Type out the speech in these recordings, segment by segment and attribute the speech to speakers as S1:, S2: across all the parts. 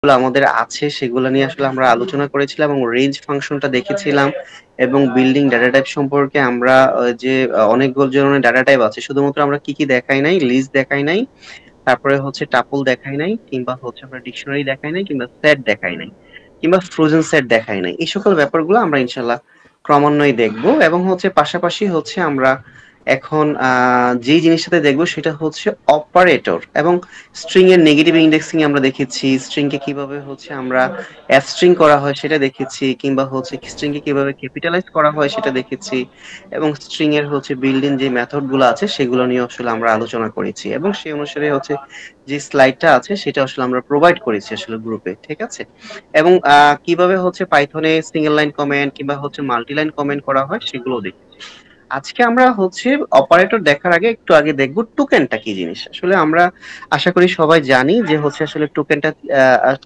S1: গুলো আমাদের আছে সেগুলো নিয়ে আসলে আমরা আলোচনা করেছিলাম এবং রেঞ্জ ফাংশনটা দেখেছিলাম এবং বিল্ডিং ডাটা টাইপ সম্পর্কে আমরা যে অনেকগুলো ধরনের ডাটা টাইপ আছে, শুধুমাত্র আমরা কি কি দেখাই নাই, লিস্ট দেখাই নাই, তারপরে হচ্ছে টাপল দেখাই নাই, কিংবা হচ্ছে আমরা ডিকশনারি দেখাই নাই, কিংবা সেট দেখাই নাই, কিংবা ফ্রোজেন সেট দেখাই নাই। এই সকল ব্যাপারগুলো আমরা ইনশাল্লাহ ক্রমান্বয়ে দেখব এবং হচ্ছে পাশাপাশি হচ্ছে আমরা এখন যেই জিনিসটাতে দেখবো সেটা হচ্ছে অপারেটর এবং স্ট্রিং এর নেগেটিভ ইন্ডেক্সিং আমরা দেখেছি, স্ট্রিং কে কিভাবে হচ্ছে আমরা অ্যাবস্ট্রিং করা হয় সেটা দেখেছি, কিংবা হচ্ছে স্ট্রিং কে কিভাবে ক্যাপিটালাইজ করা হয় সেটা দেখেছি, এবং স্ট্রিং এর হচ্ছে বিল্ডিং যে মেথড গুলো আছে সেগুলো নিয়ে আসলে আমরা আলোচনা করেছি এবং সেই অনুসারে হচ্ছে যে স্লাইডটা আছে সেটা আসলে আমরা প্রোভাইড করেছি আসলে গ্রুপে, ঠিক আছে। এবং কিভাবে হচ্ছে পাইথনে সিঙ্গেল লাইন কমেন্ট কিংবা হচ্ছে মাল্টি লাইন কমেন্ট করা হয় সেগুলো দেখেছি। আজকে আমরা হচ্ছে অপারেটর দেখার আগে একটু আগে দেখব টোকেনটা কি জিনিস। আসলে আমরা আশা করি সবাই জানি যে হচ্ছে আসলে টোকেনটা,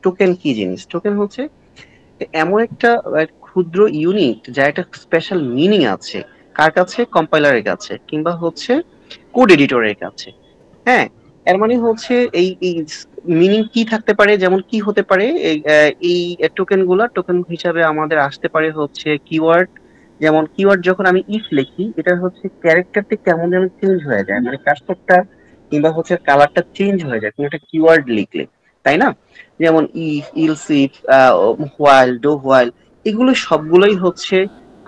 S1: টোকেন কি জিনিস। টোকেন হচ্ছে এমন একটা ক্ষুদ্র ইউনিট যার একটা স্পেশাল মিনিং আছে, কার কাছে? কম্পাইলারের কাছে কিংবা হচ্ছে কোড এডিটরের কাছে। হ্যাঁ, এর মানে হচ্ছে এই এই মিনিং কি থাকতে পারে, যেমন কি হতে পারে এই টোকেন হিসাবে আমাদের আসতে পারে হচ্ছে কিওয়ার্ড। যেমন কিওয়ার্ড যখন আমি ইফ লিখি, এটা হচ্ছে ক্যারেক্টারটি কেমন যেন চেঞ্জ হয়ে যায়, মানে কার্সরটা কিংবা হচ্ছে কালারটা চেঞ্জ হয়ে যায় কোন একটা কিওয়ার্ড লিখলে, তাই না? যেমন if, else if, while, do while, এগুলো সবগুলোই হচ্ছে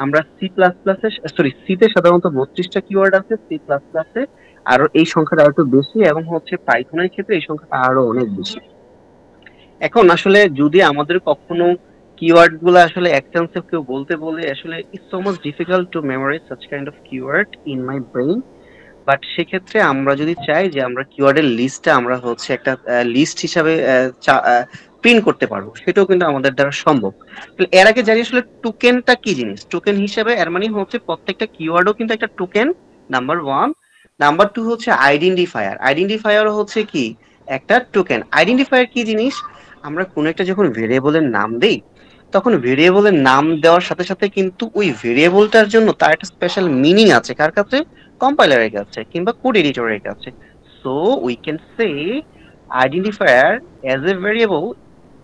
S1: আমরা সি প্লাস প্লাসে, সরি সিতে সাধারণত 32টা কিওয়ার্ড আছে, সি প্লাস প্লাসে আরো এই সংখ্যাটা আরো একটু বেশি, এবং হচ্ছে পাইথনের ক্ষেত্রে এই সংখ্যাটা আরো অনেক বেশি। এখন আসলে যদি আমাদের কখনো কিওয়ার্ড গুলো আসলে এক্সটেন্সিভ কেউ বলতে বলে, আসলে it's so much difficult to memorize such kind of keyword in my brain. But সেক্ষেত্রে আমরা যদি চাই যে আমরা কিওয়ার্ডের লিস্টটা আমরা হচ্ছে একটা লিস্ট হিসাবে প্রিন্ট করতে পারবো, সেটাও কিন্তু আমাদের দ্বারা সম্ভব। এর আগে জানি আসলে টোকেনটা কি জিনিস। টোকেন হিসাবে এর মানে হচ্ছে প্রত্যেকটা কিওয়ার্ডও কিন্তু একটা token, number one. Number two হচ্ছে আইডেন্টিফায়ার। আইডেন্টিফায়ার হচ্ছে কি একটা টোকেন। আইডেন্টিফায়ার কি জিনিস? আমরা কোনো একটা যখন ভেরিয়েবলের নাম দেই, তখন ভেরিয়েবলের নাম দেওয়ার সাথে সাথে কিন্তু ওই ভেরিয়েবলটার জন্য তার একটা স্পেশাল মিনিং আছে, কার কাছে? কম্পাইলারের কাছে কিংবা কোড এডিটরের কাছে। So we can say identifier as a variable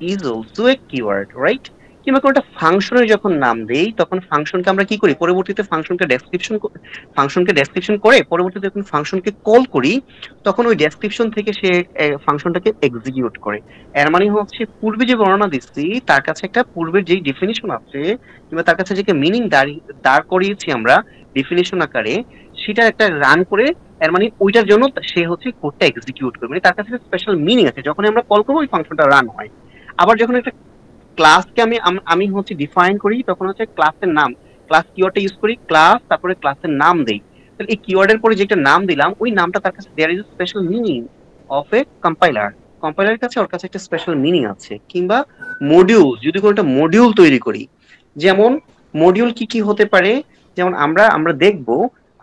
S1: is also a keyword, right? কিংবা কোনো একটা ফাংশনের যখন নাম দেই, তখন ফাংশনকে আমরা কি করি? পরবর্তীতে ফাংশনকে ডেসক্রিপশন করে পরবর্তীতে যখন ফাংশনকে কল করি, তখন ওই ডেসক্রিপশন থেকে সে ফাংশনটাকে এক্সিকিউট করে। এর মানে হচ্ছে পূর্বে যে বর্ণনা দিচ্ছি তার কাছে একটা পূর্বের যেই ডেফিনিশন আছে কিংবা তার কাছে যে মিনিং দাঁড় করিয়েছি আমরা ডেফিনিশন আকারে, সেটা একটা রান করে, এর মানে ওইটার জন্য সে হচ্ছে কোডটা এক্সিকিউট করবে, মানে তার কাছে স্পেশাল মিনিং আছে। যখন আমরা কল করবো ওই ফাংশনটা রান হয়। আবার যখন একটা ক্লাসকে আমি আমি হচ্ছে ডিফাইন করি, তখন হচ্ছে ক্লাসের নাম, ক্লাস কিওয়ার্ডটা ইউজ করি, ক্লাস তারপরে ক্লাসের নাম দেই। তাহলে এই কিওয়ার্ডের পরে যেটা নাম দিলাম ওই নামটা তার কাছে there is a special meaning of a compiler. কম্পাইলারের কাছে ওর কাছে একটা স্পেশাল মিনিং আছে। কিংবা মডিউল, যদি কোনো একটা মডিউল তৈরি করি, যেমন মডিউল কি কি হতে পারে, যেমন আমরা আমরা দেখব,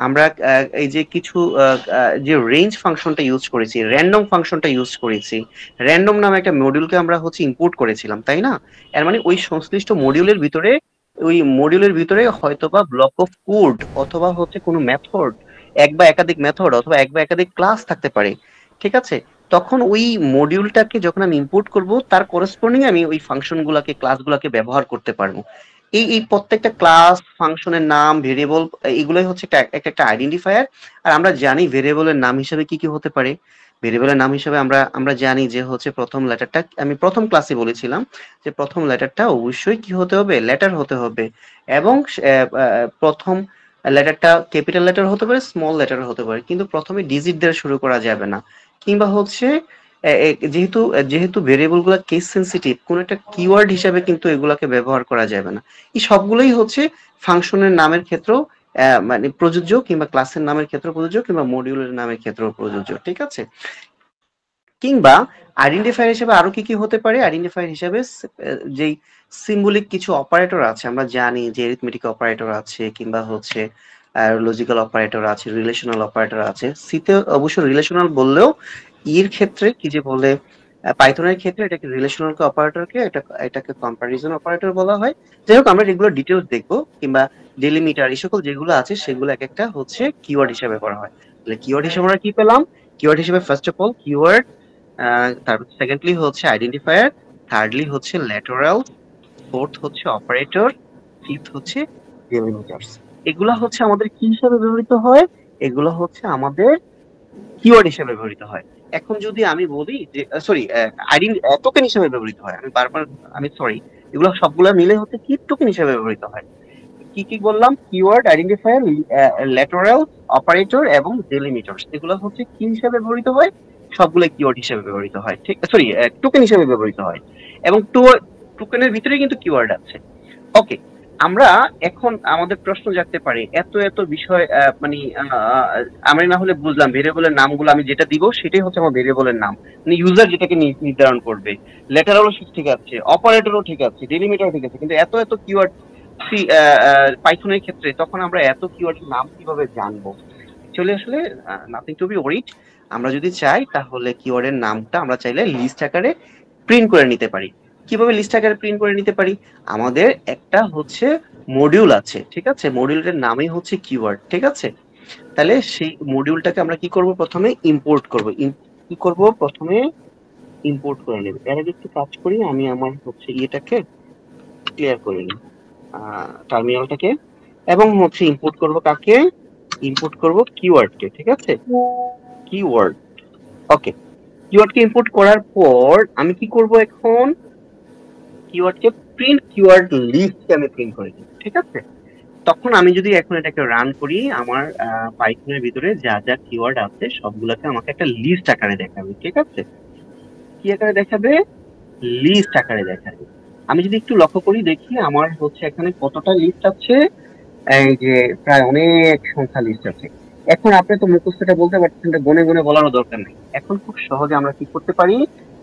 S1: আমরা এই যে কিছু যে রেঞ্জ ফাংশনটা ইউজ করেছি, র্যান্ডম ফাংশনটা ইউজ করেছি, র্যান্ডম নামে একটা মডিউলকে আমরা হচ্ছে ইম্পোর্ট করেছিলাম, তাই না? এর মানে ওই সংশ্লিষ্ট মডিউলের ভিতরে, ওই মডিউলের ভিতরে হয়তোবা ব্লক অফ কোড অথবা হচ্ছে কোনো মেথড, এক বা একাধিক মেথড অথবা এক বা একাধিক ক্লাস থাকতে পারে, ঠিক আছে? তখন ওই মডিউলটাকে যখন আমি ইম্পোর্ট করব, তার করেসপন্ডিং আমি ওই ফাংশন গুলাকে, ক্লাস গুলাকে ব্যবহার করতে পারবো। এই এই প্রত্যেকটা ক্লাস, ফাংশনের নাম, ভেরিয়েবল, এগুলোই হচ্ছে একটা একটা আইডেন্টিফায়ার। আর আমরা জানি ভেরিয়েবলের নাম হিসেবে কি কি হতে পারে। ভেরিয়েবলের নাম হিসেবে আমরা আমরা জানি যে হচ্ছে প্রথম লেটারটা, আমি প্রথম ক্লাসে বলেছিলাম যে প্রথম লেটারটা অবশ্যই কি হতে হবে? লেটার হতে হবে। এবং প্রথম লেটারটা ক্যাপিটাল লেটার হতে পারে, স্মল লেটার হতে পারে, কিন্তু প্রথমে ডিজিট দিয়ে শুরু করা যাবে না। কিংবা হচ্ছে যেহেতু যেহেতু ভেরিয়েবল গুলা কেস সেন্সিটিভ, কোন একটা কিওয়ার্ড হিসাবে কিন্তু এগুলাকে ব্যবহার করা যাবে না। এই সবগুলোই হচ্ছে ফাংশনের নামের ক্ষেত্রেও মানে প্রযোজ্য, কিংবা ক্লাসের নামের ক্ষেত্রে প্রযোজ্য, কিংবা মডিউলের নামের ক্ষেত্রেও প্রযোজ্য, ঠিক আছে? কিংবা আইডেন্টিফায়ার হিসেবে আরো কি কি হতে পারে? আইডেন্টিফায়ার হিসেবে যেই সিম্বলিক কিছু অপারেটর আছে, আমরা জানি যে এরিথমেটিক অপারেটর আছে, কিংবা হচ্ছে লজিক্যাল অপারেটর আছে, রিলেশনাল অপারেটর আছে। সিতে অবশ্য রিলেশনাল বললেও এর ক্ষেত্রে কি যে বলে, পাইথনের ক্ষেত্রে এটাকে রিলেশনাল অপারেটরকে এটাকে কম্পারিজন অপারেটর বলা হয়। যাই হোক, আমরা যেগুলো ডিটেলস দেখবো, কিংবা ডেলিমিটার এই সকল যেগুলো আছে সেগুলো এক একটা হচ্ছে কিওয়ার্ড হিসেবে করা হয়। তাহলে কিওয়ার্ড হিসেবে আমরা কি পেলাম? কিওয়ার্ড হিসেবে ফার্স্ট অফ অল কিওয়ার্ড, তারপর সেকেন্ডলি হচ্ছে আইডেন্টিফায়ার, থার্ডলি হচ্ছে ল্যাটেরাল, ফোর্থ হচ্ছে অপারেটর, ফিফথ হচ্ছে ডেলিমিটারস। এগুলা হচ্ছে আমাদের কি হিসাবে ব্যবহৃত হয়? এগুলো হচ্ছে আমাদের কিওয়ার্ড হিসেবে ব্যবহৃত হয়। এখন যদি আমি বলি যে সরি, টোকেন হিসেবে ব্যবহৃত হয়, আমি সরি, এগুলো সবগুলা মিলে হচ্ছে কি টোকেন হিসেবে ব্যবহৃত হয়। কি কি বললাম? কিওয়ার্ড, আইডেন্টিফায়ার, ল্যাটেরাল, অপারেটর এবং ডেলিমিটারস, এগুলো হচ্ছে কি হিসেবে ব্যবহৃত হয়? সবগুলো কিওয়ার্ড হিসেবে ব্যবহৃত হয়, ঠিক, সরি, টোকেন হিসেবে ব্যবহৃত হয়। এবং টোকেনের ভিতরে কিন্তু কিওয়ার্ড আছে। ওকে, আমরা এখন আমাদের প্রশ্ন জাগতে পারে, এত এত বিষয় মানে আমি না হলে বুঝলাম ভেরিয়েবলের নামগুলো আমি যেটা দিব সেটাই হচ্ছে আমার ভেরিয়েবলের নাম, মানে ইউজার যেটাকে নির্ধারণ করবে। লেটারও ঠিক আছে, অপারেটরও ঠিক আছে, ডেলিমিটারও ঠিক আছে, কিন্তু এত এত কিওয়ার্ড পাইথনের ক্ষেত্রে তখন আমরা এত কিওয়ার্ড নাম কিভাবে জানবো? অ্যাকচুয়ালি আসলে নাথিং টু বি ওরিড। আমরা যদি চাই তাহলে কিওয়ার্ডের নামটা আমরা চাইলে লিস্ট আকারে প্রিন্ট করে নিতে পারি। কিভাবে লিস্ট আকারে প্রিন্ট করে নিতে পারি? আমাদের একটা হচ্ছে মডিউল আছে, ঠিক আছে, মডিউলটার নামই হচ্ছে কিওয়ার্ড, ঠিক আছে। তাহলে সেই মডিউলটাকে আমরা কি করব? প্রথমে ইম্পোর্ট করব। কি করব? প্রথমে ইম্পোর্ট করে নেব। এর আগে একটু কাজ করি, আমি আমার হচ্ছে ইয়েটাকে ক্লিয়ার করে নিই, টার্মিনালটাকে। এবং হচ্ছে ইম্পোর্ট করব কাকে? ইম্পোর্ট করব কিওয়ার্ডকে, ঠিক আছে, কিওয়ার্ড। ওকে, কিওয়ার্ডকে ইম্পোর্ট করার পর আমি কি করব এখন? কিওয়ার্ডকে প্রিন্ট কিওয়ার্ড লিস্টকে আমি প্রিন্ট করে দিই, ঠিক আছে। তখন আমি যদি এখন এটাকে রান করি, আমার পাইথনের ভিতরে যা যা কিওয়ার্ড আছে সবগুলোকে আমাকে একটা লিস্ট আকারে দেখাবে, ঠিক আছে। কি আকারে দেখাবে? লিস্ট আকারে দেখাবে। আমি যদি একটু লক্ষ্য করি, দেখি আমার হচ্ছে এখানে কতটা লিস্ট আছে। এই যে প্রায় অনেক সংখ্যা লিস্ট আছে। এখন আপনি তো মুখস্থটা বলতে পারছেন, এটা গনে গনে বলারও দরকার নেই। এখন খুব সহজে আমরা কি করতে পারি,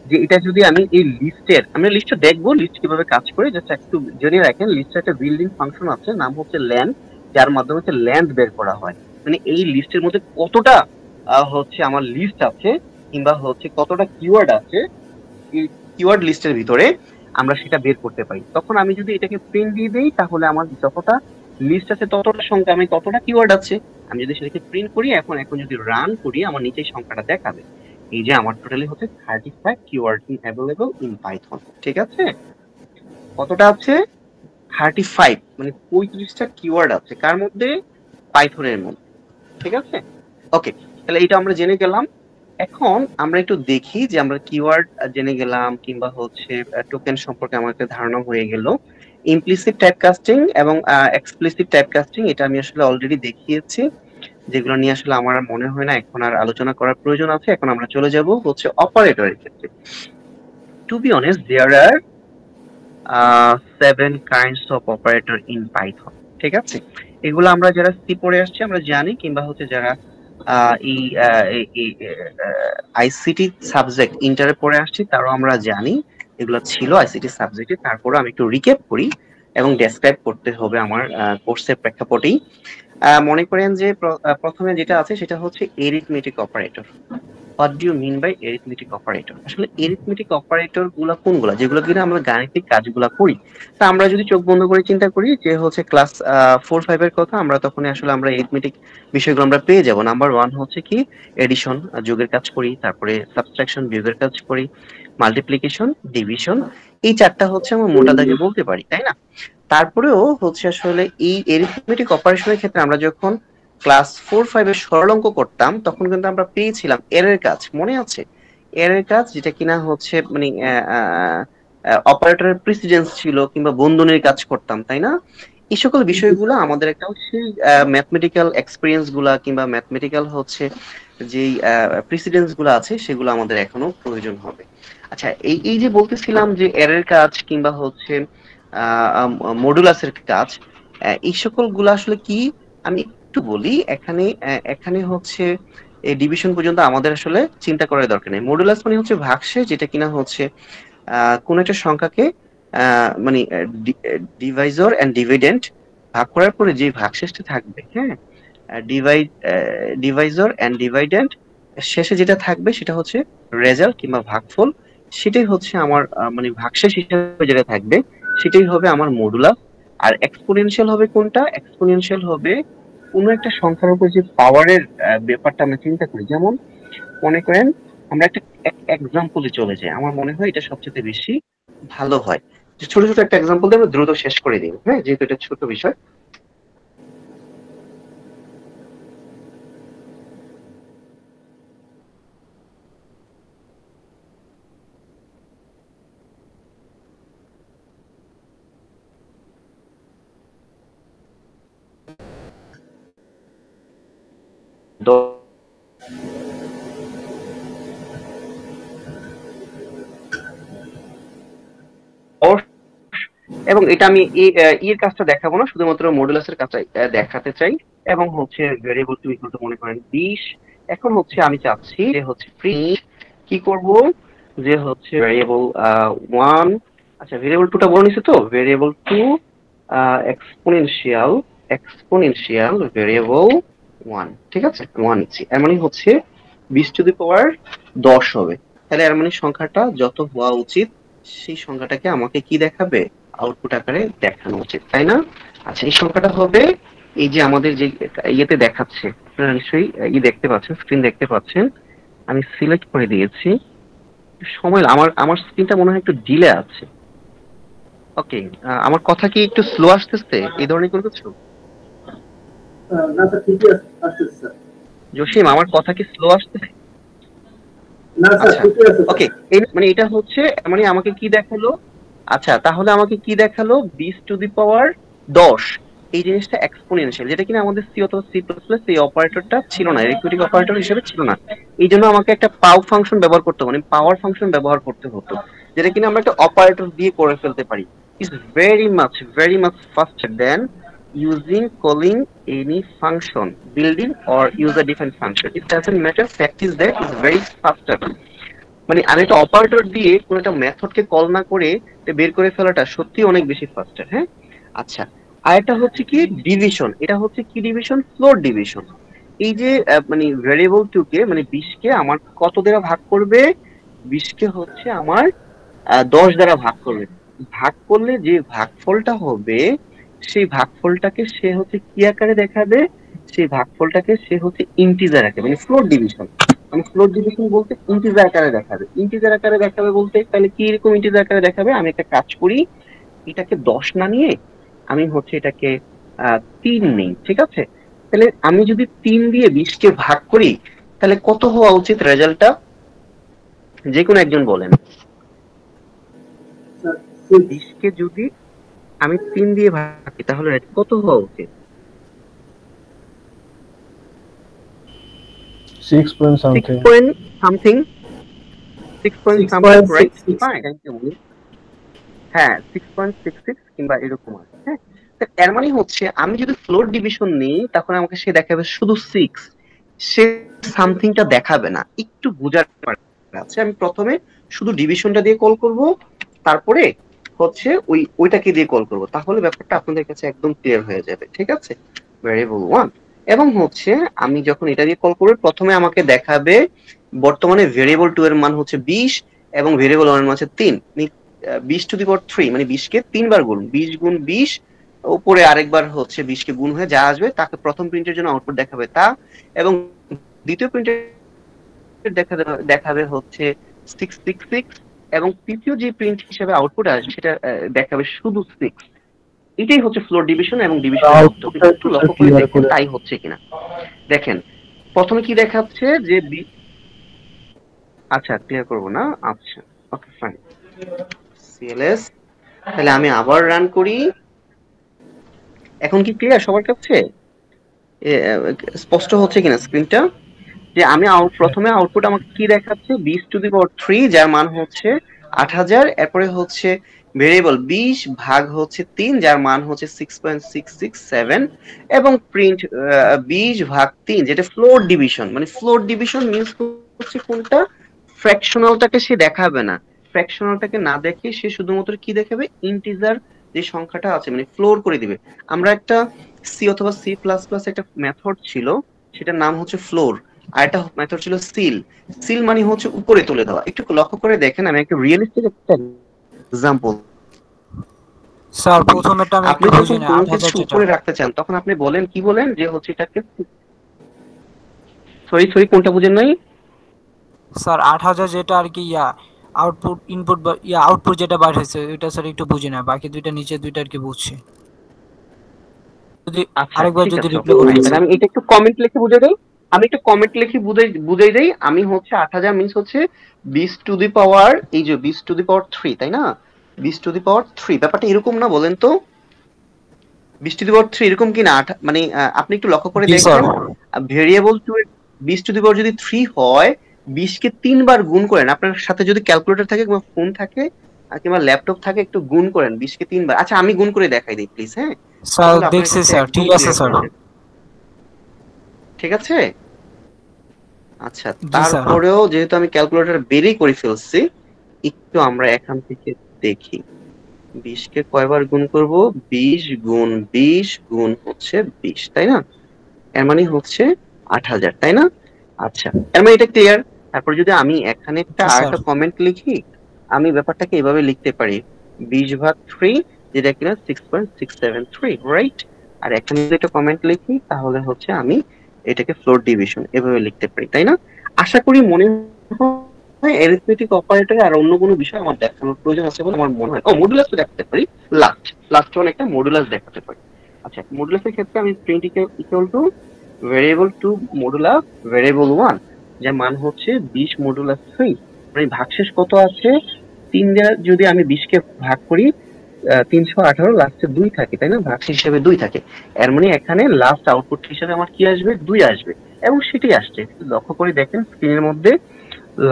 S1: যে এটা যদি আমি এই লিস্টের, আমরা লিস্টটা দেখবো লিস্ট কিভাবে কাজ করে, জাস্ট একটু জেনে রাখেন। লিস্টের একটা বিল্ডিং ফাংশন আছে, নাম হচ্ছে ল্যান্ড, যার মাধ্যমে হচ্ছে ল্যান্ড বের করা হয়। মানে এই লিস্টের মধ্যে কতটা হচ্ছে আমার লিস্ট আছে, কিংবা হচ্ছে কতটা কিওয়ার্ড আছে এই কিওয়ার্ড লিস্টের ভিতরে, আমরা সেটা বের করতে পারি। তখন আমি যদি এটাকে প্রিন্ট দিয়ে দিই, তাহলে আমার যতটা লিস্ট আছে ততটা সংখ্যা, আমি কতটা কিওয়ার্ড আছে, আমি যদি সেটাকে প্রিন্ট করি, এখন যদি রান করি, আমার নিচে সংখ্যাটা দেখাবে। এই যে আমার টোটালি হচ্ছে 35 keyword in available in Python, ঠিক আছে। কতটা আছে? 35, মানে 35টা কিওয়ার্ড আছে, কার মধ্যে? পাইথনের মধ্যে, ঠিক আছে। ওকে, তাহলে এটা আমরা জেনে গেলাম। এখন আমরা একটু দেখি যে আমরা কিওয়ার্ড জেনে গেলাম, কিংবা হচ্ছে টোকেন সম্পর্কে আমার একটা ধারণা হয়ে গেল। ইমপ্লিসিট টাইপ কাস্টিং এবং এক্সপ্লিসিট টাইপ কাস্টিং, এটা আমি আসলে অলরেডি দেখিয়েছি, যেগুলো নিয়ে আসলে আমার মনে হয় না এখন আর আলোচনা করার প্রয়োজন আছে। এখন আমরা চলে যাব হচ্ছে অপারেটরের ক্ষেত্রে। To be honest, there are 7 kinds of operator in Python, ঠিক আছে। এগুলো আমরা যারা সি পড়ে আসছি আমরা জানি, কিংবা হচ্ছে যারা এই আইসিটি সাবজেক্ট ইন্টারে পড়ে আসছি তারাও আমরা জানি এগুলো ছিল আইসিটি সাবজেক্টে। তারপরে আমি একটু রিক্যাপ করি এবং ডেসক্রাইব করতে হবে আমার কোর্সের প্রেক্ষাপটেই। মনে করেন যে প্রথমে যেটা আছে সেটা হচ্ছে arithmetic operator. What do you mean by arithmetic operator? আসলে এরিথমেটিক অপারেটর গুলা কোনগুলা, যেগুলো কিনা আমরা গাণিতিক কাজগুলা করি। তা আমরা যদি চোখ বন্ধ করে চিন্তা করি যে হচ্ছে ক্লাস 4-5 এর কথা, আমরা তখন আসলে আমরা এরিথমেটিক বিষয়গুলো আমরা পেয়ে যাব। নাম্বার 1 হচ্ছে কি এডিশন, যোগের কাজ করি, তারপরে সাবট্রাকশন, বিয়োগের কাজ করি, মাল্টিপ্লিকেশন, ডিভিশন, এই চারটা হচ্ছে আমরা মোটা দাগে বলতে পারি, তাই না? তারপরেও হচ্ছে আসলে এই এরিথমেটিক অপারেশনের ক্ষেত্রে আমরা যখন ক্লাস 4-5 এর সরল অঙ্ক করতাম, তখন কিন্তু আমরা পেয়েছিলাম এরের কাজ, মনে আছে? এরের কাজ যেটা কিনা হচ্ছে মানে অপারেটরের প্রিসিডেন্স ছিল, কিংবা বন্ধনীর কাজ করতাম, তাই না? এই সকল বিষয়গুলো আমাদের একটা সেই ম্যাথমেটিক্যাল এক্সপিরিয়েন্স গুলা, কিংবা ম্যাথমেটিক্যাল হচ্ছে যেই প্রিসিডেন্স গুলো আছে সেগুলো আমাদের এখনো প্রয়োজন হবে। আচ্ছা, এই এই যে বলতেছিলাম যে এরের কাজ কিংবা হচ্ছে মডুলাসের কাজ, এই সকল গুলো আসলে কি আমি একটু বলি। এখানে এখানে হচ্ছে এই ডিভিশন পর্যন্ত আমাদের আসলে চিন্তা করার দরকার নেই। মডুলাস মানে হচ্ছে ভাগশেষ, যেটা কিনা হচ্ছে কোন একটা সংখ্যাকে মানে ডিভাইজর এন্ড ডিভিডেন্ড ভাগ করার পরে যে ভাগশেষটা থাকবে, হ্যাঁ, ডিভাইজর এন্ড ডিভাইডেন্ড, শেষে যেটা থাকবে সেটা হচ্ছে রেজাল্ট কিংবা ভাগফল। সেটাই হচ্ছে আমার মানে ভাগশেষ হিসেবে যেটা থাকবে সেটাই হবে আমার মডুলাস। আর এক্সপোনেনশিয়াল হবে কোনটা? এক্সপোনেনশিয়াল হবে কোনো একটা সংখ্যার উপর যে পাওয়ারের ব্যাপারটা আমরা চিন্তা করি। যেমন মনে করেন আমরা একটা এক্সাম্পলে চলে যাই, আমার মনে হয় এটা সবচেয়ে বেশি ভালো হয়। ছোট ছোট একটা এক্সাম্পল দিয়ে আমরা দ্রুত শেষ করে দিই, হ্যাঁ, যেহেতু এটা ছোট বিষয়। এবং এটা আমি এর কাজটা দেখাবো না, শুধুমাত্র মডুলাসের কাজটা দেখাতে চাই। এবং হচ্ছে ভেরিয়েবল টু ইকুয়াল টু মনে করেন 20। এখন হচ্ছে আমি চাচ্ছি যে হচ্ছে প্রিন্ট কি করব, যে হচ্ছে ভেরিয়েবল 1, আচ্ছা ভেরিয়েবল টুটা বলে নিছে, তো variable two exponential exponential variable 1, ঠিক আছে 1 নিচ্ছি। এর মানে হচ্ছে 20 টু দি পাওয়ার 10 হবে। তাহলে এর মানে সংখ্যাটা যত হওয়া উচিত সেই সংখ্যাটাকে আমাকে কি দেখাবে, আউটপুট আকারে দেখানো উচিত, তাই না? আচ্ছা এই সংখ্যাটা হবে এই যে আমাদের যে ইয়েতে দেখাচ্ছে, আপনারা নিশ্চয়ই দেখতে পাচ্ছেন, স্ক্রিন দেখতে পাচ্ছেন, আমি সিলেক্ট করে দিয়েছি। সময় আমার আমার স্ক্রিনটা মনে হয় একটু ডিলে আছে। ওকে, আমার কথা কি একটু স্লো আসতেছে এই ধরনের কোনো কিছু?
S2: না স্যার, ঠিকই আসতেছে স্যার।
S1: জসিম, আমার কথা কি স্লো আসতেছে?
S2: না স্যার,
S1: আচ্ছা
S2: ঠিকই আছে
S1: ওকে, মানে এটা হচ্ছে মানে আমাকে কি দেখালো, আচ্ছা তাহলে আমাকে কি দেখালো, 20 টু দি পাওয়ার 10। এই জিনিসটা এক্সপোনেনশিয়াল, যেটা কিনা আমাদের সি অথবা সি প্লাস প্লাস এই অপারেটরটা ছিল না, এরিথমেটিক অপারেটর হিসেবে ছিল না। এই জন্য আমাকে একটা পাও ফাংশন ব্যবহার করতে হবে, মানে পাওয়ার ফাংশন ব্যবহার করতে হতো, যেটা কিনা আমরা একটা অপারেটর দিয়ে করে ফেলতে পারি। Is very much faster than using calling any function, building or user defined function. It doesn't matter, fact is that is very faster. মানে আমি একটা অপারেটর দিয়ে কোনো একটা মেথডকে কল না করে বের করে ফেলাটা সত্যি অনেক বেশি ফাস্টার, হ্যাঁ। আচ্ছা, আর একটা হচ্ছে কি ডিভিশন, এটা হচ্ছে কি ডিভিশন, ফ্লোর ডিভিশন। এই যে মানে ভেরিয়েবল টু কে মানে 20 কে আমার কত দ্বারা ভাগ করবে, 20 কে হচ্ছে আমার 10 দ্বারা ভাগ করবে। ভাগ করলে যে ভাগফলটা হবে সেই ভাগফলটাকে সে হচ্ছে কি আকারে দেখাবে, সেই ভাগফলটাকে সে হচ্ছে ইন্টিজার আকারে, মানে ফ্লোর ডিভিশন। মানে ফ্লোর ডিভিশন বলতে ইন্টিজার আকারে দেখাবে, ইন্টিজার আকারে দেখাবে বলতে তাহলে কি রকম ইন্টিজার আকারে দেখাবে, আমি একটা কাজ করি, এটাকে 10 না নিয়ে আমি হচ্ছে এটাকে 3 নেই, ঠিক আছে। তাহলে আমি যদি 3 দিয়ে 20 কে ভাগ করি তাহলে কত হওয়া উচিত রেজাল্টটা, যে কোনো একজন বলেন। 20 কে যদি আমি 3 দিয়ে ভাগ করি তাহলে কত হওয়া উচিত?
S3: 6 point something.
S1: 6 point something, 6 point something, right? Fine, হ্যাঁ 6.66 কিংবা এরকম আছে, হ্যাঁ। এর মানে হচ্ছে আমি যদি ফ্লোর ডিভিশন নিই তখন আমাকে সে দেখাবে শুধু 6, সে সামথিংটা দেখাবে না, একটু বোঝার আছে। আমি প্রথমে শুধু ডিভিশনটা দিয়ে কল করব, তারপরে হচ্ছে ওইটাকে দিয়ে কল করব, তাহলে ব্যাপারটা আপনাদের কাছে একদম ক্লিয়ার হয়ে যাবে, ঠিক আছে। ভেরিয়েবল 1 এবং হচ্ছে আমি যখন এটা দিয়ে কল করব প্রথমে আমাকে দেখাবে বর্তমানে ভেরিয়েবল 2 এর মান হচ্ছে 20 এবং ভেরিয়েবল 1 এর মান হচ্ছে 3। 20 টু দি পাওয়ার 3 মানে 20 কে 3 বার গুণ, 20 গুণ 20, উপরে আরেকবার হচ্ছে 20 কে গুণ হয়ে যা আসবে তাকে প্রথম প্রিন্টের জন্য আউটপুট দেখাবে তা, এবং দ্বিতীয় প্রিন্টের দেখাবে হচ্ছে 666, এবং তৃতীয় যে প্রিন্ট হিসেবে আউটপুট আসবে সেটা দেখাবে শুধু 6। এটাই হচ্ছে ফ্লোর ডিভিশন এবং ডিভিশনের মধ্যে একটু লক্ষ্য করে দেখেন তাই হচ্ছে কিনা। দেখেন প্রথমে কি দেখাচ্ছে যে আচ্ছা ক্লিয়ার করব না, আচ্ছা ওকে ফাইন, সিএলএস। তাহলে আমি আবার রান করি, এখন কি ক্লিয়ার সবার কাছে, স্পষ্ট হচ্ছে কিনা স্ক্রিনটা? যে আমি প্রথমে আউটপুট আমাকে কি দেখাচ্ছে, 20 টু দি পাওয়ার 3 যার মান হচ্ছে 8000, এরপরে হচ্ছে ভেরিয়েবল 20 ভাগ হচ্ছে 3 যার মান হচ্ছে 6.667, এবং প্রিন্ট 20 ভাগ 3 যেটা ফ্লোর ডিভিশন। মানে ফ্লোর ডিভিশন মিন্স হচ্ছে কোনটা, ফ্র্যাকশনালটাকে সে দেখাবে না, ফ্র্যাকশনালটাকে না দেখে সে শুধুমাত্র কি দেখাবে, ইন্টিজার যে সংখ্যাটা আছে মানে ফ্লোর করে দিবে। আমরা একটা সি অথবা সি প্লাস প্লাস একটা মেথড ছিল, সেটার নাম হচ্ছে ফ্লোর, আর একটা মেথড ছিল সিল। সিল মানে হচ্ছে উপরে তুলে দেওয়া। একটু লক্ষ্য করে দেখেন, আমি একটা রিয়েলিস্টিক একটা এক্সাম্পল।
S4: স্যার প্রথমেরটা আমি
S1: আপনি
S4: একটু
S1: যখন
S4: বুঝিনি,
S1: কোনো
S4: 8000
S1: কিছু
S4: যেটা।
S1: উপরে রাখতে চান তখন আপনি বলেন কি বলেন, যে হচ্ছে এটাকে সরি কোনটা বুঝেন নাই?
S4: স্যার 8000 যেটা আর কি আউটপুট ইনপুট বা আউটপুট যেটা বাইর হয়েছে ওইটা স্যার একটু বুঝি না, বাকি দুইটা নিচে দুইটা আর কি বুঝছি। যদি
S1: আচ্ছা
S4: আরেকবার
S1: ঠিক
S4: যদি
S1: আছে,
S4: রিপ্লাই
S1: ওকে
S4: করতেন
S1: তাহলে
S4: স্যার।
S1: আমি এটা একটু কমেন্ট লিখে বুঝে দেই। আমি একটু কমেন্ট লিখে বুঝাই দেই। আমি হচ্ছে 8000 মিনস হচ্ছে 20 টু দি পাওয়ার, এই যে 20 টু দি পাওয়ার 3, তাই না? 20 টু দি পাওয়ার 3 ব্যাপারটা এরকম না, বলেন তো? 20 টু দি পাওয়ার 3 এরকম কি না? মানে আপনি একটু লক্ষ্য করে
S4: জি স্যার।
S1: দেখেন, ভেরিয়েবল টু 20 টু দি পাওয়ার যদি 3 হয়, 20 কে 3 বার গুণ করেন। আপনার সাথে যদি ক্যালকুলেটর থাকে কিংবা ফোন থাকে কিংবা ল্যাপটপ থাকে, একটু গুণ করেন 20 কে 3 বার। আচ্ছা আমি গুণ করে দেখাই দিই প্লিজ, হ্যাঁ?
S4: স্যার
S1: তাহলে আপনার
S4: দেখছি
S1: কাছে
S4: স্যার,
S1: একদম
S4: ঠিক আছে
S1: ক্লিয়ার
S4: স্যার।
S1: হয়ে যাবে। ঠিক আছে? আচ্ছা
S4: জি স্যার।
S1: তারপরেও যেহেতু আমি ক্যালকুলেটর বেরই করে ফেলছি, একটু আমরা এখান থেকে দেখি 20 কে কয়বার গুণ করব। 20 গুণ 20 গুণ হচ্ছে 20, তাই না? এর মানে হচ্ছে 8000, তাই না? আচ্ছা এর মানে এটা ক্লিয়ার। তারপর যদি আমি এখানে একটা
S4: জি
S1: আর
S4: স্যার।
S1: একটা কমেন্ট লিখি, আমি ব্যাপারটাকে এভাবে লিখতে পারি 20/3, যেটা কিনা 6.673, রাইট? আর এখানে যদি একটা কমেন্ট লিখি তাহলে হচ্ছে আমি এটাকে ফ্লোর ডিভিশন এভাবে লিখতে পারি, তাই না? আশা করি মনে হয় অ্যারিথমেটিক অপারেটরে আর অন্য কোনো বিষয় আমার দেখানোর প্রয়োজন আছে বলে আমার মনে হয়। ও মডুলাস তো দেখাতে পারি, লাস্ট ওয়ান একটা মডুলাস দেখাতে পারি। আচ্ছা মডুলাসের ক্ষেত্রে আমি print equal to variable two modulus variable 1, যার মান হচ্ছে 20 মডুলাস 3। মানে ভাগশেষ কত আছে? 3 দ্বারা যদি আমি 20 কে ভাগ করি 318, লাস্টে 2 থাকে, তাই না? ভাগশেষ হিসেবে 2 থাকে। এর মানে এখানে লাস্ট আউটপুট হিসেবে আমার কি আসবে? 2 আসবে, এবং সেটাই আসছে। একটু লক্ষ্য করে দেখেন স্ক্রিনের মধ্যে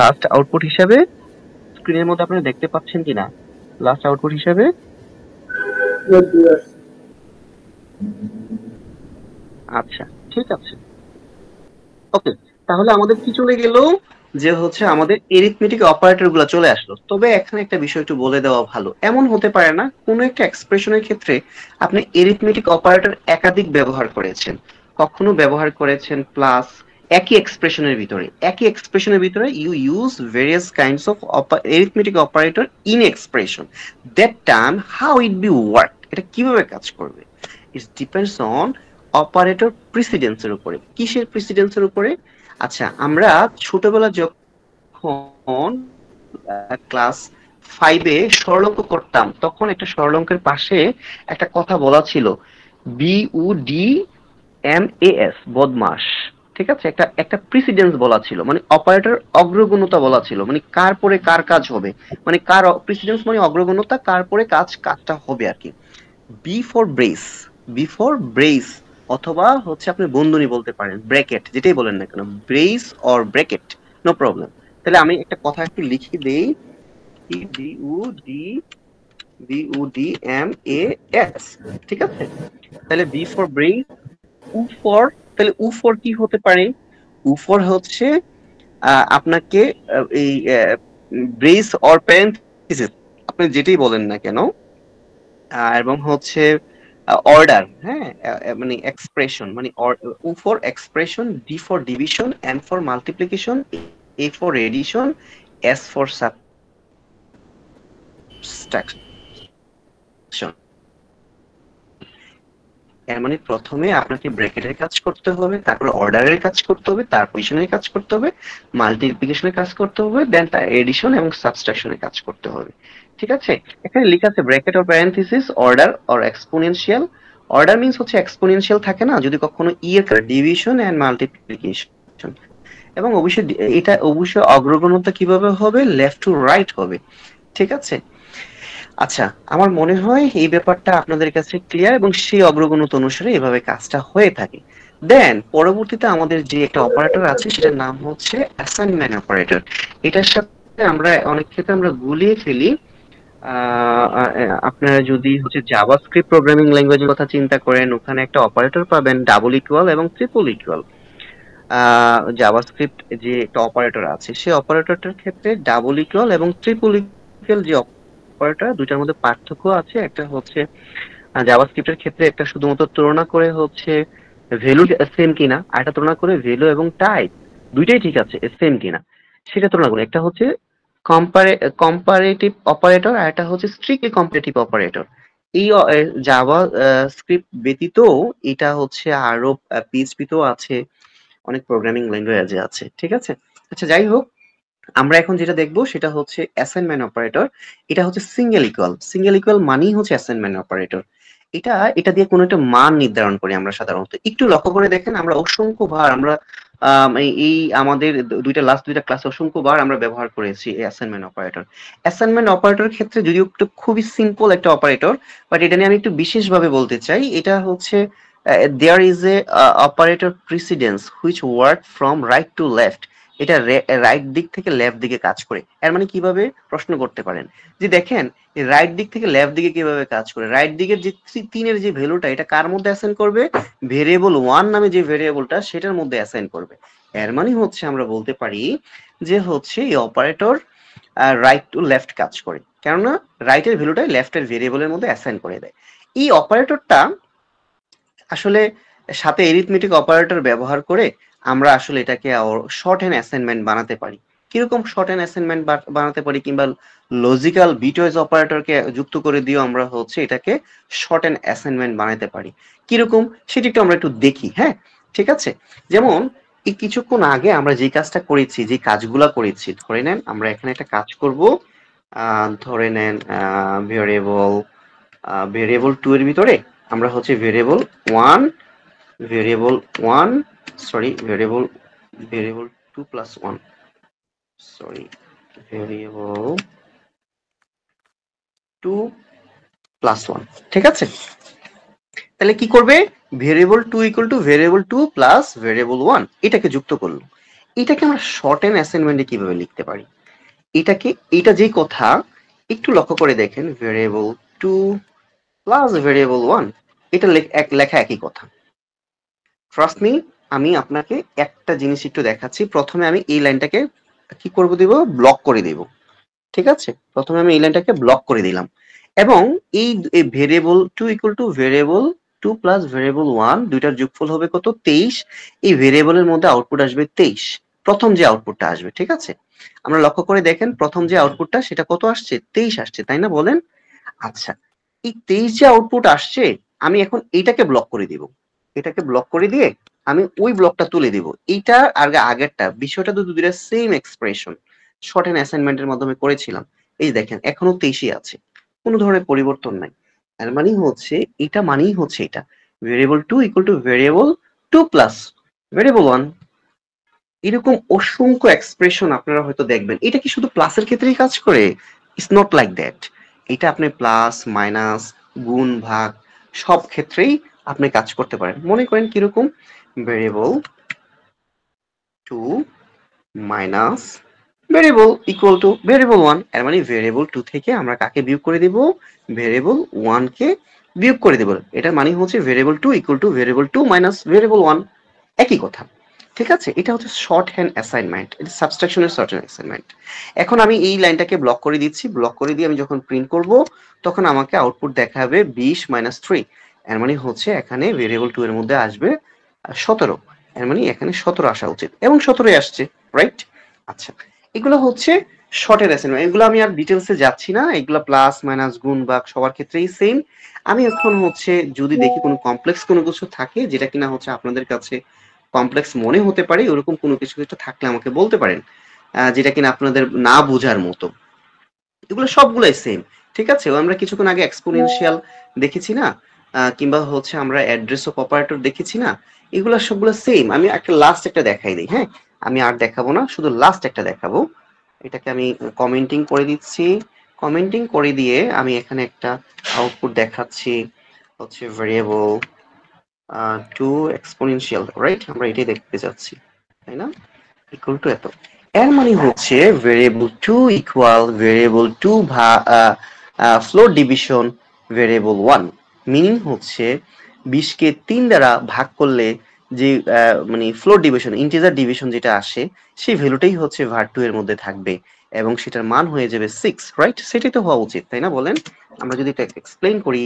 S1: লাস্ট আউটপুট হিসাবে, স্ক্রিনের মধ্যে আপনারা দেখতে পাচ্ছেন কিনা লাস্ট আউটপুট হিসাবে? আচ্ছা ঠিক আছে, ওকে। তাহলে আমাদের কি চলে গেল, যে হচ্ছে আমাদের এরিথমেটিক অপারেটর গুলা চলে আসলো। তবে এখানে একটা বিষয় একটু বলে দেওয়া ভালো, এমন হতে পারে না কোনো একটা এক্সপ্রেশনের ক্ষেত্রে আপনি এরিথমেটিক অপারেটর একাধিক ব্যবহার করেছেন। কখনো ব্যবহার করেছেন প্লাস, একই এক্সপ্রেশনের ভিতরে you use various kinds of arithmetic operator in expression. That time how it be work, এটা কিভাবে কাজ করবে, ইট ডিপেন্ডস অন অপারেটর প্রিসিডেন্সের উপরে। কিসের প্রিসিডেন্সের উপরে? আচ্ছা আমরা ছোটবেলা যখন ক্লাস 5-এ সরলঙ্ক করতাম, তখন একটা সরলঙ্কের পাশে একটা কথা বলা ছিল, BUDMAS, বদমাস। ঠিক আছে, একটা একটা প্রিসিডেন্স বলা ছিল, মানে অপারেটর অগ্রগণ্যতা বলা ছিল, মানে কার পরে কার কাজ হবে, মানে কার প্রিসিডেন্স মানে অগ্রগণ্যতা, কার পরে কাজটা হবে আর কি। বি ফর ব্রেস, অথবা হচ্ছে আপনি বন্ধনী বলতে পারেন, ব্র্যাকেট, যেটাই বলেন না কেন, brace or bracket, no problem. তাহলে আমি একটা কথা একটু লিখে দেই, BUDMAS, ঠিক আছে? তাহলে B for brace, U for, তাহলে উ ফর কি হতে পারে? উ ফর হচ্ছে আপনাকে এই ব্রেস অর প্যারেন্থেসিস, আপনি যেটাই বলেন না কেন, এবং হচ্ছে অর্ডার, হ্যাঁ, মানে এক্সপ্রেশন, মানে E for expression, D for division, M for multiplication, A for addition, S for subtraction. এর মানে প্রথমে আপনাকে ব্র্যাকেটের কাজ করতে হবে, তারপর অর্ডারের কাজ করতে হবে, তার পজিশনের কাজ করতে হবে, মাল্টিপ্লিকেশনের কাজ করতে হবে, দেন তার এডিশন এবং সাবট্রাকশনের কাজ করতে হবে। ঠিক আছে? এখানে লেখা আছে bracket or parenthesis, order or exponential. Order means হচ্ছে এক্সপোনেনশিয়াল থাকে না, যদি কখনো ই এর ডিভিশন এন্ড মাল্টিপ্লিকেশন। এবং অবশ্যই এটা অবশ্যই অগ্রগণ্যতা কিভাবে হবে? লেফট টু রাইট হবে। ঠিক আছে? আচ্ছা আমার মনে হয় এই ব্যাপারটা আপনাদের কাছে ক্লিয়ার, এবং সেই অগ্রগণ্যতা অনুসারে এভাবে কাজটা হয়ে থাকে। দেন পরবর্তীতে আমাদের যে একটা অপারেটর আছে সেটার নাম হচ্ছে অ্যাসাইনমেন্ট অপারেটর। এটার সাথে আমরা অনেক ক্ষেত্রে আমরা গুলিয়ে ফেলি। আপনারা যদি হচ্ছে জাভাস্ক্রিপ্ট প্রোগ্রামিং ল্যাঙ্গুয়েজের কথা চিন্তা করেন, ওখানে একটা অপারেটর পাবেন ডাবল ইকুয়াল এবং ট্রিপল ইকুয়াল। জাভাস্ক্রিপ্ট যে একটা অপারেটর আছে, সেই অপারেটরটার ক্ষেত্রে ডাবল ইকুয়াল এবং ট্রিপল ইকুয়াল যে অপারেটর, দুইটার মধ্যে পার্থক্য আছে। একটা হচ্ছে জাভাস্ক্রিপ্টের ক্ষেত্রে একটা শুধুমাত্র তুলনা করে হচ্ছে ভ্যালু সেম কিনা, আর একটা তুলনা করে ভ্যালু এবং টাইপ দুইটাই ঠিক আছে সেম কিনা সেটা তুলনা করে। একটা হচ্ছে কম্পারেটিভ অপারেটর, আর একটা হচ্ছে স্ট্রিক্টলি কম্পারেটিভ অপারেটর। এই জাভা স্ক্রিপ্ট ব্যতীত এটা হচ্ছে আরো পিএইচপি তেও আছে, অনেক প্রোগ্রামিং ল্যাঙ্গুয়েজে আছে। ঠিক আছে? আচ্ছা যাই হোক, আমরা এখন যেটা দেখবো সেটা হচ্ছে অ্যাসাইনমেন্ট অপারেটর। এটা হচ্ছে সিঙ্গেল ইকুয়াল মানেই হচ্ছে অ্যাসাইনমেন্ট অপারেটর। এটা দিয়ে কোনো একটা মান নির্ধারণ করি আমরা সাধারণত। একটু লক্ষ্য করে দেখেন আমরা অসংখ্যবার আমরা এই আমাদের লাস্ট দুইটা ক্লাসে অসংখ্যবার আমরা ব্যবহার করেছি এই অ্যাসাইনমেন্ট অপারেটর। অ্যাসাইনমেন্ট অপারেটর ক্ষেত্রে যদিও একটু খুবই সিম্পল একটা অপারেটর, বাট এটা নিয়ে আমি একটু বিশেষভাবে বলতে চাই। এটা হচ্ছে there is a operator precedence which work from right to left. এটা রাইট দিক থেকে লেফট দিকে কাজ করে। এর মানে কিভাবে প্রশ্ন করতে পারেন যে দেখেন রাইট দিক থেকে লেফট দিকে কিভাবে কাজ করে। রাইট দিকের যে 3 এর যে ভ্যালুটা এটা কার মধ্যে অ্যাসাইন করবে, ভেরিয়েবল 1 নামে যে ভেরিয়েবলটা সেটার মধ্যে অ্যাসাইন করবে। এর মানে হচ্ছে আমরা বলতে পারি যে হচ্ছে এই অপারেটর রাইট টু লেফট কাজ করে, কেননা রাইটের ভ্যালুটা লেফটের ভেরিয়েবলের মধ্যে অ্যাসাইন করে দেয়। এই অপারেটরটা আসলে সাথে এরিথমেটিক অপারেটর ব্যবহার করে আমরা আসলে এটাকে শর্ট হ্যান্ড অ্যাসাইনমেন্ট বানাতে পারি। কিরকম শর্ট হ্যান্ড অ্যাসাইনমেন্ট বানাতে পারি, কিংবা লজিক্যাল বিটওয়াইজ অপারেটরকে যুক্ত করে দিয়েও আমরা হচ্ছে এটাকে শর্ট হ্যান্ড অ্যাসাইনমেন্ট বানাতে পারি। কিরকম সেটা একটু আমরা একটু দেখি। হ্যাঁ, ঠিক আছে। যেমন এই কিছুক্ষণ আগে আমরা যে কাজটা করেছি, যে কাজগুলা করেছি, ধরে নেন আমরা এখানে একটা কাজ করব। ধরে নেন ভেরিয়েবল 2 এর ভিতরে আমরা হচ্ছে variable 1 variable 2 plus 1 variable 2 plus 1, ঠিক আছে। তাহলে কি করবে, variable 2 equal to variable 2 plus variable 1 এটাকে যুক্ত করলো। এটাকে আমরা শর্ট হ্যান্ড অ্যাসাইনমেন্টে কিভাবে লিখতে পারি, এটা যে কথা একটু লক্ষ্য করে দেখেন, ভেরিয়েবল 2 প্লাস ভেরিয়েবল 1 এটা লেখা একই কথা। ট্রাস্ট মি, আমি আপনাকে একটা জিনিস একটু দেখাচ্ছি। প্রথমে আমি এই লাইনটাকে কি করব, দিব, ব্লক করে দেব। ঠিক আছে, প্রথমে আমি এই লাইনটাকে ব্লক করে দিলাম, এবং এই variable 2 equal to variable 2 plus variable 1 দুইটার যোগফল হবে কত, 23। এই ভেরিয়েবলের মধ্যে আউটপুট আসবে 23, প্রথম যে আউটপুটটা আসবে। ঠিক আছে, আমরা লক্ষ্য করে দেখেন প্রথম যে আউটপুটটা সেটা কত আসছে, 23 আসছে, তাই না বলেন? আচ্ছা, এই 23 যে আউটপুট আসছে আমি এখন এইটাকে ব্লক করে দিব। এটাকে ব্লক করে দিয়ে আমি ওই ব্লকটা তুলে দিব। এইটা আর আগেরটা বিষয়টা তো দুইটা সেম এক্সপ্রেশন, শর্ট হ্যান্ড অ্যাসাইনমেন্টের মাধ্যমে করেছিলাম। এই দেখেন এখনো 23ই আছে, কোনো ধরনের পরিবর্তন নাই। এর মানেই হচ্ছে এটা variable 2 equal to variable 2 plus variable 1। এরকম অসংখ্য এক্সপ্রেশন আপনারা হয়তো দেখবেন। এটা কি শুধু প্লাসের ক্ষেত্রেই কাজ করে? It's not like that. এটা আপনি প্লাস মাইনাস গুণ ভাগ সব ক্ষেত্রেই আপনি কাজ করতে পারেন। মনে করেন কিরকম, variable 2 minus variable equal to variable 1। এর মানে ভেরিয়েবল 2 থেকে আমরা কাকে বিয়োগ করে দিব, ভেরিয়েবল 1 কে বিয়োগ করে দেব। এটার মানে হচ্ছে variable 2 equal to variable 2 minus variable 1, একই কথা। ঠিক আছে, এটা হচ্ছে শর্ট হ্যান্ড অ্যাসাইনমেন্ট, এটা সাবট্রাকশনের শর্ট হ্যান্ড অ্যাসাইনমেন্ট। এখন আমি এই লাইনটাকে ব্লক করে দিচ্ছি। ব্লক করে দিয়ে আমি যখন প্রিন্ট করব তখন আমাকে আউটপুট দেখাবে 20 মাইনাস 3। এর মানে হচ্ছে এখানে ভেরিয়েবল 2 এর মধ্যে আসবে 17। এর মানে এখানে 17 আসা উচিত, এবং 17 আসছে, রাইট? আচ্ছা, এগুলো হচ্ছে শর্টের অ্যাসাইনমেন্ট। এগুলো আমি আর ডিটেলসে যাচ্ছি না, এগুলো প্লাস মাইনাস গুণ ভাগ সবার ক্ষেত্রেই সেম। আমি এখন হচ্ছে যদি দেখি কোনো কমপ্লেক্স কোনো কিছু থাকে যেটা কিনা হচ্ছে আপনাদের কাছে কমপ্লেক্স মনে হতে পারে, ওরকম কোনো কিছু থাকলে আমাকে বলতে পারেন, যেটা কিনা আপনাদের না বোঝার মতো। এগুলো সবগুলাই সেম। ঠিক আছে, আমরা কিছুক্ষণ আগে এক্সপোনেনশিয়াল দেখেছি না, কিংবা হচ্ছে আমরা অ্যাড্রেস অফ অপারেটর দেখেছি না, এগুলো সবগুলো সেম। আমি লাস্ট একটা দেখাই দিই। হ্যাঁ, আমি আর দেখাবো না, শুধু লাস্ট একটা দেখাবো। এটাকে আমি কমেন্টিং করে দিচ্ছি। কমেন্টিং করে দিয়ে আমি এখানে একটা আউটপুট দেখাচ্ছি, হচ্ছে ভেরিয়েবল 2 এক্সপোনেনশিয়াল, রাইট? আমরা এটাই দেখতে যাচ্ছি, তাই না? ইকুয়াল টু এত। এর মানে হচ্ছে variable 2 equal variable 2 floor division variable 1। Meaning হচ্ছে 20 কে 3 দ্বারা ভাগ করলে যে মানে ফ্লোর ডিভিশন, ইন্টিজার ডিভিশন যেটা আসে, সেই ভ্যালুটাই হচ্ছে var 2 এর মধ্যে থাকবে, এবং সেটার মান হয়ে যাবে 6, রাইট? সেটাই তো হওয়া উচিত, তাই না বলেন? আমরা যদি এটা এক্সপ্লেইন করি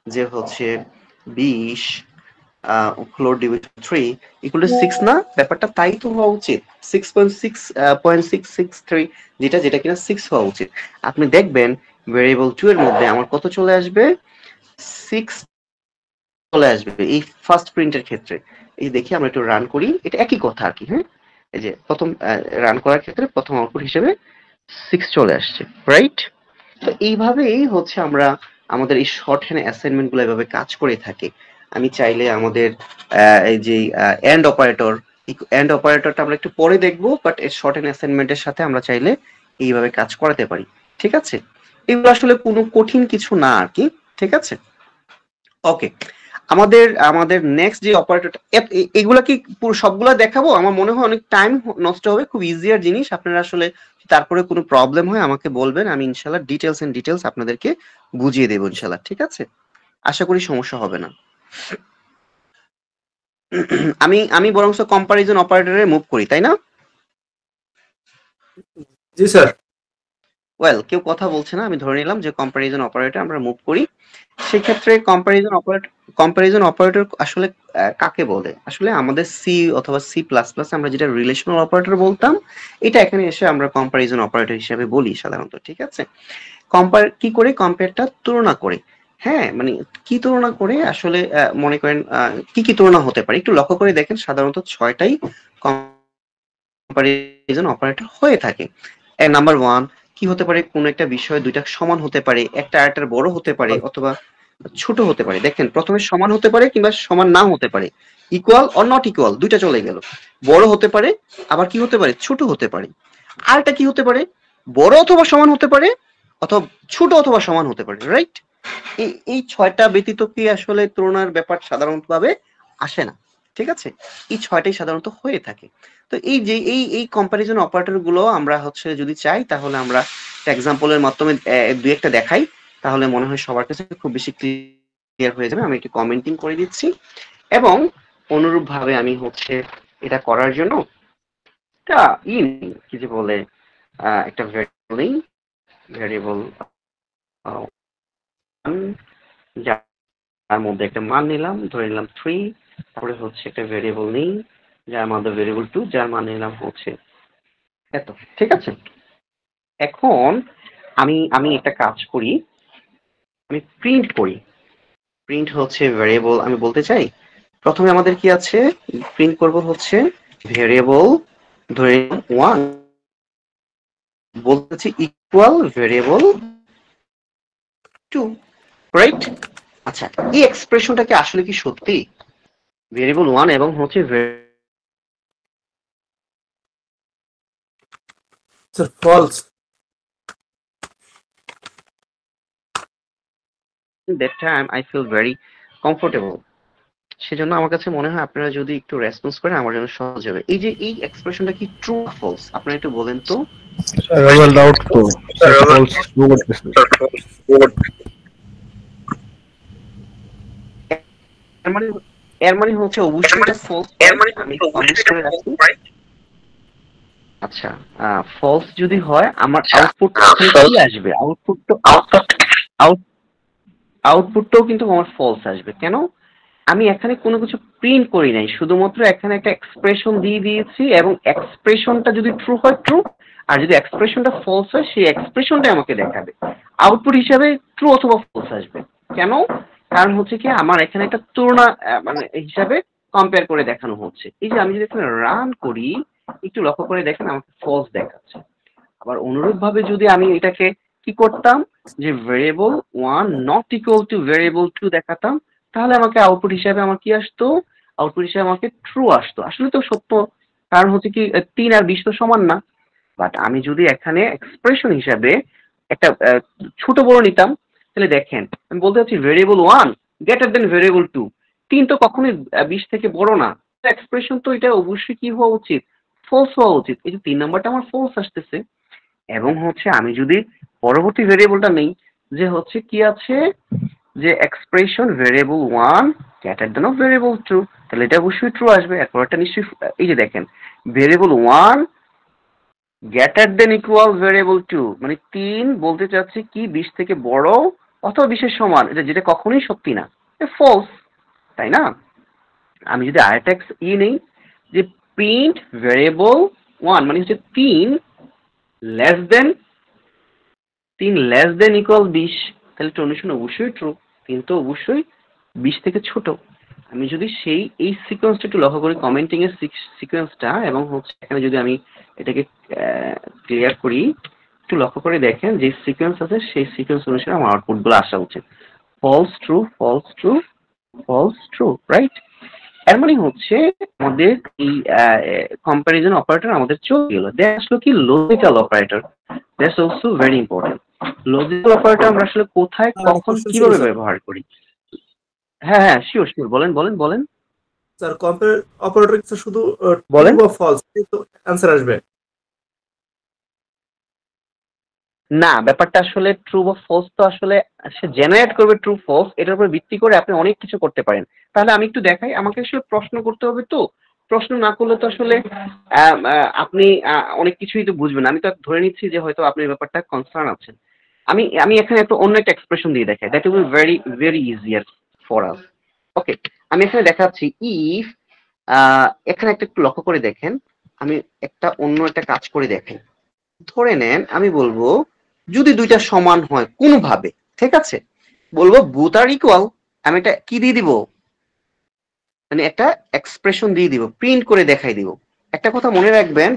S1: যে হচ্ছে 20 ফ্লোর ডিভিশন 3 ইকুয়াল টু 6 না, ব্যাপারটা তাই তো হওয়া উচিত। 6.663 যেটা কিনা 6 হওয়া উচিত। আপনি দেখবেন ভেরিয়েবল 2 এর মধ্যে আমার কত চলে আসবে, 6 চলে আসবে এই ফার্স্ট প্রিন্টের ক্ষেত্রে। এই দেখি আমরা একটু রান করি, এটা একই কথা আর কি। হ্যাঁ, এই যে প্রথম রান করার ক্ষেত্রে প্রথম আউটপুট হিসেবে 6 চলে আসছে, রাইট? তো এইভাবেই হচ্ছে আমরা আমাদের এই শর্ট হ্যান্ড অ্যাসাইনমেন্ট গুলো এভাবে কাজ করে থাকি। আমি চাইলে আমাদের এই যে এন্ড অপারেটর, এন্ড অপারেটরটা আমরা একটু পরে দেখবো, বাট এই শর্ট হ্যান্ড অ্যাসাইনমেন্টের সাথে আমরা চাইলে এইভাবে কাজ করাতে পারি, ঠিক আছে? এগুলো আসলে কোনো কঠিন কিছু না আর কি, ঠিক আছে? ওকে, আমাদের আমাদের নেক্সট যে অপারেটরটা, এগুলা কি পুরো সবগুলা দেখাবো? আমার মনে হয় অনেক টাইম নষ্ট হবে, খুব ইজিয়ার জিনিস। আপনারা আসলে তারপরে কোনো প্রবলেম হয় আমাকে বলবেন, আমি ইনশাল্লাহ ডিটেলস আপনাদেরকে বুঝিয়ে দেবো ইনশাল্লাহ, ঠিক আছে? আশা করি সমস্যা হবে না। আমি আমি বরং কম্পারিজন অপারেটরে মুভ করি, তাই না?
S2: জি স্যার।
S1: ওয়েল, কেউ কথা বলছে না, আমি ধরে নিলাম যে কম্পারিজন অপারেটর আমরা মুভ করি। সেক্ষেত্রে কম্পারিজন অপারেটর আসলে কাকে বলে? আসলে আমাদের সি অথবা সি প্লাস প্লাস আমরা যেটা রিলেশনাল অপারেটর বলতাম, এটা এখানে এসে আমরা কম্পারিজন অপারেটর হিসেবে বলি সাধারণত, ঠিক আছে? কি করে? কম্পেয়ারটা তুলনা করে। হ্যাঁ, মানে কি তুলনা করে আসলে মনে করেন কি কি তুলনা হতে পারে একটু লক্ষ্য করে দেখেন। সাধারণত 6টাই কম্পারিজন অপারেটর হয়ে থাকে। নাম্বার 1 কি হতে পারে? কোন একটা বিষয় দুইটা সমান হতে পারে, একটা আরেকটার বড় হতে পারে অথবা ছোট হতে পারে। দেখেন প্রথমে সমান হতে পারে কিংবা সমান নাও হতে পারে, ইকুয়াল অর নট ইকুয়াল দুইটা চলে গেল। বড় হতে পারে, আবার কি হতে পারে? ছোট হতে পারে। আরেকটা কি হতে পারে? বড় অথবা সমান হতে পারে, অথবা ছোট অথবা সমান হতে পারে, রাইট? এই 6টা ব্যতীত কি আসলে তুলনার ব্যাপার সাধারণত ভাবে আসে না, ঠিক আছে? এই 6টাই সাধারণত হয়ে থাকে। তো এই যে এই কম্পারিজন অপারেটর গুলো আমরা হচ্ছে যদি চাই তাহলে আমরা এক্সাম্পলের মাধ্যমে দুই একটা দেখাই, তাহলে মনে হয় সবার কাছে খুব বেশি ক্লিয়ার হয়ে যাবে। আমি একটু কমেন্টিং করে দিচ্ছি, এবং অনুরূপ ভাবে আমি হচ্ছে এটা করার জন্য একটা কি যে বলে একটা ভেরিয়েবল যার মধ্যে একটা মান নিলাম, ধরে নিলাম 3। তারপরে হচ্ছে একটা ভেরিয়েবল নেই যার মধ্যে ভেরিয়েবল 2, যার মান নিলাম হচ্ছে এত, ঠিক আছে? এখন আমি আমি একটা কাজ করি, আমি প্রিন্ট করি। প্রিন্ট হচ্ছে ভেরিয়েবল, আমি বলতে চাই প্রথমে আমাদের কি আছে, প্রিন্ট করব হচ্ছে ভেরিয়েবল, ধরে 1 বলতেছি ইকুয়াল ভেরিয়েবল 2, রাইট? আচ্ছা, এই এক্সপ্রেশনটা কি আসলে কি সত্যি? ভেরিয়েবল 1 এবং হচ্ছে
S2: sir false.
S1: that time I feel very comfortable। সেজন্য আমার কাছে মনে হয় আপনারা যদি একটু রেসপন্স করেন আমার জন্য সহজ হবে। এই যে এই এক্সপ্রেশনটা কি ট্রু অর ফলস আপনারা একটু বলেন তো।
S3: I will doubt to false robot
S1: এর মানে হচ্ছে অবশ্যই এটা ফলস, আমি কমেন্ট করে রাখি। আচ্ছা, ফলস যদি হয় আমার আউটপুট কি আসবে? আউটপুটটাও কিন্তু আমার ফলস আসবে। কেন? আমি এখানে কোনো কিছু প্রিন্ট করি নাই, শুধুমাত্র এখানে একটা এক্সপ্রেশন দিয়ে দিয়েছি, এবং এক্সপ্রেশনটা যদি ট্রু হয় ট্রু, আর যদি এক্সপ্রেশনটা ফলস হয় সেই এক্সপ্রেশনটা আমাকে দেখাবে। আউটপুট হিসাবে ট্রু অথবা ফলস আসবে। কেন? কারণ হচ্ছে কি আমার এখানে একটা তুলনা মানে হিসাবে কম্পেয়ার করে দেখানো হচ্ছে। এই যে আমি যদি এখানে রান করি একটু লক্ষ্য করে দেখেন আমাকে ফলস দেখাচ্ছে। আবার অনুরূপ ভাবে যদি আমি এটাকে কি করতাম, যে variable 1 not equal to variable 2 দেখাতাম, তাহলে আমাকে আউটপুট হিসাবে আমার কি আসতো? আউটপুট হিসাবে আমাকে ট্রু আসতো। আসলে তো সত্য, কারণ হচ্ছে কি 3 আর 20 তো সমান না। বাট আমি যদি এখানে এক্সপ্রেশন হিসাবে একটা ছোট বড় নিতাম, তাহলে দেখেন আমি বলতে চাচ্ছি ভেরিয়েবল 1 গ্রেটার দেন ভেরিয়েবল 2। 3 তো কখনোই 20 থেকে বড় না। এক্সপ্রেশন তো এটা অবশ্যই কি হওয়া উচিত? ফলস হওয়া উচিত। এই যে 3 নাম্বারটা আমার ফলস আসতেছে। এবং হচ্ছে আমি যদি পরবর্তী ভেরিয়েবলটা নেই, যে হচ্ছে কি আছে, যে expression variable 1 greater than of variable 2, তাহলে এটা অবশ্যই ট্রু আসবে। এরপরটা নিশ্চয়ই, এই যে দেখেন variable 1 greater than equal variable 2, মানে 3 বলতে চাচ্ছে কি 20 থেকে বড় অথবা 20 এর সমান, এটা যেটা কখনোই সত্যি না, ফলস, তাই না? আমি যদি আরেকটা নেই, যে প্রিন্ট ভেরিয়েবল 1 মানে হচ্ছে 3 লেস দেন ইকুয়াল 20, তাহলে কন্ডিশন অবশ্যই ট্রু। 3 তো অবশ্যই 20 থেকে ছোট। আমি যদি এই সিকোয়েন্সটা একটু লক্ষ্য করি, কমেন্টিং এর সিকোয়েন্সটা, এবং হচ্ছে এখানে যদি আমি এটাকে ক্লিয়ার করি, একটু লক্ষ্য করে দেখেন যে সিকোয়েন্স আছে সেই সিকোয়েন্স অনুসারে আমার আউটপুট গুলো আসা উচিত। False true, false true, false true, right? এর মানে হচ্ছে আমাদের এই কম্পারিজন অপারেটর আমাদের চলে গেল। দেন আসলো কি logical operator. That's also very important. Logical operator আমরা আসলে কোথায়, কখন, কিভাবে ব্যবহার করি? হ্যাঁ হ্যাঁ, শিওর শিওর, বলেন বলেন বলেন।
S2: স্যার কম্পেয়ার অপারেটর কি শুধু
S1: বলেন।
S2: ট্রু বা ফলস তো অ্যানসার আসবে?
S1: না, ব্যাপারটা আসলে ট্রু বা ফলস তো আসলে সে জেনারেট করবে ট্রু ফলস, এটার উপর ভিত্তি করে আপনি অনেক কিছু করতে পারেন। তাহলে আমি একটু দেখাই, আমাকে আসলে প্রশ্ন করতে হবে, তো প্রশ্ন না করলে তো আসলে আপনি অনেক কিছুই তো বুঝবেন। আমি তো ধরে নিচ্ছি যে হয়তো আপনি ব্যাপারটা কনসার্ন আছেন। আমি এখানে একটা অন্য একটা এক্সপ্রেশন দিয়ে দেখাই, that will very very easier for us. Okay, আমি এখানে দেখাচ্ছি ইফ, এখানে একটু লক্ষ্য করে দেখেন, আমি অন্য একটা কাজ করে দেখাই। ধরে নেন আমি বলবো যদি দুইটা সমান হয় কোনোভাবে, ঠিক আছে, বলবো বোথ আর ইকুয়াল। আমি এটা কি দিয়ে দিব, মানে একটা এক্সপ্রেশন দিয়ে দিব, প্রিন্ট করে দেখাই দিব। একটা কথা মনে রাখবেন,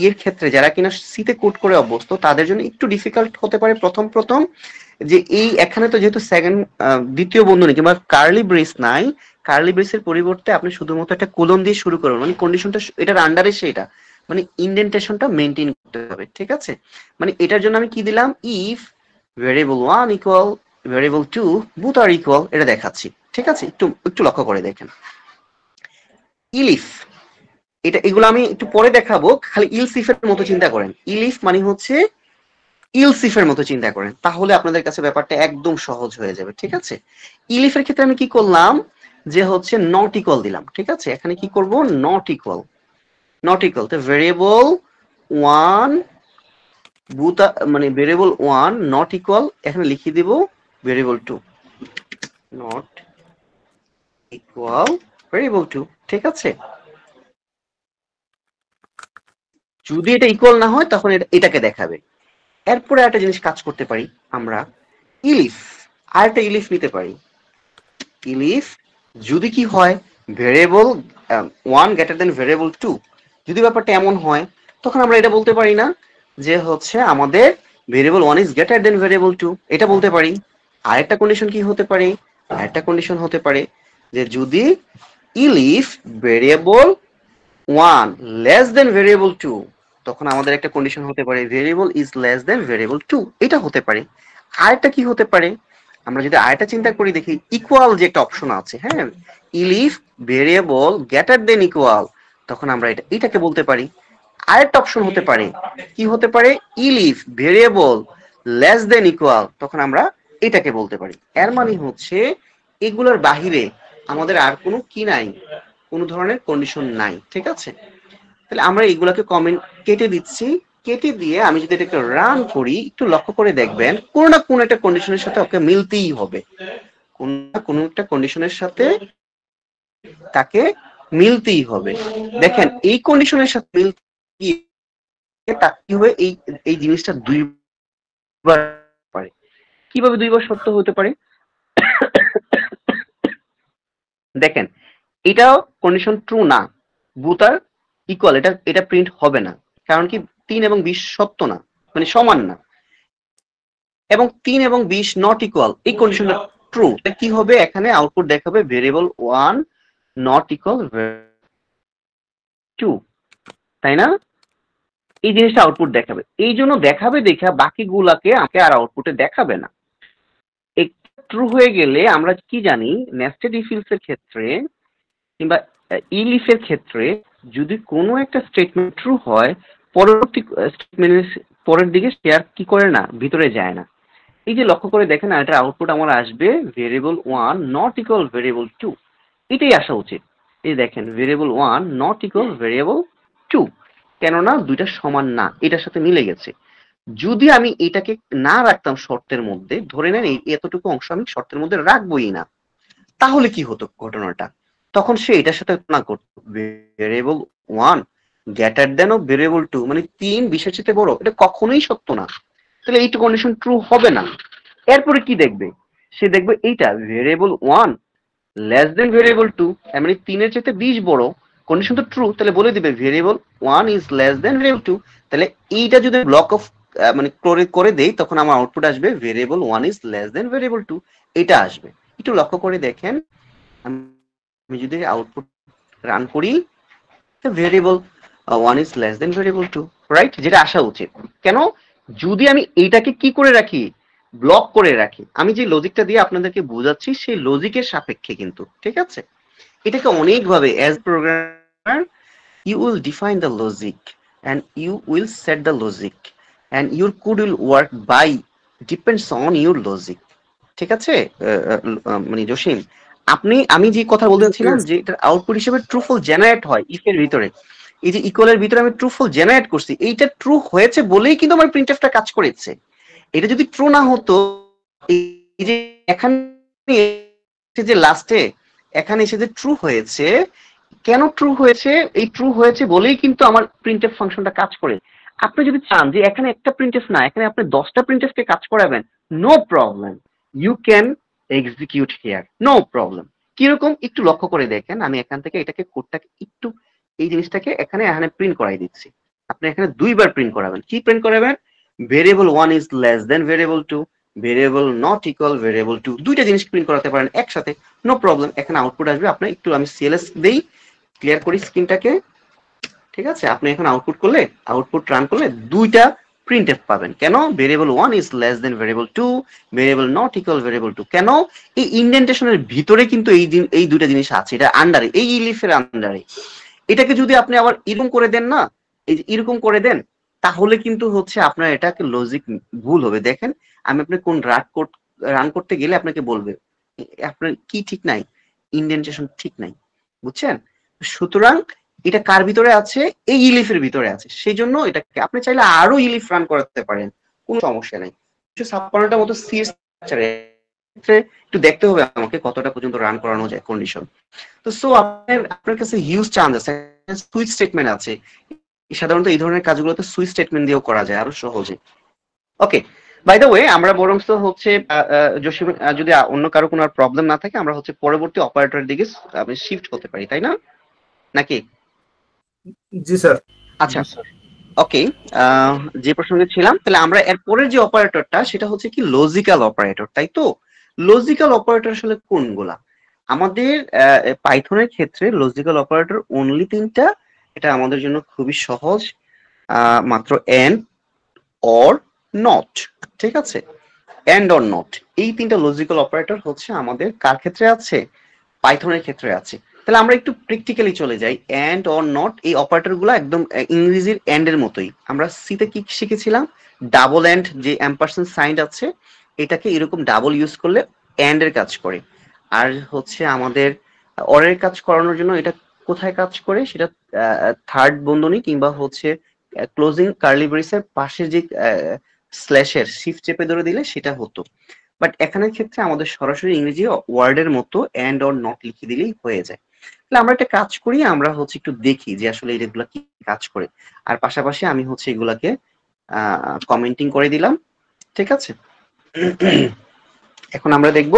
S1: এর ক্ষেত্রে যারা কিনা সিতে কোড করে অভ্যস্ত তাদের জন্য একটু ডিফিকাল্ট হতে পারে প্রথম প্রথম, যে এই এখানে তো যেহেতু দ্বিতীয় বন্ধনী কিংবা কার্লি ব্রেস নাই, কার্লি ব্রেসের পরিবর্তে আপনি শুধুমাত্র একটা কোলন দিয়ে শুরু করবেন, মানে কন্ডিশনটা এটার আন্ডারে সেটা, মানে ইন্ডেন্টেশনটা মেনটেন করতে হবে, ঠিক আছে? মানে এটার জন্য আমি কি দিলাম, if variable 1 equal variable 2 both are equal, এটা দেখাচ্ছি, ঠিক আছে? একটু একটু লক্ষ্য করে দেখেন। ইলিফ, এগুলো আমি একটু পরে দেখাবো, খালি ইলসিফের মতো চিন্তা করেন। ইলিফ মানে হচ্ছে ইলসিফের মতো চিন্তা করেন, তাহলে আপনাদের কাছে ব্যাপারটা একদম সহজ হয়ে যাবে, ঠিক আছে? ইলিফের ক্ষেত্রে আমি কি করলাম, যে হচ্ছে নট ইকুয়াল দিলাম, ঠিক আছে? এখানে কি করব, নট ইকুয়াল, নট ইকুয়াল তো ভেরিয়েবল 1 মানে ভেরিয়েবল 1 নট ইকুয়াল, এখানে লিখে দিব ভেরিয়েবল 2 নট ইকুয়াল ভেরিয়েবল 2, ঠিক আছে? যদি এটা ইকুয়াল না হয় তখন এটাকে দেখাবে। এরপরে একটা জিনিস কাজ করতে পারি আমরা, ইলিফ, আর একটা ইলিফ নিতে পারি। ইলিফ যদি কি হয়, ভেরিয়েবল 1 গ্রেটার দেন ভেরিয়েবল 2, যদি ব্যাপারটা এমন হয় তখন আমরা এটা বলতে পারি না যে হচ্ছে আমাদের variable 1 is greater than variable 2, এটা বলতে পারি। আরেকটা কন্ডিশন কি হতে পারে, আরেকটা কন্ডিশন হতে পারে যে যদি ইলিফ ভেরিয়েবল 1 লেস দেন ভেরিয়েবল 2, তখন আমাদের একটা কন্ডিশন হতে পারে variable is less than variable 2, এটা হতে পারে। আরেকটা কি হতে পারে, আমরা যদি আরেকটা চিন্তা করি দেখি, ইকুয়াল যে একটা অপশন আছে, হ্যাঁ, ইলিফ ভেরিয়েবল গ্রেটার দেন ইকুয়াল, তখন আমরা এটাকে বলতে পারি। আরেকটা অপশন হতে পারে, কি হতে পারে, ইলিফ ভেরিয়েবল লেস দেন ইকুয়াল, তখন আমরা এটাকে বলতে পারি। এর মানে হচ্ছে এগুলোর বাহিরে আমাদের আর কোনো কি নাই, কোনো ধরনের কন্ডিশন নাই, ঠিক আছে? তাহলে আমরা এগুলাকে কমেন্ট কেটে দিচ্ছি, কেটে দিয়ে আমি যদি এটাকে রান করি, একটু লক্ষ্য করে দেখবেন কোনো না কোনো একটা কন্ডিশনের সাথে ওকে মিলতেই হবে, কোন না কোনো একটা কন্ডিশনের সাথে তাকে মিলতেই হবে। দেখেন এই কন্ডিশনের সাথে মিলতে কি হবে, এই জিনিসটা দুইবার পারে। কিভাবে দুইবার সত্য হতে পারে, দেখেন এটাও কন্ডিশন ট্রু না, বুথ আর ইকুয়াল, এটা প্রিন্ট হবে না, কারণ কি 3 এবং 20 সত্য না, মানে সমান না, এবং 3 এবং 20 নট ইকুয়াল, এই কন্ডিশনটা ট্রু, কি হবে, এখানে আউটপুট দেখাবে ভেরিয়েবল 1 নট ইকুয়াল 2, তাই না? এই জিনিসটা আউটপুট দেখাবে, এই জন্য দেখাবে দেখা বাকিগুলাকে আমাকে আর আউটপুটে দেখাবে না। ট্রু হয়ে গেলে আমরা কি জানি, নেস্টেড ইফ এলস এর ক্ষেত্রে কিংবা ইলিফ এর ক্ষেত্রে যদি কোনো একটা স্টেটমেন্ট ট্রু হয়, পরবর্তী স্টেটমেন্টের পরের দিকে সে আর কি করে না, ভিতরে যায় না। এই যে লক্ষ্য করে দেখেন, এটার আউটপুট আমার আসবে ভেরিয়েবল 1 নট ইকুয়াল ভেরিয়েবল 2, এটাই আসা উচিত। এই দেখেন ভেরিয়েবল 1 নট ইকুয়াল ভেরিয়েবল 2, কেননা দুইটা সমান না, এটার সাথে মিলে গেছে। যদি আমি এটাকে না রাখতাম শর্তের মধ্যে, ধরে নেন এতটুকু অংশ আমি শর্তের মধ্যে রাখবোই না, তাহলে কি হতো ঘটনাটা, তখন সে এটার সাথে তুলনা করতো ভেরিয়েবল 1 গ্রেটার দেন ও ভেরিয়েবল 2, মানে 3 20-এর চেয়ে বড়, এটা কখনোই সত্য না, তাহলে এইটা কন্ডিশন ট্রু হবে না। এরপরে কি দেখবে, সে দেখবে এইটা ভেরিয়েবল 1 লেস দেন ভেরিয়েবল 2, মানে 3 এর চাইতে 20 বড়, কন্ডিশন তো ট্রু, তাহলে বলে দিবে variable 1 is less than variable 2। তাহলে এইটা যদি ব্লক অফ মানে করে দেই, তখন আমার আউটপুট আসবে variable 1 is less than variable 2, এটা আসবে। একটু লক্ষ্য করে দেখেন, আমি যদি আউটপুট রান করি, variable 1 is less than variable 2, right, যেটা আসা উচিত। কেন? যদি আমি এইটাকে কি করে রাখি, ব্লক করে রাখি, আমি যে লজিকটা দিয়ে আপনাদেরকে বোঝাচ্ছি সেই লজিকের সাপেক্ষে কিন্তু, ঠিক আছে। এটাকে অনেকভাবে as programmer you will define the logic and you will set the logic and your code will work by depends on your logic, ঠিক আছে। মানে জসিম, আমি যে কথা বলতেছিলাম যে এটার আউটপুট হিসেবে ট্রু ফলস জেনারেট হয় ইফ এর ভিতরে, এই যে ইকুয়ালের ভিতরে আমি ট্রু ফলস জেনারেট করছি, এইটা ট্রু হয়েছে বলেই কিন্তু আমার প্রিন্টএফটা কাজ করেছে। এটা যদি ট্রু না হতো, এই যে এখানে যে লাস্টে এখানে এসে যে ট্রু হয়েছে, কেন ট্রু হয়েছে? এই ট্রু হয়েছে বলেই কিন্তু আমার প্রিন্টএফ ফাংশনটা কাজ করে। আপনি যদি চান যে এখানে একটা প্রিন্টএফ না, এখানে আপনি 10টা প্রিন্টএফকে কাজ করাবেন, no problem, you can execute here, no problem. কিরকম একটু লক্ষ্য করে দেখেন, আমি এখান থেকে এটাকে কোডটাকে একটু এই জিনিসটাকে এখানে প্রিন্ট করাই দিচ্ছি। আপনি এখানে 2বার প্রিন্ট করাবেন। কি প্রিন্ট করাবেন? Variable 1 is less than variable 2, variable not equal variable 2, দুইটা জিনিস প্রিন্ট করাতে পারেন একসাথে, নো প্রবলেম। এখানে আউটপুট আসবে। আপনি একটু আমি সিএলএস দেই, ক্লিয়ার করি স্ক্রিনটাকে, ঠিক আছে। আপনি এখন আউটপুট রান করলে দুইটা প্রিন্টএফ পাবেন। কেন? Variable 1 is less than variable 2, variable not equal variable 2। কেন? এই ইনডেন্টেশনের ভিতরে কিন্তু এই দুইটা জিনিস আছে, এটা আন্ডারে, এই ইলিফের আন্ডারে। এটাকে যদি আপনি আবার এরকম করে দেন না, এই যে এরকম করে দেন, তাহলে কিন্তু হচ্ছে আপনার এটাকে লজিক ভুল হবে। দেখেন, আমি আপনি কোন রান করতে গেলে আপনাকে বলবে আপনার কি ঠিক নাই, ইনডেন্টেশন ঠিক নাই, বুঝছেন? সুতরাং এটা কার ভিতরে আছে? এই ইলিফের ভিতরে আছে। সেই জন্য এটাকে আপনি চাইলে আরো ইলিফ রান করাতে পারেন, কোনো সমস্যা নেই। সাবকর্নেরটার মতো সি স্ট্রাকচারে একটু দেখতে হবে আমাকে কতটা পর্যন্ত রান করানো যায় কন্ডিশন। তো সো আপনার কাছে হিউজ চান্স আছে, সুইচ স্টেটমেন্ট আছে। সাধারণত এই ধরনের কাজগুলোতে সুইচ স্টেটমেন্ট দিয়েও করা যায় আরো সহজে। ওকে, বাই দ্য ওয়ে, আমরা বরং হচ্ছে জসিম, যদি অন্য কারো কোনো প্রবলেম না থাকে, আমরা হচ্ছে পরবর্তী অপারেটরের দিকে আমি শিফট হতে পারি, তাই না? নাকি?
S2: জি স্যার।
S1: আচ্ছা, ওকে, যে প্রসঙ্গে ছিলাম, তাহলে আমরা এর পরের যে অপারেটরটা, সেটা হচ্ছে কি লজিক্যাল অপারেটর, তাই তো? লজিক্যাল অপারেটর আসলে কোনগুলা? আমাদের পাইথনের ক্ষেত্রে লজিক্যাল অপারেটর অনলি 3টা। এটা আমাদের জন্য খুবই সহজ, মাত্র এন্ড, অর, নট, ঠিক আছে। এন্ড অর নট, এই 3টা লজিক্যাল অপারেটর হচ্ছে আমাদের কার ক্ষেত্রে আছে? পাইথনের ক্ষেত্রে আছে। তাহলে আমরা একটু প্র্যাকটিক্যালি চলে যাই। এন্ড অর নট এই অপারেটর গুলো একদম ইংরেজির এন্ড এর মতোই। আমরা সিতে কি শিখেছিলাম? ডাবল এন্ড, যে অ্যাম্পারসেন্ড সাইন আছে, এটাকে এরকম ডাবল ইউজ করলে এন্ড এর কাজ করে। আর হচ্ছে আমাদের অরের কাজ করানোর জন্য এটা কোথায় কাজ করে? সেটা থার্ড বন্ধনী কিংবা হচ্ছে ক্লোজিং কার্লি ব্রেসের পাশে যে স্ল্যাশের শিফট চেপে ধরে দিলে সেটা হতো। বাট এখানের ক্ষেত্রে আমাদের সরাসরি ইংরেজি ওয়ার্ডের মতো এন্ড অর নট লিখে দিলেই হয়ে যায়। তাহলে আমরা একটা কাজ করি, আমরা হচ্ছে একটু দেখি যে আসলে এগুলা কি কাজ করে, আর পাশাপাশি আমি হচ্ছে এগুলাকে কমেন্টিং করে দিলাম, ঠিক আছে। এখন আমরা দেখব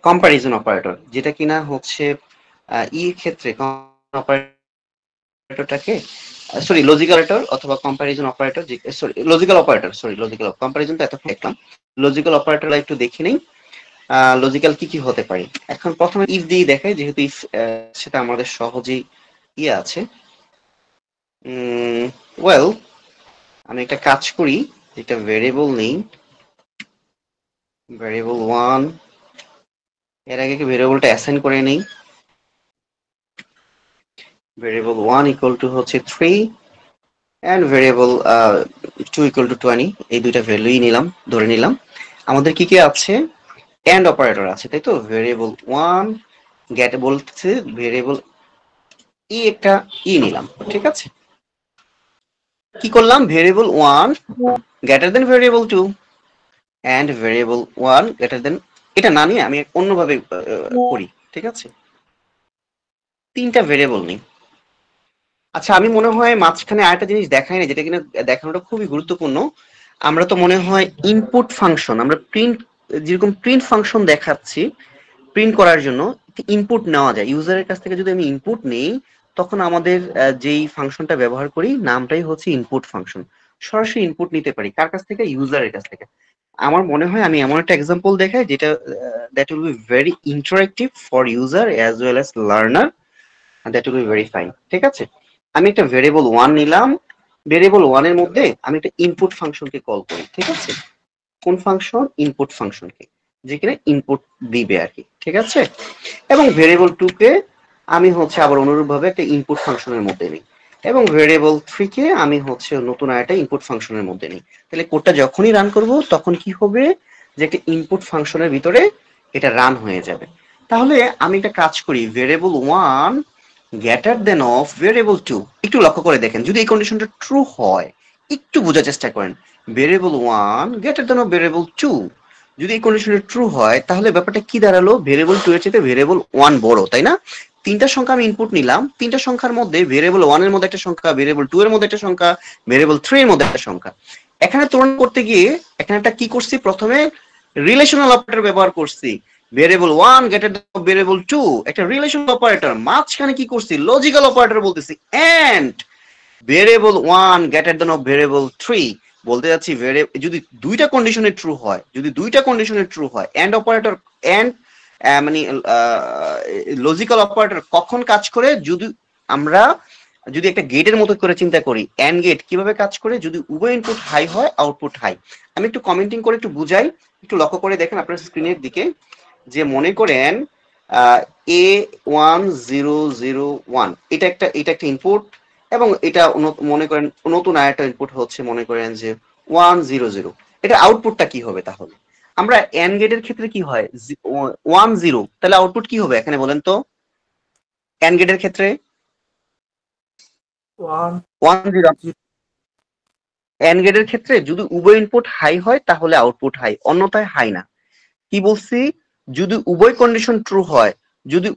S1: কম্পারিজন অপারেটর, যেটা কিনা হচ্ছে ক্ষেত্রে অপারেটরটাকে সরি লজিক্যাল অপারেটর অথবা কম্পারিজন অপারেটর, লজিক্যাল কম্পারিজন তো এতক্ষণ দেখলাম। লজিক্যাল অপারেটর একটু দেখে নেই লজিক্যাল কি হতে পারে। এখন প্রথমে ইফ দিয়ে দেখাই, যেহেতু ইফ সেটা আমাদের সহজেই আছে। ওয়েল, আমি একটা কাজ করি, যেটা ভেরিয়েবল নেই, ভেরিয়েবল 1, এর আগে কি ভেরিয়েবলটা অ্যাসাইন করে নেই। ভেরিয়েবল 1 ইকুয়াল টু হচ্ছে 3 এন্ড ভেরিয়েবল 2 ইকুয়াল টু 20, এই দুইটা ভ্যালুই ধরে নিলাম। আমাদের কি আছে? এন্ড অপারেটর আছে, তাই তো। ভেরিয়েবল 1 গেট বলতেছে ভেরিয়েবল একটা নিলাম, ঠিক আছে। কি করলাম? Variable 1 greater than variable 2 and variable 1 greater than, এটা না নিয়ে আমি অন্যভাবে করি, ঠিক আছে। 3টা ভেরিয়েবল নেই। আচ্ছা, আমি মনে হয় মাঝখানে আরেকটা জিনিস দেখাই না, যেটা কিনা দেখানোটা খুবই গুরুত্বপূর্ণ। আমরা তো মনে হয় ইনপুট ফাংশন, আমরা যেরকম প্রিন্ট ফাংশন দেখাচ্ছি, প্রিন্ট করার জন্য ইনপুট নেওয়া যায়। ইউজারের কাছ থেকে যদি আমি ইনপুট নেই তখন আমাদের যেই ফাংশনটা ব্যবহার করি নামটাই হচ্ছে ইনপুট ফাংশন। সরাসরি ইনপুট নিতে পারি কার কাছ থেকে? ইউজারের কাছ থেকে। আমার মনে হয় আমি এমন একটা এক্সাম্পল দেখাই যেটা that will be very interactive for user as well as learner, that will be very fine. ঠিক আছে, আমি একটা ভেরিয়েবল 1 নিলাম, ভেরিয়েবল 1 এর মধ্যে আমি একটা ইনপুট ফাংশনকে কল করি। ঠিক আছে, কোন ফাংশন? ইনপুট ফাংশনকে, যেখানে ইনপুট দিবে আর কি। ঠিক আছে, এবং ভেরিয়েবল 2 কে আমি হচ্ছে আবার অনুরূপভাবে একটা ইনপুট ফাংশনের মধ্যে নিই, এবং ভেরিয়েবল 3 কে আমি হচ্ছে নতুন আরেকটা ইনপুট ফাংশনের মধ্যে নিই। তাহলে কোডটা যখনই রান করব তখন কি হবে, যে একটা ইনপুট ফাংশনের ভিতরে এটা রান হয়ে যাবে। তাহলে আমি একটা কাজ করি, variable 1 greater than of variable 2। একটু লক্ষ্য করে দেখেন, যদি এই কন্ডিশনটা ট্রু হয়, একটু বোঝার চেষ্টা করেন, variable 1 greater than of variable 2 যদি এই কন্ডিশনটা ট্রু হয় তাহলে ব্যাপারটা কি দাঁড়ালো? ভেরিয়েবল 2 এর চাইতে ভেরিয়েবল 1 বড়, তাই না? তিনটা সংখ্যা আমি ইনপুট নিলাম, তিনটা সংখ্যার মধ্যে ভেরিয়েবল 1 এর মধ্যে একটা সংখ্যা, ভেরিয়েবল 2 এর মধ্যে একটা সংখ্যা, ভেরিয়েবল 3 এর মধ্যে একটা সংখ্যা। এখানে তুলনা করতে গিয়ে এখানে একটা কি করছি, প্রথমে রিলেশনাল অপারেটর ব্যবহার করছি। Variable 1 greater than of variable 2 একটা রিলেশনাল অপারেটর, মাঝখানে কি করছি? লজিক্যাল অপারেটর বলতেছি, and variable 1 greater than of variable 3 বলতে যাচ্ছি যদি দুইটা কন্ডিশনে ট্রু হয়, যদি দুইটা কন্ডিশনে ট্রু হয়, এন্ড অপারেটর, এন্ড মানে লজিক্যাল অপারেটর কখন কাজ করে? যদি আমরা যদি একটা গেটের মতো করে চিন্তা করি, এন্ড গেট কিভাবে কাজ করে? যদি উভয় ইনপুট হাই হয়, আউটপুট হাই। আমি একটু কমেন্টিং করে একটু বুঝাই, একটু লক্ষ্য করে দেখেন আপনার স্ক্রিনের দিকে, যে মনে করেন A1001 এটা একটা ইনপুট, এবং এটা মনে করেন নতুন আরেকটা ইনপুট হচ্ছে মনে করেন যে 100। এটা আউটপুটটা কি হবে? তাহলে আমরা এন্ড গেটের ক্ষেত্রে কি হয়, 10, তাহলে আউটপুট কি হবে এখানে বলেন তো? এন্ড গেটের ক্ষেত্রে 10, এন্ড গেটের ক্ষেত্রে যদি উভয় ইনপুট হাই হয় তাহলে আউটপুট হাই, অন্যথায় হাই না। কি বলছি? যদি উভয় কন্ডিশন ট্রু হয়, যদি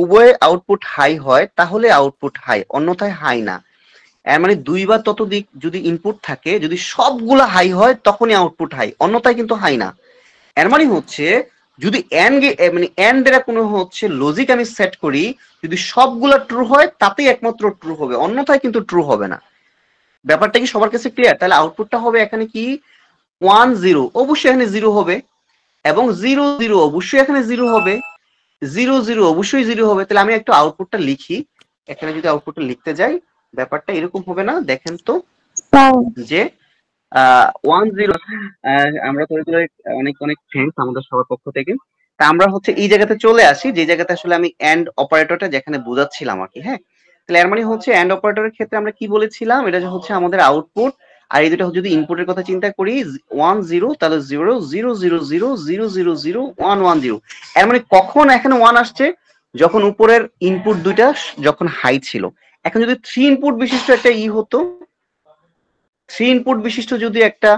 S1: উভয় আউটপুট হাই হয় তাহলে আউটপুট হাই, অন্যথায় হাই না। এর মানে দুই বা ততোধিক যদি ইনপুট থাকে, যদি সবগুলা হাই হয় তখনই আউটপুট হাই, অন্যথায় কিন্তু হাই না। এর মানে হচ্ছে যদি এন্ড এর কোনো হচ্ছে লজিক আমি সেট করি, যদি সবগুলা ট্রু হয় তাতেই একমাত্র ট্রু হবে, অন্যথায় কিন্তু ট্রু হবে না। ব্যাপারটা কি সবার কাছে ক্লিয়ার? তাহলে আউটপুটটা হবে এখানে কি? 10, অবশ্যই এখানে 0 হবে, এবং 00 অবশ্যই এখানে 0 হবে, 00 অবশ্যই 0 হবে। তাহলে আমি একটু আউটপুটটা লিখি, এখানে যদি আউটপুটটা লিখতে যাই ব্যাপারটা এরকম হবে না? দেখেন তো, যে 10 আমরা অনেক অনেক থ্যাঙ্কস আমাদের সবার পক্ষ থেকে। তা আমরা হচ্ছে এই জায়গাতে চলে আসি, যে জায়গাতে আসলে আমি এন্ড অপারেটরটা যেখানে বোঝাচ্ছিলাম আর কি। হ্যাঁ, তাহলে এর মানে হচ্ছে এন্ড অপারেটরের ক্ষেত্রে আমরা কি বলেছিলাম, এটা হচ্ছে আমাদের আউটপুট, আর এই দুটো যদি ইনপুটের কথা চিন্তা করি 10, তাহলে 0, 0, 0, 0, 0, 0, 0, 1, 1, 0। এর মানে কখন এখানে 1 আসছে? যখন উপরের ইনপুট দুইটা যখন হাই ছিল। এখন যদি 3 ইনপুট বিশিষ্ট একটা হতো, 3 ইনপুট বিশিষ্ট যদি একটা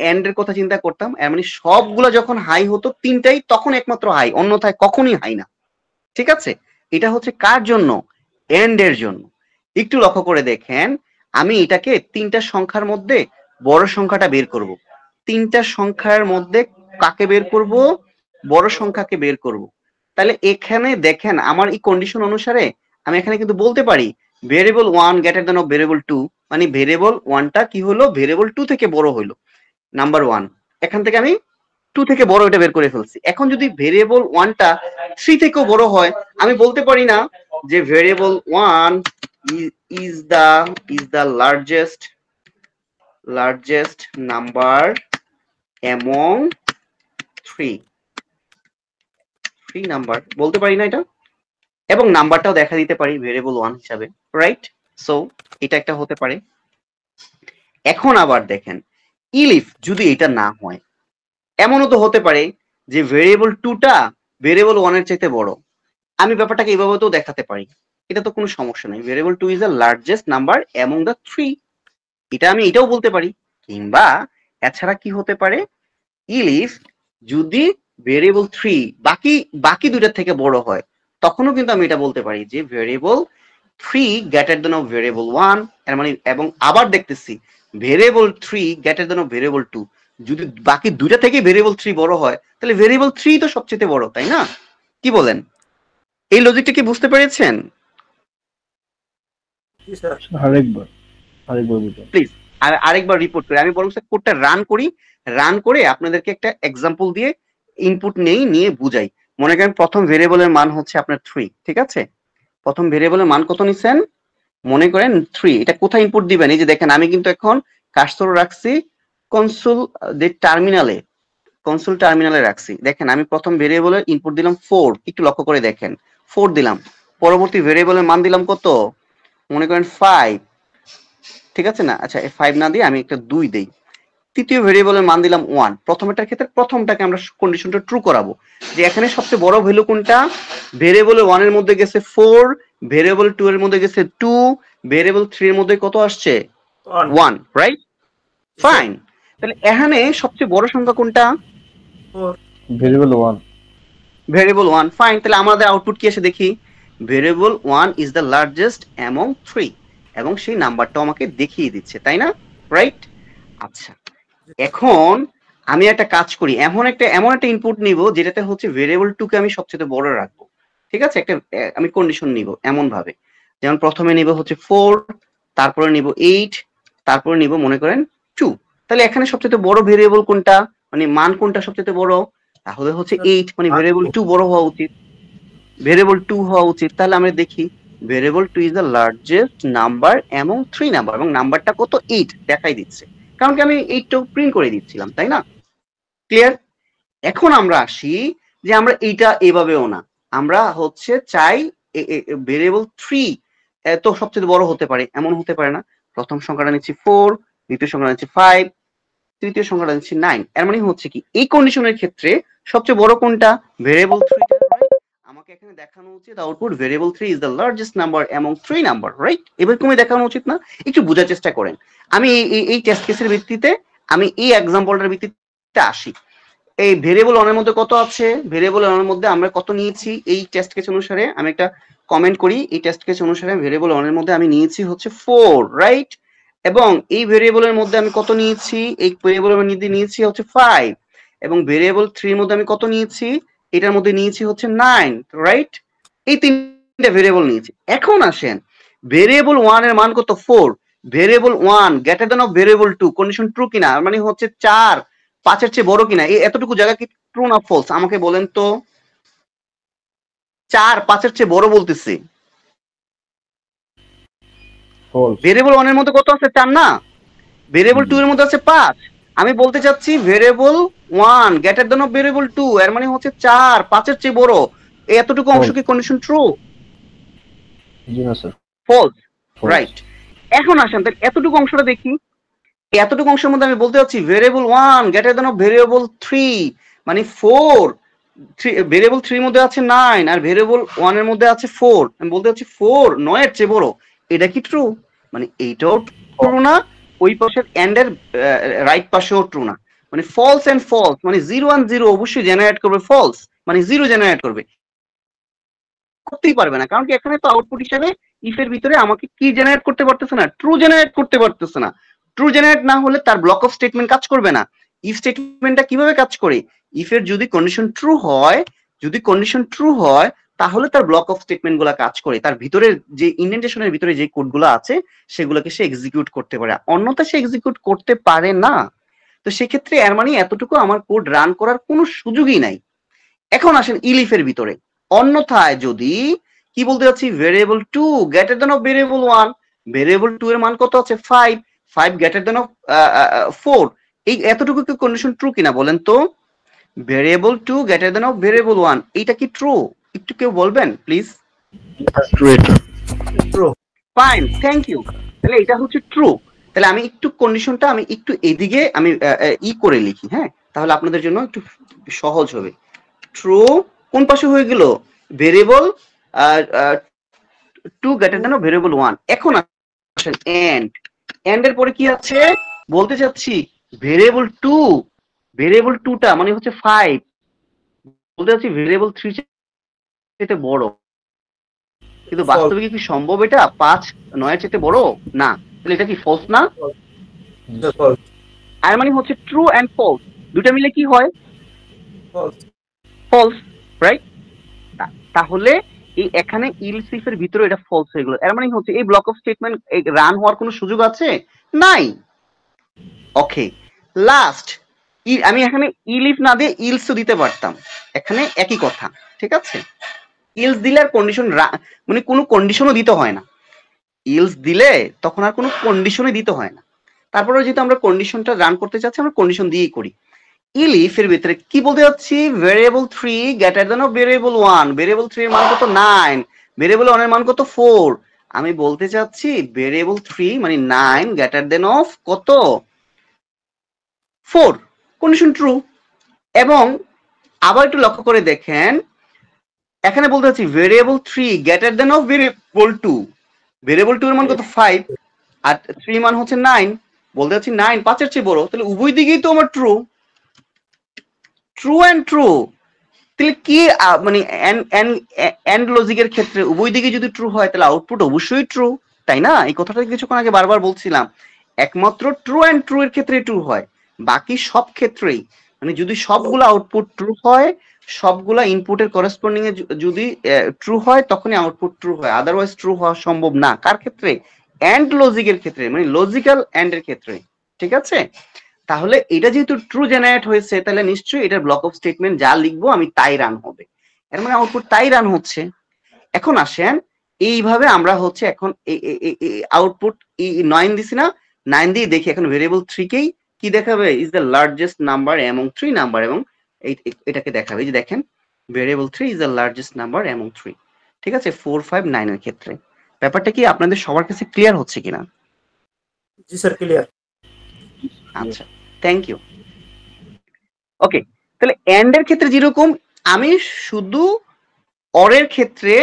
S1: এন্ড এর কথা চিন্তা করতাম, এর মানে সবগুলা যখন হাই হতো তিনটাই, তখন একমাত্র হাই, অন্যথায় কখনই হাই না। ঠিক আছে, এটা হচ্ছে কার জন্য? এন্ড এর জন্য। একটু লক্ষ্য করে দেখেন, আমি এটাকে তিনটা সংখ্যার মধ্যে বড় সংখ্যাটা বের করব, তিনটা সংখ্যার মধ্যে কাকে বের করব? বড় সংখ্যাকে বের করব। তাহলে এখানে দেখেন আমার এই কন্ডিশন অনুসারে আমি এখানে কিন্তু বলতে পারি variable 1 greater than of variable 2, মানে ভেরিয়েবল 1টা কি হলো? ভেরিয়েবল 2 থেকে বড় হইলো, নাম্বার 1। এখান থেকে আমি 2 থেকে বড় এটা বের করে ফেলছি। এখন যদি ভেরিয়েবল 1টা 3 থেকেও বড় হয়, আমি বলতে পারি না যে variable 1 is the largest number among 3 number, বলতে পারি না এটা, এবং নাম্বারটাও দেখা দিতে পারি ভেরিয়েবল 1 হিসাবে, রাইট? সো এটা একটা হতে পারে। এখন আবার দেখেন, ইফ যদি এটা না হয়, এমনও তো হতে পারে যে ভেরিয়েবল 2টা ভেরিয়েবল 1 এর চাইতে বড়, আমি ব্যাপারটাকে এইভাবে তো দেখাতে পারি, এটা তো কোনো সমস্যা নেই। Variable 2 is the largest number among the 3, এটা আমি এটাও বলতে পারি। কিংবা এছাড়া কি হতে পারে, ইফ যদি ভেরিয়েবল 3 বাকি দুইটার থেকে বড় হয়, তখনও কিন্তু আমি এটা বলতে পারি যে variable 3 greater than of variable 1, এর মানে, এবং আবার দেখতেছি variable 3 greater than of variable 2, যদি বাকি দুইটা থেকে ভেরিয়েবল 3 বড় হয় তাহলে ভেরিয়েবল 3 তো সবচেয়ে বড়, তাই না? কি বলেন? এই লজিকটা কি বুঝতে পেরেছেন?
S3: আরেকবার বুঝুন।
S1: প্লিজ আরেকবার রিপোর্ট করি, আমি বরং কোডটা রান করে আপনাদেরকে একটা এক্সাম্পল দিয়ে ইনপুট নিয়ে বুঝাই। মনে করেন প্রথম ভেরিয়েবলের মান হচ্ছে আপনার 3, ঠিক আছে? প্রথম ভেরিয়েবলের মান কত নিছেন? মনে করেন 3। এটা কোথায় ইনপুট দিবেন? এই যে দেখেন আমি কিন্তু এখন কার্সর রাখছি কনসোল টার্মিনালে রাখছি। দেখেন আমি প্রথম ভেরিয়েবলের ইনপুট দিলাম 4, একটু লক্ষ্য করে দেখেন 4 দিলাম। পরবর্তী ভেরিয়েবলের মান দিলাম কত? মনে করেন 5, ঠিক আছে না? আচ্ছা 5 না দিয়ে আমি একটা 2 দেই। তৃতীয় ভেরিয়েবলের মান দিলাম 1। প্রথমটার ক্ষেত্রে প্রথমটাকে আমরা কন্ডিশনটা ট্রু করাবো, যে এখানে সবচেয়ে বড় ভ্যালু কোনটা? ভেরিয়েবল 1 এর মধ্যে গেছে 4, ভেরিয়েবল 2 এর মধ্যে গেছে 2, ভেরিয়েবল 3 এর মধ্যে কত আসছে? 1, রাইট? ফাইন। তাহলে এখানে সবচেয়ে বড় সংখ্যা কোনটা?
S3: ভেরিয়েবল 1।
S1: Variable 1, fine. তাহলে আমাদের আউটপুট কি আসে দেখি? Variable 1 is the largest among 3, এবং সেই নাম্বারটাও আমাকে দেখিয়ে দিচ্ছে, তাই না? রাইট। আচ্ছা, এখন আমি একটা কাজ করি, এমন একটা ইনপুট নিব যেটাতে হচ্ছে ভেরিয়েবল 2 কে আমি সবচেয়ে বড় রাখবো, ঠিক আছে? আমি কন্ডিশন নিব এমন ভাবে, যেমন প্রথমে নিব হচ্ছে 4, তারপরে নিব 8, তারপরে নিব মনে করেন 2। তাহলে এখানে সবচেয়ে বড় ভেরিয়েবল কোনটা, মানে মান কোনটা সবচেয়ে বড়? তাহলে হচ্ছে 8, মানে ভেরিয়েবল 2 বড় হওয়া উচিত, ভেরিয়েবল 2 হওয়া উচিত। তাহলে আমরা দেখি variable 2 is the largest number among 3 number, এবং নাম্বারটা কত? 8 দেখাই দিচ্ছে, কারণ কি আমি 8টাও প্রিন্ট করে দিচ্ছিলাম, তাই না? ক্লিয়ার? এখন আমরা আসি যে আমরা এইটা এভাবেও না, আমরা হচ্ছে চাই ভেরিয়েবল 3 তো সবচেয়ে বড় হতে পারে, এমন হতে পারে না? প্রথম সংখ্যাটা নিচ্ছি 4, দ্বিতীয় সংখ্যাটা নিচ্ছি 5, তৃতীয় সংখ্যাটা নিচ্ছি 9। এর মানে হচ্ছে কি এই কন্ডিশনের ক্ষেত্রে সবচেয়ে বড় কোনটা? Variable 3, right? আমাকে এখানে দেখানো উচিত output variable 3 is the largest number among 3 number, right? এরকমই দেখানো উচিত না? একটু বোঝার চেষ্টা করেন। আমি এই টেস্ট কেসের ভিত্তিতে, আমি এই এক্সাম্পলটার ভিত্তিতে আসি। এই ভেরিয়েবল 1 এর মধ্যে কত আছে? ভেরিয়েবল 1 এর মধ্যে আমরা কত নিয়েছি এই টেস্ট কেস অনুসারে? আমি একটা কমেন্ট করি, এই টেস্ট কেস অনুসারে ভেরিয়েবল 1 এর মধ্যে আমি নিয়েছি হচ্ছে 4, রাইট? এবং এই ভেরিয়েবলের মধ্যে আমি কত নিয়েছি? এই ভেরিয়েবলের মধ্যে নিয়েছি হচ্ছে 5, এবং ভেরিয়েবল 3 এর মধ্যে আমি কত নিয়েছি? এটার মধ্যে নিয়েছি হচ্ছে 9, রাইট? এই তিনটা ভেরিয়েবল নিয়েছি। এখন আসেন ভেরিয়েবল 1 এর মান কত? 4। Variable 1 greater than of variable 2, condition true কিনা? মানে হচ্ছে 4 5 এর চেয়ে বড় কিনা? এই এতটুকু জায়গা কি ট্রু না ফলস? আমাকে বলেন তো। 4 5 এর চেয়ে বড় বলতেছি। ভেরিয়েবল 1 এর মধ্যে কত আছে? 4 না? ভেরিয়েবল 2 এর মধ্যে আছে 5। আমি বলতে চাচ্ছি variable 1 greater than of variable 2, এর মানে হচ্ছে 4 5 এর চেয়ে বড়। এই এতটুকু অংশ কি কন্ডিশন ট্রু?
S3: জি না স্যার।
S1: False, right? এখন আসেন তাহলে এতটুকু অংশটা দেখি। এতটুকু অংশের মধ্যে আমি বলতে চাচ্ছি variable 1 greater than of variable 3, মানে 4। ভেরিয়েবল 3 এর মধ্যে আছে 9, আর ভেরিয়েবল 1 এর মধ্যে আছে 4। আমি বলতে চাচ্ছি 4 9 এর চেয়ে বড়। এটা কি ট্রু? মানে এইটাও ট্রু না, ওই পাশের এন্ড এর রাইট পাশেও ট্রু না। মানে ফলস এন্ড ফলস, মানে 0 and 0 অবশ্যই জেনারেট করবে ফলস, মানে 0 জেনারেট করবে, করতেই পারবে না। কারণ কি এখানে তো আউটপুট হিসেবে ইফ এর ভিতরে আমাকে কি জেনারেট করতে পারতেছে না? ট্রু জেনারেট করতে পারতেছে না। ট্রু জেনারেট না হলে তার ব্লক অফ স্টেটমেন্ট কাজ করবে না। ইফ স্টেটমেন্টটা কিভাবে কাজ করে? ইফ এর যদি কন্ডিশন ট্রু হয় তাহলে তার ব্লক অফ স্টেটমেন্ট গুলা কাজ করে, তার ভিতরে যে ইন্ডেন্টেশনের ভিতরে যে কোডগুলো আছে সেগুলোকে সে এক্সিকিউট করতে পারে, অন্যথা সে এক্সিকিউট করতে পারে না। তো সেক্ষেত্রে এর মানে এতটুকু আমার কোড রান করার কোনো সুযোগই নাই। এখন আসেন ইলিফ এর ভিতরে, অন্যথায় যদি কি বলতে যাচ্ছি variable 2 greater than of variable 1, variable 2 এর মান কত আছে? 5 গ্রেটার দ্যান অফ 4। এই এতটুকু কি কন্ডিশন ট্রু কিনা বলেন তো? Variable 2 greater than of variable 1, এইটা কি ট্রু? একটু কেউ বলবেন please.
S2: True.
S1: Fine, thank you. তাহলে এটা হচ্ছে ট্রু। তাহলে আমি একটু কন্ডিশনটা আমি একটু এদিকে আমি করে লিখি, হ্যাঁ, তাহলে আপনাদের জন্য একটু সহজ হবে। ট্রু কোন পাশে হয়ে গেল? Variable 2 greater than variable 1। এখন আসেন এন্ড এর পরে কি আছে? বলতে চাচ্ছি ভেরিয়েবল 2টা মানে হচ্ছে 5, বলতে চাচ্ছি ভেরিয়েবল 3 চেয়ে বড়, কিন্তু বাস্তবে কি সম্ভব? এটা 5 9 এর চেয়ে বড় না, তাহলে এটা কি ফলস না?
S5: আর মানে হচ্ছে ট্রু অ্যান্ড ফলস, দুটা মিলে কি হয়? False, right? তাহলে এই এখানে ইলস ইফ এর ভিতরে এটা ফলস হয়ে গেল, এর মানে হচ্ছে এই ব্লক অফ স্টেটমেন্ট রান হওয়ার কোনো সুযোগ আছে? নাই। ওকে, লাস্ট আমি এখানে ইলিফ না দিয়ে ইলসও দিতে পারতাম, এখানে একই কথা, ঠিক আছে? ইলস দিলে আর কন্ডিশন মানে কোনো কন্ডিশনও দিতে হয় না, ইলস দিলে তখন আর কোনো কন্ডিশনই দিতে হয় না। তারপরে যেহেতু আমরা কন্ডিশনটা রান করতে চাচ্ছি, আমরা কন্ডিশন দিয়েই করি। ইলিফ এর ভিতরে কি বলতে যাচ্ছি? Variable 3 greater than of variable 1, variable 3 এর মান কত? 9, ভেরিয়েবল 1 এর মান কত? 4। আমি বলতে চাচ্ছি ভেরিয়েবল 3 মানে 9 গ্রেটার দ্যান অফ কত? 4, কন্ডিশন ট্রু। এবং আবার একটু লক্ষ্য করে দেখেন, এখানে বলতে চাচ্ছি variable 3 greater than of variable 2, variable 2 এর মান কত? 5, আর 3 মান হচ্ছে 9, বলতে চাচ্ছি 9 5 এর চেয়ে বড়, তাহলে উভয় দিকেই তো আমার ট্রু, ট্রু অ্যান্ড ট্রু। তাহলে কি মানে এন্ড লজিকের ক্ষেত্রে উভয় দিকে যদি ট্রু হয় তাহলে আউটপুট অবশ্যই ট্রু, তাই না? এই কথাটা কিছুক্ষণ আগে বারবার বলছিলাম, একমাত্র ট্রু অ্যান্ড ট্রু এর ক্ষেত্রে ট্রু হয়, বাকি সব ক্ষেত্রেই মানে যদি সবগুলো আউটপুট ট্রু হয়, সবগুলা ইনপুটের করেসপন্ডিং এ যদি ট্রু হয় তখনই আউটপুট ট্রু হয়, আদারওয়াইজ ট্রু হওয়া সম্ভব না। কার ক্ষেত্রে? এন্ড লজিকের ক্ষেত্রে, মানে লজিক্যাল এন্ড এর ক্ষেত্রে, ঠিক আছে? তাহলে এটা যেহেতু ট্রু জেনারেট হয়েছে, তাহলে নিশ্চয়ই এটার ব্লক অফ স্টেটমেন্ট যা লিখবো আমি তাই রান হবে, এর মানে আউটপুট তাই রান হচ্ছে। এখন আসেন এইভাবে আমরা হচ্ছে এখন আউটপুট 9 দিছি না, 9 দিয়ে দেখি এখন ভেরিয়েবল 3 কেই কি দেখাবে? Is the largest number among 3 number, এবং এটাকে দেখাবে, এই যে দেখেন variable 3 is the largest number among 3, ঠিক আছে? 4 5 9 এর ক্ষেত্রে ব্যাপারটা কি আপনাদের সবার কাছে ক্লিয়ার হচ্ছে কিনা?
S2: জি স্যার, ক্লিয়ার।
S1: আচ্ছা, থ্যাংক ইউ। ওকে, তাহলে এন্ড এর ক্ষেত্রে যেরকম আমি শুধু অরের ক্ষেত্রে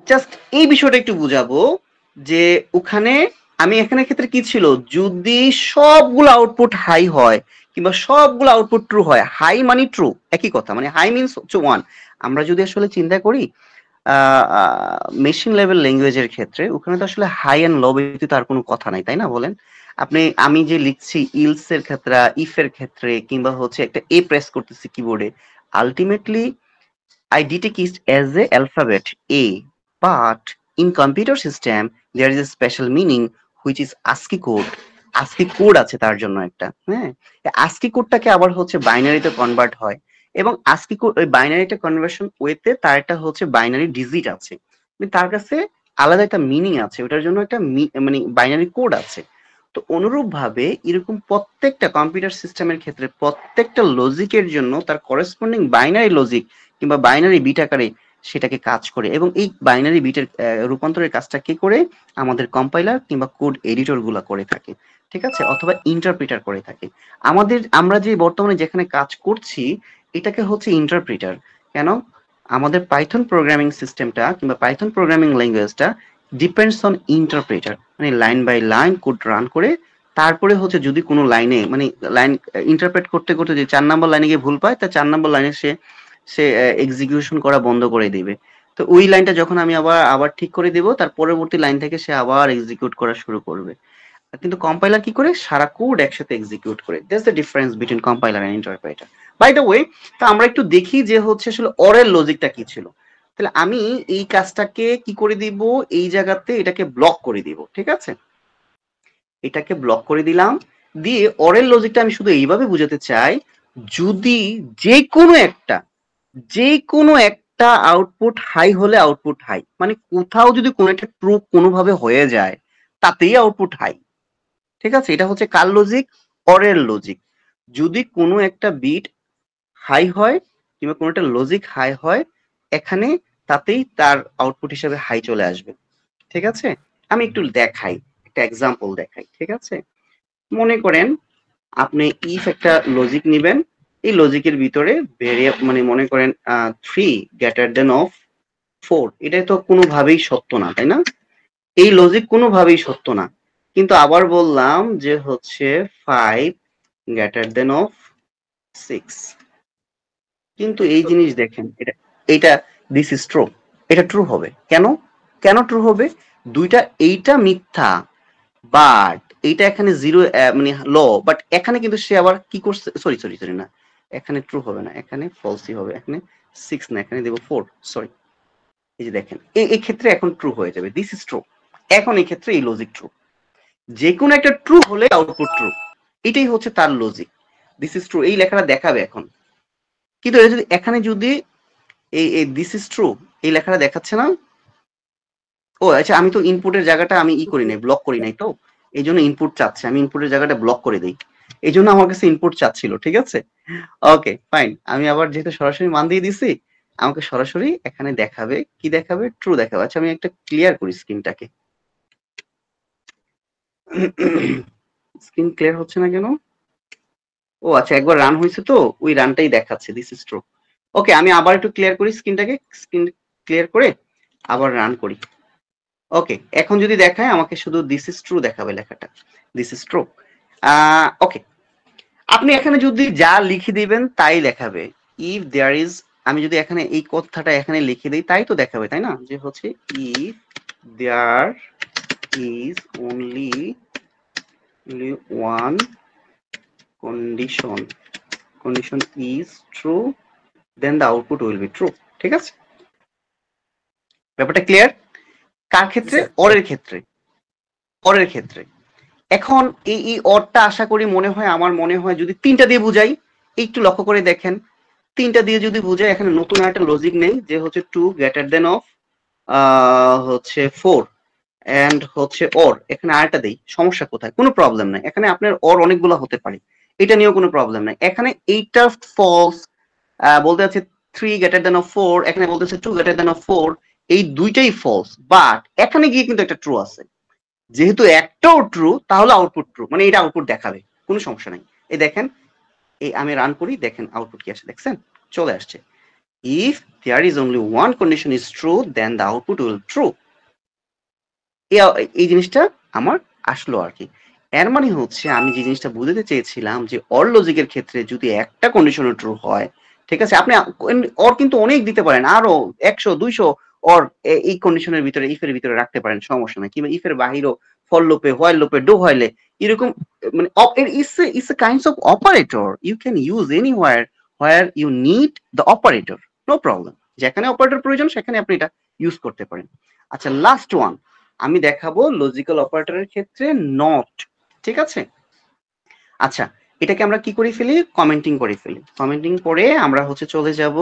S1: জাস্ট এই বিষয়টা একটু বুঝাবো যে ওখানে আমি এখানে ক্ষেত্রে কি ছিল, যদি সবগুলো আউটপুট হাই হয় কিংবা সবগুলো আউটপুট ট্রু হয়, হাই মানে ট্রু একই কথা, মানে হাই মিনস হচ্ছে 1। আমরা যদি আসলে চিন্তা করি মেশিন লেভেল ল্যাঙ্গুয়েজের ক্ষেত্রে ওখানে তো আসলে হাই এন্ড লো ব্যতীত আর কোনো কথা নাই, তাই না? বলেন আমি যে লিখছি ইলস এর ক্ষেত্রে, ইফ এর ক্ষেত্রে, কিংবা হচ্ছে একটা এ প্রেস করতেছি কিবোর্ডে, ultimately I detect it as a alphabet A, but in computer system there is a special meaning which is ASCII code. ASCII code আছে তার জন্য একটা, হ্যাঁ? ASCII কোডটাকে আবার হচ্ছে বাইনারিতে কনভার্ট হয়, এবং ASCII কোড ওই বাইনারিটা কনভার্সন ওয়েতে তার একটা হচ্ছে বাইনারি ডিজিট আছে, তার কাছে আলাদা একটা মিনিং আছে, ওটার জন্য একটা মানে বাইনারি কোড আছে। তো অনুরূপ ভাবে এরকম প্রত্যেকটা কম্পিউটার সিস্টেমের ক্ষেত্রে প্রত্যেকটা লজিকের জন্য তার করেসপন্ডিং বাইনারি লজিক কিংবা বাইনারি বিট আকারে সেটাকে কাজ করে, এবং এই বাইনারি বিটের রূপান্তরের কাজটা কে করে? আমাদের কম্পাইলার কিংবা কোড এডিটর গুলা করে থাকে, ঠিক আছে? অথবা ইন্টারপ্রিটার করে থাকে। আমরা যে বর্তমানে যেখানে কাজ করছি এটাকে হচ্ছে ইন্টারপ্রিটার। কেন? আমাদের পাইথন প্রোগ্রামিং সিস্টেমটা কিংবা পাইথন প্রোগ্রামিং ল্যাঙ্গুয়েজটা ডিপেন্ডস অন ইন্টারপ্রিটার, মানে line by line code run করে তারপরে হচ্ছে যদি কোনো লাইনে মানে লাইন ইন্টারপ্রেট করতে করতে যে 4 নম্বর লাইনে গিয়ে ভুল পায়, তা 4 নম্বর লাইনে সে এক্সিকিউশন করা বন্ধ করে দিবে। তো ওই লাইনটা যখন আমি আবার ঠিক করে দেব, তার পরবর্তী লাইন থেকে সে আবার এক্সিকিউট করা শুরু করবে। কিন্তু কম্পাইলার কি করে? সারা কোড একসাথে এক্সিকিউট করে। That's the difference between compiler and interpreter. By the way, তো আমরা একটু দেখি যে হচ্ছে আসলে অরের লজিকটা কি ছিল। তাহলে আমি এই কাজটাকে কি করে দিব? এই জায়গাতে এটাকে ব্লক করে দিব, ঠিক আছে? এটাকে ব্লক করে দিলাম, দিয়ে অরের লজিকটা আমি শুধু এইভাবে বুঝাতে চাই, যদি যে কোনো একটা আউটপুট হাই হলে আউটপুট হাই, মানে কোথাও যদি কোনো একটা ট্রু কোনোভাবে হয়ে যায় তাতেই আউটপুট হাই, ঠিক আছে? এটা হচ্ছে কার লজিক? অরের লজিক। যদি কোনো একটা বিট হাই হয় কিংবা কোনো একটা লজিক হাই হয় এখানে, তাতেই তার আউটপুট হিসেবে হাই চলে আসবে, ঠিক আছে? আমি একটু দেখাই, একটা এক্সাম্পল দেখাই, ঠিক আছে? মনে করেন আপনি ইফ একটা লজিক নিবেন, এই লজিকের ভিতরে মানে মনে করেন 3 গ্রেটার দেন অফ 4, এটা তো কোনোভাবেই সত্য না, তাই না? এই লজিক কোনোভাবেই সত্য না। কিন্তু আবার বললাম যে হচ্ছে 5 গ্রেটার দেন অফ 6, কিন্তু এই জিনিস দেখেন, এটা দিস ইজ ট্রু, এটা ট্রু হবে। কেন ট্রু হবে? দুইটা, এইটা মিথ্যা বাট
S5: এইটা এখানে 0 মানে ল, বাট এখানে কিন্তু সে আবার কি করছে, সরি সরি সরি না, এখানে ট্রু হবে না, এখানে ফলসই হবে, এখানে 6 না, এখানে দেব 4, সরি। এই যে দেখেন এই ক্ষেত্রে এখন ট্রু হয়ে যাবে, দিস ইজ ট্রু। এখন এই ক্ষেত্রে এই লজিক ট্রু, যে কোনো একটা ট্রু হলে আউটপুট ট্রু, এটাই হচ্ছে তার লজিক। দিস ইজ ট্রু এই লেখাটা দেখাবে এখন, কিন্তু এটা যদি এখানে যদি এই দিস ইজ ট্রু এই লেখাটা দেখাচ্ছে না, ও আচ্ছা আমি তো ইনপুটের জায়গাটা আমি করি নাই, ব্লক করি নাই, তো এই জন্য ইনপুট চাচ্ছে, আমি ইনপুটের জায়গাটা ব্লক করে দিই, এই জন্য আমার কাছে ইনপুট চাচ্ছিল, ঠিক আছে। ওকে ফাইন, আমি আবার যেহেতু সরাসরি মান দিয়ে দিছি, আমাকে সরাসরি এখানে দেখাবে, কি দেখাবে, ট্রু দেখাবে। আচ্ছা আমি একটা ক্লিয়ার করি স্ক্রিনটাকে, স্ক্রিন ক্লিয়ার হচ্ছে না কেন? ও আচ্ছা একবার রান হয়েছে তো ওই রানটাই দেখাচ্ছে, দিস ইজ ট্রু। ওকে আমি আবার একটু ক্লিয়ার করি স্ক্রিনটাকে, স্ক্রিন ক্লিয়ার করে আবার রান করি। ওকে এখন যদি দেখায় আমাকে শুধু দিস ইজ ট্রু দেখাবে লেখাটা, দিস ইজ ট্রু। ওকে আপনি এখানে যদি যা লিখে দিবেন তাই দেখাবে, ইফ দেয়ার ইজ, আমি যদি এখানে এই কথাটা এখানে লিখে দিই তাই তো দেখাবে, তাই না, যে হচ্ছে if there is only one condition is true then the output will be true, ঠিক আছে। ব্যাপারটা ক্লিয়ার? কার ক্ষেত্রে? অরের ক্ষেত্রে, অরের ক্ষেত্রে। এখন এই অরটা আশা করি আমার মনে হয় যদি 3টা দিয়ে বুঝাই, একটু লক্ষ্য করে দেখেন, 3টা দিয়ে যদি বুঝাই, এখানে নতুন একটা লজিক নেই যে হচ্ছে 2 greater than of হচ্ছে 4 এন্ড হচ্ছে অর, এখানে আরেকটা দেই, সমস্যা কোথায়? কোনো প্রবলেম নাই, এখানে আপনার অর অনেকগুলো হতে পারে, এটা নিয়েও কোনো প্রবলেম নাই। এখানে এইটা ফলস বলতে আছে 3 greater than of 4, এখানে বলতেছে 2 greater than of 4, এই দুইটাই ফলস, বাট এখানে গিয়ে কিন্তু একটা ট্রু আছে, যেহেতু একটাও ট্রু তাহলে আউটপুট ট্রু, মানে এটা আউটপুট দেখাবে, কোনো সমস্যা নাই। এই দেখেন এই আমি রান করি, দেখেন আউটপুট কি আসে, দেখছেন চলে আসছে, if there is only one condition is true then the output will true. এই জিনিসটা আমার আসলো আর কি। এর মানে হচ্ছে আমি যে জিনিসটা বুঝতে চেয়েছিলাম যে অর লজিকের ক্ষেত্রে যদি একটা কন্ডিশনও ট্রু হয়, ঠিক আছে, আপনি অর কিন্তু অনেক দিতে পারেন, আরো 100 200 অর এই কন্ডিশনের ভিতরে, ইফের ভিতরে রাখতে পারেন, সমস্যা নাই, কিংবা ইফের বাহিরও ফর লুপে, হোয়াইল লুপে, ডু হোয়াইলে, এরকম, মানে it's a kinds of operator you can use anywhere where you need the operator, no problem, যেখানে অপারেটর প্রয়োজন সেখানে আপনি এটা ইউজ করতে পারেন। আচ্ছা লাস্ট ওয়ান আমি দেখাবো লজিক্যাল অপারেটরের ক্ষেত্রে নট, ঠিক আছে। আচ্ছা এটাকে আমরা কি করে ফেলি, কমেন্টিং করে ফেলি, কমেন্টিং করে আমরা হচ্ছে চলে যাব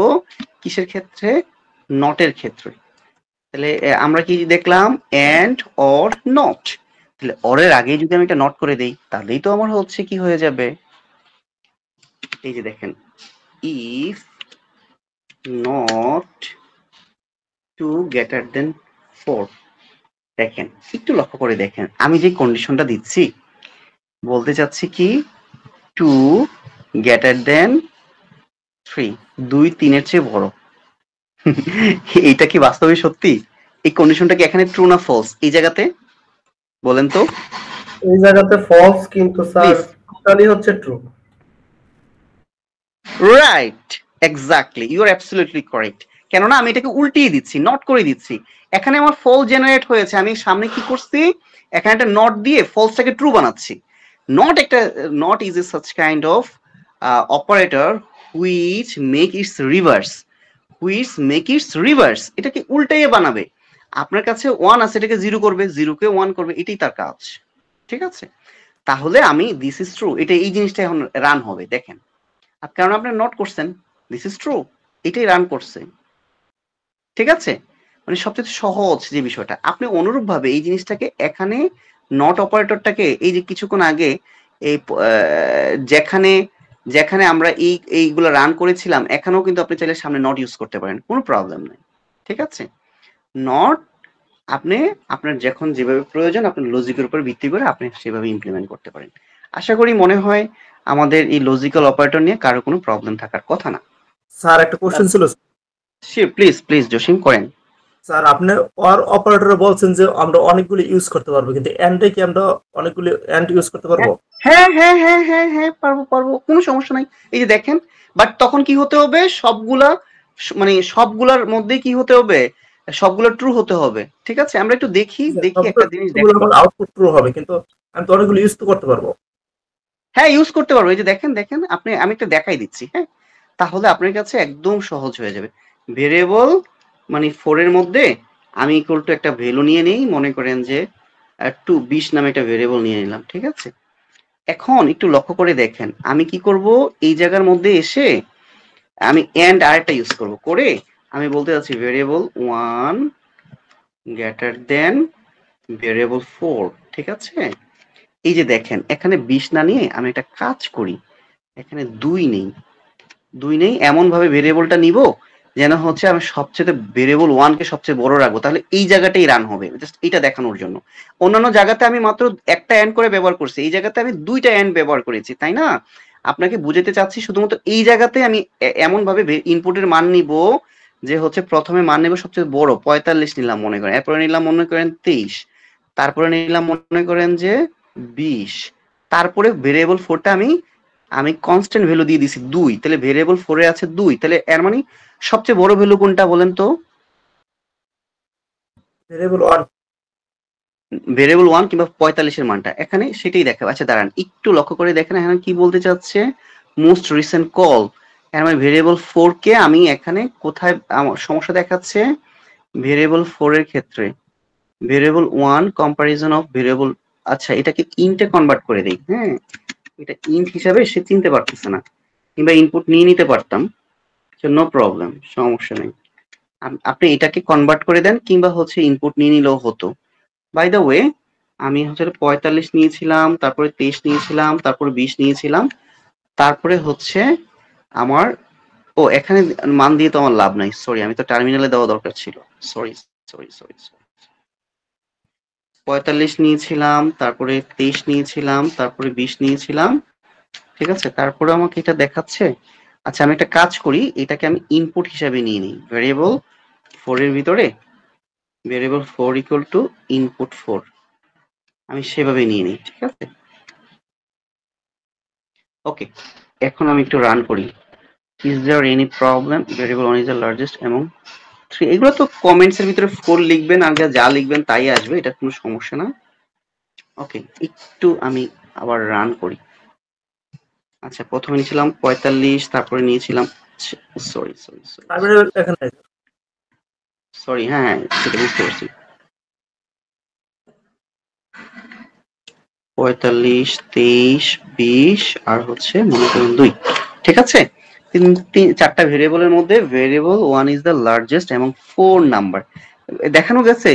S5: কিসের ক্ষেত্রে, নটের ক্ষেত্রে। তাহলে আমরা কি দেখলাম, এন্ড অর নট, তাহলে অরের আগে যদি আমি এটা নট করে দেই তাহলেই তো আমার হচ্ছে কি হয়ে যাবে, এই যে দেখেন ইফ নট 2 greater than 4, দেখেন একটু লক্ষ্য করে দেখেন, আমি যে কন্ডিশনটা দিচ্ছি বলতে চাচ্ছি কি 2 greater than 3, 2 3-এর চেয়ে বড়। এইটা কি বাস্তবে সত্যি? এই কন্ডিশনটা কি এখানে ট্রু না ফলস এই জায়গাতে বলেন তো?
S2: এই জায়গাতে ফলস, কিন্তু স্যার টোটালি হচ্ছে true.
S5: Right, exactly, you are absolutely correct. কেননা আমি এটাকে উল্টিয়ে দিচ্ছি, নট করে দিচ্ছি, এখানে আমার ফলস জেনারেট হয়েছে, আমি সামনে কি করছি, এখানে একটা নট দিয়ে ফলসটাকে ট্রু বানাচ্ছি। Not is a such kind of operator which make its reverse, এটাকে উল্টাইয়ে বানাবে। আপনার কাছে 1 আছে, এটাকে 0 করবে, 0 কে 1 করবে, এটাই তার কাজ, ঠিক আছে। তাহলে আমি দিস ইজ ট্রু, এটা এই জিনিসটা এখন রান হবে, দেখেন কারণ আপনি নোট করছেন দিস ইজ ট্রু, এটাই রান করছে, ঠিক আছে। মানে সবচেয়ে সহজ যে বিষয়টা, আপনি অনুরূপ ভাবে এই জিনিসটাকে এখানে নট অপারেটরটাকে, এই যে কিছুক্ষণ আগে এই যেখানে আমরা এইগুলো রান করেছিলাম, এখানেও কিন্তু আপনি চাইলে সামনে নট ইউজ করতে পারেন, কোনো প্রবলেম নেই, ঠিক আছে। নট আপনি আপনার যখন যেভাবে প্রয়োজন আপনার লজিকের উপর ভিত্তি করে আপনি সেভাবে ইমপ্লিমেন্ট করতে পারেন। আশা করি মনে হয় আমাদের এই লজিক্যাল অপারেটর নিয়ে কারো কোনো প্রবলেম থাকার কথা না।
S2: স্যার একটা কোশ্চেন ছিল।
S5: প্লিজ জসিম করেন।
S2: স্যার আপনি অর অপারেটরে বলছেন যে আমরা অনেকগুলো ইউজ করতে পারবো, কিন্তু এন্ডে কি আমরা অনেকগুলো এন্ড ইউজ করতে পারবো?
S5: হ্যাঁ পারবো, কোনো সমস্যা নাই। এই যে দেখেন, বাট তখন কি হতে হবে, সবগুলার মধ্যে কি হতে হবে, সবগুলো ট্রু হতে হবে, ঠিক আছে। আমরা একটু দেখি একটা জিনিস দেখো,
S2: আউটপুট ট্রু হবে, কিন্তু আমি তো অনেকগুলো ইউজ তো করতে পারবো।
S5: হ্যাঁ ইউজ করতে পারবো, এই যে দেখেন দেখেন আপনি, আমি একটা দেখাই দিচ্ছি, হ্যাঁ তাহলে আপনার কাছে একদম সহজ হয়ে যাবে। ভেরিয়েবল মানে 4 এর মধ্যে আমি ইকুয়াল টু একটা ভ্যালু নিয়ে নেই, মনে করেন যে 20 নামে একটা ভেরিয়েবল নিয়ে নিলাম, ঠিক আছে। এখন একটু লক্ষ্য করে দেখেন আমি কি করব, এই জায়গার মধ্যে এসে আমি এন্ড আরেকটা ইউজ করব, করে আমি বলতে যাচ্ছি ভেরিয়েবল 1 গ্রেটার দেন ভেরিয়েবল 4, ঠিক আছে। এই যে দেখেন এখানে 20 না নিয়ে আমি একটা কাজ করি, এখানে 2 নেই এমন ভাবে ভেরিয়েবলটা নিব যেন হচ্ছে আমি সবচেয়ে ভেরিয়েবল 1 কে সবচেয়ে বড় রাখবো, তাহলে এই জায়গাটাই রান হবে, জাস্ট এটা দেখানোর জন্য। অন্যান্য জায়গাতে আমি মাত্র একটা এন্ড করে ব্যবহার করছি, এই জায়গাতে আমি 2টা এন্ড ব্যবহার করেছি, তাই না। আপনাকে বুঝাতে চাচ্ছি শুধুমাত্র এই জায়গাতে আমি এমন ভাবে ইনপুটের মান নিব যে হচ্ছে প্রথমে মান নেব সবচেয়ে বড় 45 নিলাম মনে করেন, এরপরে নিলাম মনে করেন 23, তারপরে নিলাম মনে করেন যে 20, তারপরে ভেরিয়েবল 4টা আমি কনস্ট্যান্ট ভ্যালু দিয়ে দিছি 2, তাহলে ভেরিয়েবল 4 এ আছে 2, তাহলে এর মানে সবচেয়ে বড় ভ্যালু কোনটা বলেন তো?
S2: ভেরিয়েবল 1।
S5: ভেরিয়েবল 1 কিংবা 45 এর মানটা এখানে সেটাই দেখাবে। আচ্ছা দাঁড়ান একটু লক্ষ্য করে দেখেন এখানে কি বলতে চাচ্ছে, মোস্ট রিসেন্ট কল, এর মানে ভেরিয়েবল 4 কে আমি এখানে কোথায় আমার সমস্যা দেখাচ্ছে, ভেরিয়েবল 4 এর ক্ষেত্রে ভেরিয়েবল 1 কম্পারিজন অফ ভেরিয়েবল, আচ্ছা এটাকে ইন্টে কনভার্ট করে দেই, হ্যাঁ এটা ইন্ট হিসাবে সে চিনতে পারতেছে না, কিংবা ইনপুট নিয়ে নিতে পারতাম, নো প্রবলেম, সমস্যা নেই। আপনি এটাকে কনভার্ট করে দেন কিংবা হচ্ছে ইনপুট নিয়ে নিলেও হতো। বাই দ্য ওয়ে আমি হচ্ছে 45 নিয়েছিলাম, তারপরে 23 নিয়েছিলাম, তারপরে 20 নিয়েছিলাম, তারপরে হচ্ছে আমার এখানে মান দিয়ে তো আমার লাভ নাই, সরি আমি তো টার্মিনালে দেওয়া দরকার ছিল, সরি সরি সরি সরি 45 নিয়েছিলাম, তারপরে 23 নিয়েছিলাম, তারপরে 20 নিয়েছিলাম, ঠিক আছে। তারপরে আমাকে এটা দেখাচ্ছে, আচ্ছা আমি একটা কাজ করি, এটাকে আমি ইনপুট হিসাবে নিয়ে নিই, ভেরিয়েবল 4 এর ভিতরে ভেরিয়েবল 4 ইকুয়াল টু ইনপুট 4, আমি সেভাবে নিয়ে নিই, ঠিক আছে। ওকে এখন আমি একটু রান করি, is there any problem, variable 1 is the largest এবং 3, এগুলো তো কমেন্টস এর ভিতরে 4 লিখবেন আর যা লিখবেন তাই আসবে, এটা কোনো সমস্যা না। ওকে একটু আমি আবার রান করি। আচ্ছা প্রথমে নিয়েছিলাম 45, তারপরে নিয়েছিলাম সরি সরি সরি
S2: টার্মিনাল এখানে
S5: সরি হ্যাঁ হ্যাঁ সেটা বুঝতে পারছি, 45 23 20 আর হচ্ছে মনে করেন 2, ঠিক আছে। চারটা ভেরিয়েবলের মধ্যে ভেরিয়েবল 1 ইজ দ্য লার্জেস্ট এবং 4 নাম্বার দেখানো গেছে।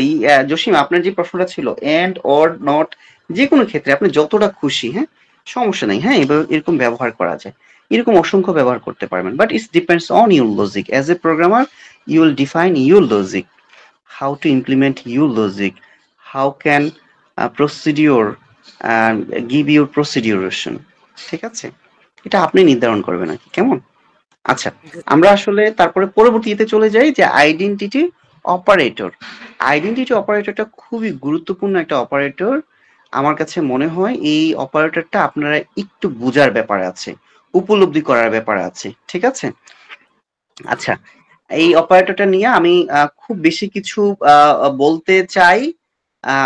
S5: জসিম আপনার যে প্রশ্নটা ছিল এন্ড অর নট, যে কোনো ক্ষেত্রে আপনি যতটা খুশি, হ্যাঁ সমস্যা নেই, হ্যাঁ এরকম ব্যবহার করা যায়, এরকম অসংখ্য ব্যবহার করতে পারবেন, but it's depends on your logic as a programmer, you will define your logic, how to implement your logic, how can procedure give your proceduration, ঠিক আছে, এটা আপনি নির্ধারণ করবেন নাকি কেমন। আচ্ছা আমরা আসলে তারপরে পরবর্তীতে চলে যাই যে আইডেন্টিটি অপারেটর। আইডেন্টিটি অপারেটরটা খুবই গুরুত্বপূর্ণ একটা অপারেটর, আমার কাছে মনে হয় এই অপারেটরটা আপনারা একটু বোঝার ব্যাপার আছে, উপলব্ধি করার ব্যাপার আছে, ঠিক আছে। আচ্ছা এই অপারেটরটা নিয়ে আমি খুব বেশি কিছু বলতে চাই,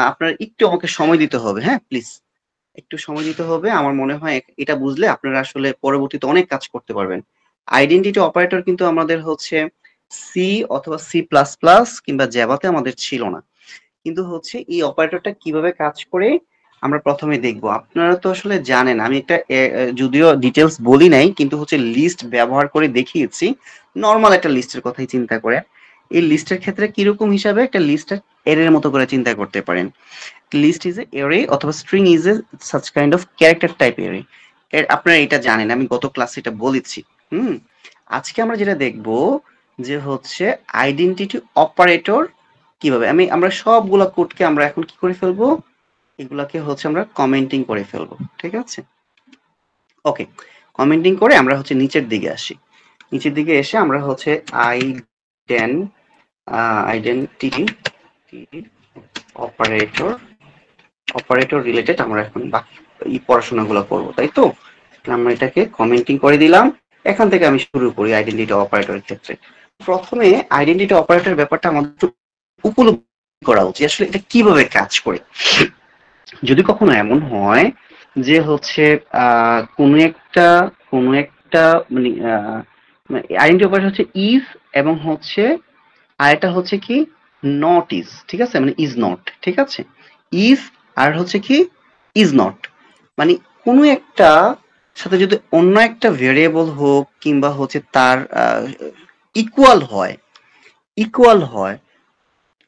S5: আপনার একটু আমাকে সময় দিতে হবে, হ্যাঁ প্লিজ একটু সময় দিতে হবে, আমার মনে হয় এটা বুঝলে আপনারা আসলে পরবর্তীতে অনেক কাজ করতে পারবেন। আইডেন্টিটি অপারেটর কিন্তু আমাদের হচ্ছে সি অথবা C++ কিংবা জাভাতে আমাদের ছিল না, কিন্তু হচ্ছে এই অপারেটরটা কিভাবে কাজ করে আমরা প্রথমে দেখব। আপনারা তো আসলে জানেন আমি একটা যদিও ডিটেলস বলি নাই, কিন্তু হচ্ছে লিস্ট ব্যবহার করে দেখিয়েছি, নর্মাল একটা লিস্টের কথাই চিন্তা করে। এই লিস্টের ক্ষেত্রে কিরকম হিসাবে একটা লিস্ট এর মতো করে চিন্তা করতে পারেন, লিস্ট ইজ এ অ্যারে অথবা string is a such kind of character type array, আপনারা এটা জানেন, আমি গত ক্লাসে এটা বলেছি। আজকে আমরা যেটা দেখব যে হচ্ছে আইডেন্টিটি অপারেটর কিভাবে, আমরা সবগুলা কোডকে আমরা এখন কি করে ফেলবো, এগুলাকে হচ্ছে আমরা কমেন্টিং করে ফেলবো, ঠিক আছে। ওকে কমেন্টিং করে আমরা হচ্ছে নিচের দিকে আসি, নিচের দিকে এসে আমরা হচ্ছে আইডেন্টিটি অপারেটর রিলেটেড আমরা এখন বাকি পড়াশোনাগুলো করবো, তাই তো। আমরা এটাকে কমেন্টিং করে দিলাম, এখান থেকে আমি শুরু করি আইডেন্টিটি অপারেটরের ক্ষেত্রে। প্রথমে আইডেন্টিটি অপারেটর ব্যাপারটা আমাদের উপলব্ধি করা উচিত আসলে এটা কিভাবে কাজ করে। যদি কখনো এমন হয় যে হচ্ছে কোনো একটা মানে আইডেন্টি অপারেটর হচ্ছে ইজ এবং হচ্ছে আরেকটা হচ্ছে কি নট ইজ, ঠিক আছে, মানে ইজ নট, ঠিক আছে, ইজ আর হচ্ছে কি ইজ নট, মানে কোনো একটা সাথে যদি অন্য একটা ভেরিয়েবল হোক কিংবা হচ্ছে তার ইকুয়াল হয়, ইকুয়াল হয়,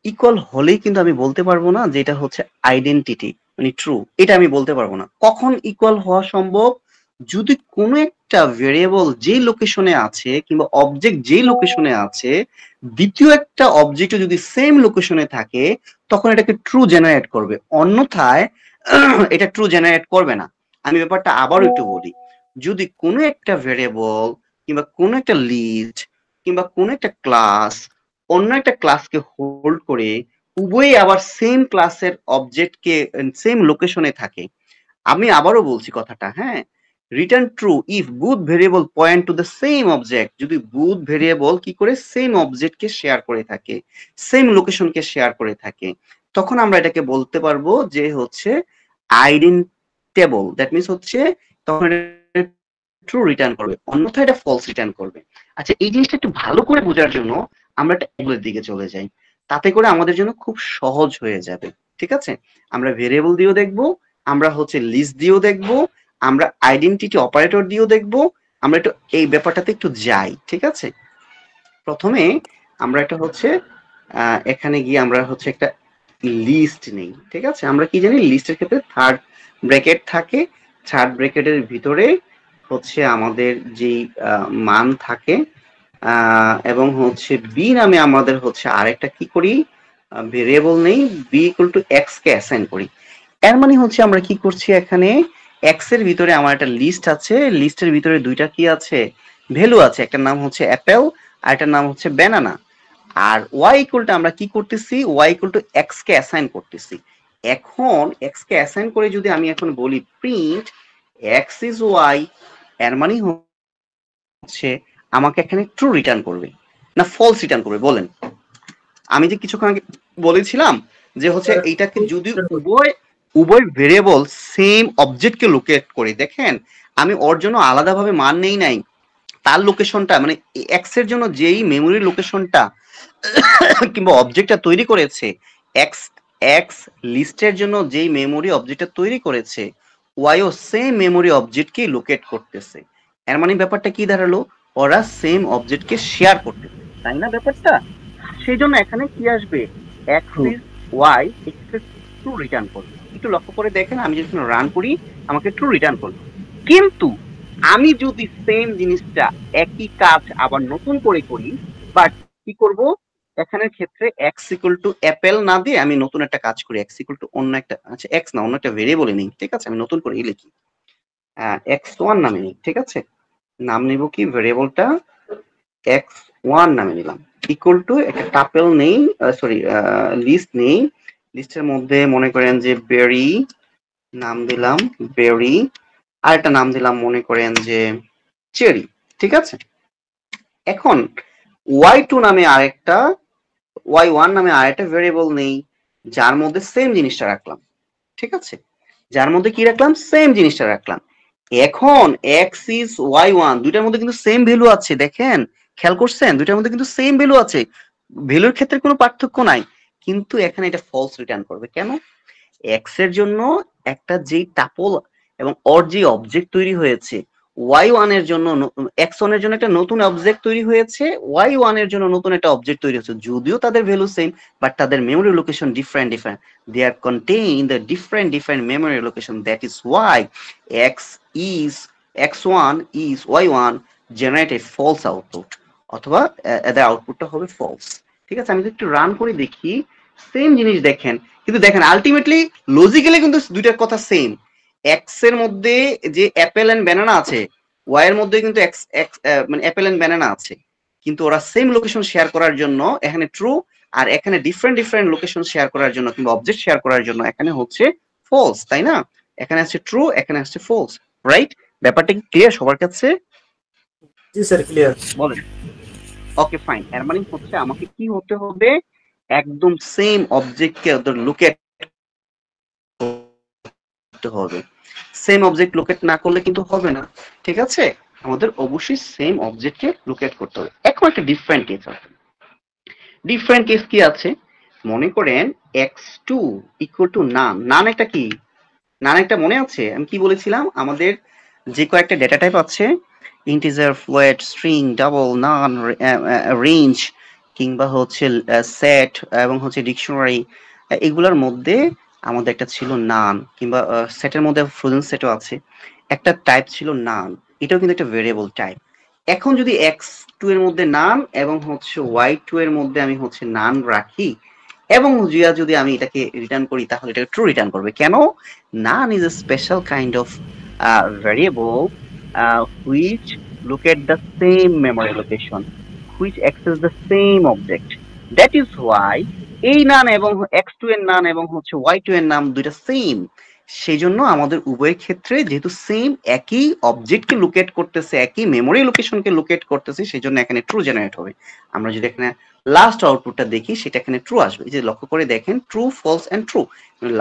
S5: ইকুয়াল হলেই কিন্তু আমি বলতে পারবো না যে এটা হচ্ছে আইডেন্টিটি মানে ট্রু, এটা আমি বলতে পারবো না। কখন ইকুয়াল হওয়া সম্ভব? যদি কোনো একটা ভেরিয়েবল যেই লোকেশনে আছে কিংবা অবজেক্ট যেই লোকেশনে আছে দ্বিতীয় একটা অবজেক্ট যদি সেম লোকেশনে থাকে তখন এটাকে ট্রু জেনারেট করবে, অন্যথায় এটা ট্রু জেনারেট করবে না। আমি ব্যাপারটা আবারও একটু বলি, যদি কোনো একটা ভেরিয়েবল কিংবা কোনো একটা লিস্ট কিংবা কোনো একটা ক্লাস অন্য একটা ক্লাসকে হোল্ড করে উভয়ই আবার সেম ক্লাসের অবজেক্টকে সেম লোকেশনে থাকে, আমি আবারও বলছি কথাটা, হ্যাঁ, return true if both variable point to the same object, যদি both ভেরিয়েবল কি করে সেম অবজেক্টকে শেয়ার করে থাকে, সেম লোকেশনকে শেয়ার করে থাকে, তখন আমরা এটাকে বলতে পারবো যে হচ্ছে আইডেন্টেবল, দ্যাট মিনস হচ্ছে তখন ট্রু রিটার্ন করবে, অন্যথায় এটা ফলস রিটার্ন করবে। আচ্ছা, এই জিনিসটা একটু ভালো করে বোঝার জন্য আমরা একটা এগুলোর দিকে চলে যাই, তাতে করে আমাদের জন্য খুব সহজ হয়ে যাবে, ঠিক আছে? আমরা ভেরিয়েবল দিয়েও দেখবো, আমরা হচ্ছে লিস্ট দিয়েও দেখবো, আমরা আইডেন্টিটি অপারেটর দিয়েও দেখবো, আমরা একটু এই ব্যাপারটাতে একটু যাই, ঠিক আছে? প্রথমে আমরা একটা হচ্ছে এখানে গিয়ে আমরা হচ্ছে একটা লিস্ট নেই, ঠিক আছে? আমরা কি জানি লিস্টের ক্ষেত্রে থার্ড ব্র্যাকেট থাকে, থার্ড ব্র্যাকেটের ভিতরে হচ্ছে আমাদের যেই মান থাকে এবং হচ্ছে বি নামে আমাদের হচ্ছে আরেকটা কি করি ভেরিয়েবল নেই, বি ইকুয়াল টু এক্স কে অ্যাসাইন করি। এর মানে হচ্ছে আমরা কি করছি এখানে এক্স এর ভিতরে আমার একটা লিস্ট আছে, লিস্টের ভিতরে দুইটা কি আছে ভ্যালু আছে, একটার নাম হচ্ছে অ্যাপেল আর একটার নাম হচ্ছে ব্যানানা, আর ওয়াই ইকুয়াল টু আমরা কি করতেছি ওয়াই ইকুয়াল টু এক্স কে অ্যাসাইন করতেছি। এখন এক্স কে অ্যাসাইন করে যদি আমি এখন বলি প্রিন্ট এক্স ইজ ওয়াই, এর মানে হচ্ছে আমাকে এখানে ট্রু রিটার্ন করবে না ফলস রিটার্ন করবে বলেন? আমি যে কিছুক্ষণ আগে বলেছিলাম যে হচ্ছে এইটাকে যদি উভয় ভেরিয়েবল সেম অবজেক্টকে লোকেট করে, দেখেন আমি ওর জন্য আলাদাভাবে মান নেই নাই, তার লোকেশনটা মানে এক্স এর জন্য যেই মেমোরি লোকেশনটা কিংবা অবজেক্টটা তৈরি করেছে, এক্স এক্স লিস্টের জন্য যেই মেমোরি অবজেক্টটা তৈরি করেছে ওয়াইও সেম মেমোরি অবজেক্টকেই লোকেট করতেছে। এর মানে ব্যাপারটা কি দাঁড়ালো, ওরা সেম অবজেক্টকে শেয়ার করতেছে, তাই না ব্যাপারটা? সেই জন্য এখানে কি আসবে x is Y true return করবে। একটু লক্ষ্য করে দেখেন, আমি যদি রান করি আমাকে ট্রু রিটার্ন করবে, কিন্তু আমি যদি সেম জিনিসটা একই কাজ আবার নতুন করে করি বাট কি করব এখানের ক্ষেত্রে এক্স ইকুয়াল টু অ্যাপেল না দিয়ে আমি নতুন একটা কাজ করি, এক্স ইকুয়াল টু অন্য একটা, আচ্ছা এক্স না অন্য একটা ভেরিয়েবল নেই, ঠিক আছে, আমি নতুন করে লিখি এক্স ওয়ান নামে নিই, ঠিক আছে, নাম নিব কি ভেরিয়েবলটা এক্স ওয়ান নামে নিলাম, ইকুয়াল টু একটা টাপেল নেই, সরি লিস্ট নেই, লিস্টের মধ্যে মনে করেন যে বেরি নাম দিলাম বেরি, আর একটা নাম দিলাম মনে করেন যে চেরি, ঠিক আছে। এখন ওয়াই টু নামে আরেকটা ওয়াই ওয়ান নামে আরেকটা ভেরিয়েবল নেই যার মধ্যে সেম জিনিসটা রাখলাম, ঠিক আছে, যার মধ্যে কি রাখলাম সেম জিনিসটা রাখলাম। এখন এক্স ইজ ওয়াই ওয়ান দুইটার মধ্যে কিন্তু সেম ভ্যালু আছে, দেখেন খেয়াল করছেন দুইটার মধ্যে কিন্তু সেম ভ্যালু আছে, ভ্যালুর ক্ষেত্রে কোনো পার্থক্য নাই, কিন্তু এখানে এটা ফলস রিটার্ন করবে কেন? এক্স এর জন্য একটা যেই টাপল এবং ওর যে অবজেক্ট তৈরি হয়েছে ওয়াই ওয়ান এর জন্য এক্স ওয়ান এর জন্য একটা নতুন অবজেক্ট তৈরি হয়েছে, ওয়াই ওয়ান এর জন্য নতুন একটা অবজেক্ট তৈরি হয়েছে, যদিও তাদের ভ্যালু সেম বাট তাদের memory location different, they are contained in the different memory location, that is why x1 is y1 generate a false output, অথবা এদের আউটপুটটা হবে ফলস, ঠিক আছে। আমি যদি একটু রান করে দেখি সেম জিনিস দেখেন, কিন্তু দেখেন আলটিমেটলি লজিক্যালি কিন্তু দুইটার কথা সেম, এক্স এর মধ্যে যে অ্যাপেল এন্ড ব্যানানা আছে ওয়াই এর মধ্যে কিন্তু এক্স এক্স মানে অ্যাপেল এন্ড ব্যানানা আছে, কিন্তু ওরা সেম লোকেশন শেয়ার করার জন্য এখানে ট্রু, আর এখানে ডিফারেন্ট লোকেশন শেয়ার করার জন্য কিংবা অবজেক্ট শেয়ার করার জন্য এখানে হচ্ছে ফলস, তাই না? এখানে আসছে ট্রু, এখানে আসছে ফলস, রাইট? ব্যাপারটা কি ক্লিয়ার সবার কাছে?
S2: জি স্যার ক্লিয়ার।
S5: বলেন ওকে ফাইন। এর মানে হচ্ছে আমাকে কি হতে হবে একদম সেম অবজেক্টকে ওদের লোকেট করতে হবে। সেম অবজেক্ট লোকেট না করলে কিন্তু হবে না, ঠিক আছে? আমাদের অবশ্যই সেম অবজেক্টকে লোকেট করতে হবে। এখন একটা ডিফারেন্ট কেস আছে। ডিফারেন্ট কেস কি আছে? মনে করেন x2 ইকুয়াল টু নান। নান একটা কি? নান একটা মনে আছে আমি কি বলেছিলাম? আমাদের যে কয়েকটা ডেটা টাইপ আছে, ইন্টিজার, ফ্লোট, স্ট্রিং, ডাবল, নান, রেঞ্জ, কিংবা হচ্ছে সেট এবং হচ্ছে ডিকশনারি, এগুলোর মধ্যে আমাদের একটা ছিল নান, কিংবা সেটের মধ্যে ফ্রোজেন সেটও আছে। একটা টাইপ ছিল নান, এটাও কিন্তু একটা ভেরিয়েবল টাইপ। এখন যদি x2 এর মধ্যে নান এবং হচ্ছে y2 এর মধ্যে আমি হচ্ছে নান রাখি এবং যদি আমি এটাকে রিটার্ন করি, তাহলে এটা ট্রু রিটার্ন করবে। কেন? নান is a special kind of variable which look at the same memory location, which access the same object. That is why এই নান এবং x2 এর নান এবং হচ্ছে y2 এর নাম দুইটা সেম। সেই জন্য আমাদের উভয়ের ক্ষেত্রে যেহেতু সেম একই অবজেক্টকে লোকেট করতেছে, একই মেমোরি লোকেশনকে লোকেট করতেছে, সেই জন্য এখানে ট্রু জেনারেট হবে। আমরা যদি এখানে লাস্ট আউটপুটটা দেখি, সেটা এখানে ট্রু আসবে। এই যে লক্ষ্য করে দেখেন, true, false and true,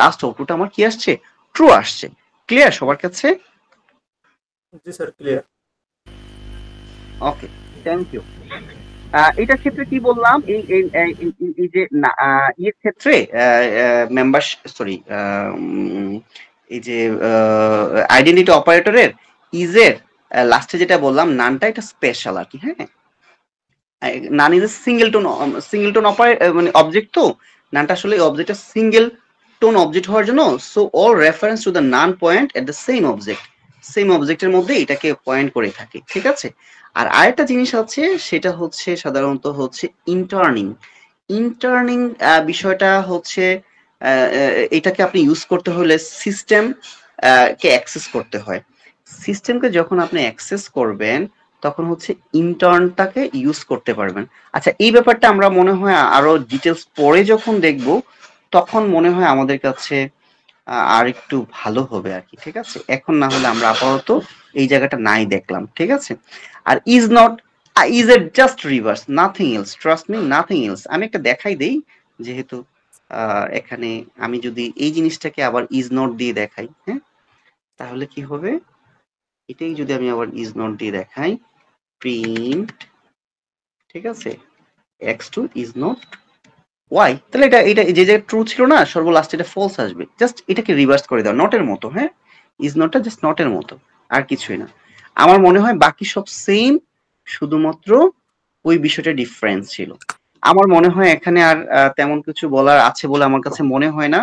S5: last output আমার কি আসছে? ট্রু আসছে। ক্লিয়ার সবার কাছে?
S2: জি sir, clear.
S5: Okay, thank you. এটার ক্ষেত্রে কি বললাম, এই যে এর ক্ষেত্রে মেম্বার, সরি, এই যে আইডেন্টিটি অপারেটরের ইজের লাস্টে যেটা বললাম নানটা এটা স্পেশাল আর কি। হ্যাঁ, none is a singleton মানে অবজেক্ট, তো নানটা আসলে অবজেক্টটা সিঙ্গেল টোন অবজেক্ট হওয়ার জন্য, so all reference to the none point at the same object, same অবজেক্টের মধ্যে এটাকে পয়েন্ট করে থাকে, ঠিক আছে? আর আরেকটা জিনিস আছে, সেটা হচ্ছে সাধারণত হচ্ছে ইন্টার্নিং। ইন্টার্নিং বিষয়টা হচ্ছে এটাকে আপনি ইউজ করতে হলে সিস্টেম কে অ্যাক্সেস করতে হয়। সিস্টেমকে যখন আপনি অ্যাক্সেস করবেন, তখন হচ্ছে ইন্টার্নটাকে ইউজ করতে পারবেন। আচ্ছা, এই ব্যাপারটা আমরা মনে হয় আরো ডিটেলস পরে যখন দেখব, তখন মনে হয় আমাদের কাছে আর একটু ভালো হবে আর কি, ঠিক আছে? এখন না হলে আমরা আপাতত এই জায়গাটা নাই দেখলাম, ঠিক আছে? আর is not, is a just reverse, nothing else, trust me, nothing else. আমি একটা দেখাই দেই, যেহেতু এখানে আমি যদি এই জিনিসটাকে আবার ইজ নট দিয়ে দেখাই, হ্যাঁ, তাহলে কি হবে? এটাই যদি আমি আবার ইজ নট দিয়ে দেখাই, প্রিন্ট, ঠিক আছে, x2 ইজ নট y, তাহলে এটা যে যে ট্রু ছিল না, সর্ব লাস্ট এটা ফলস আসবে। জাস্ট এটাকে রিভার্স করে দাও, নটের মতো। হ্যাঁ, ইজ নটটা জাস্ট নটের মতো, আর কিছুই না। আমার মনে হয় বাকি সব সেম, শুধুমাত্র ওই বিষয়টা ডিফারেন্স ছিল। আমার মনে হয় এখানে আর তেমন কিছু বলার আছে বলে আমার কাছে মনে হয় না।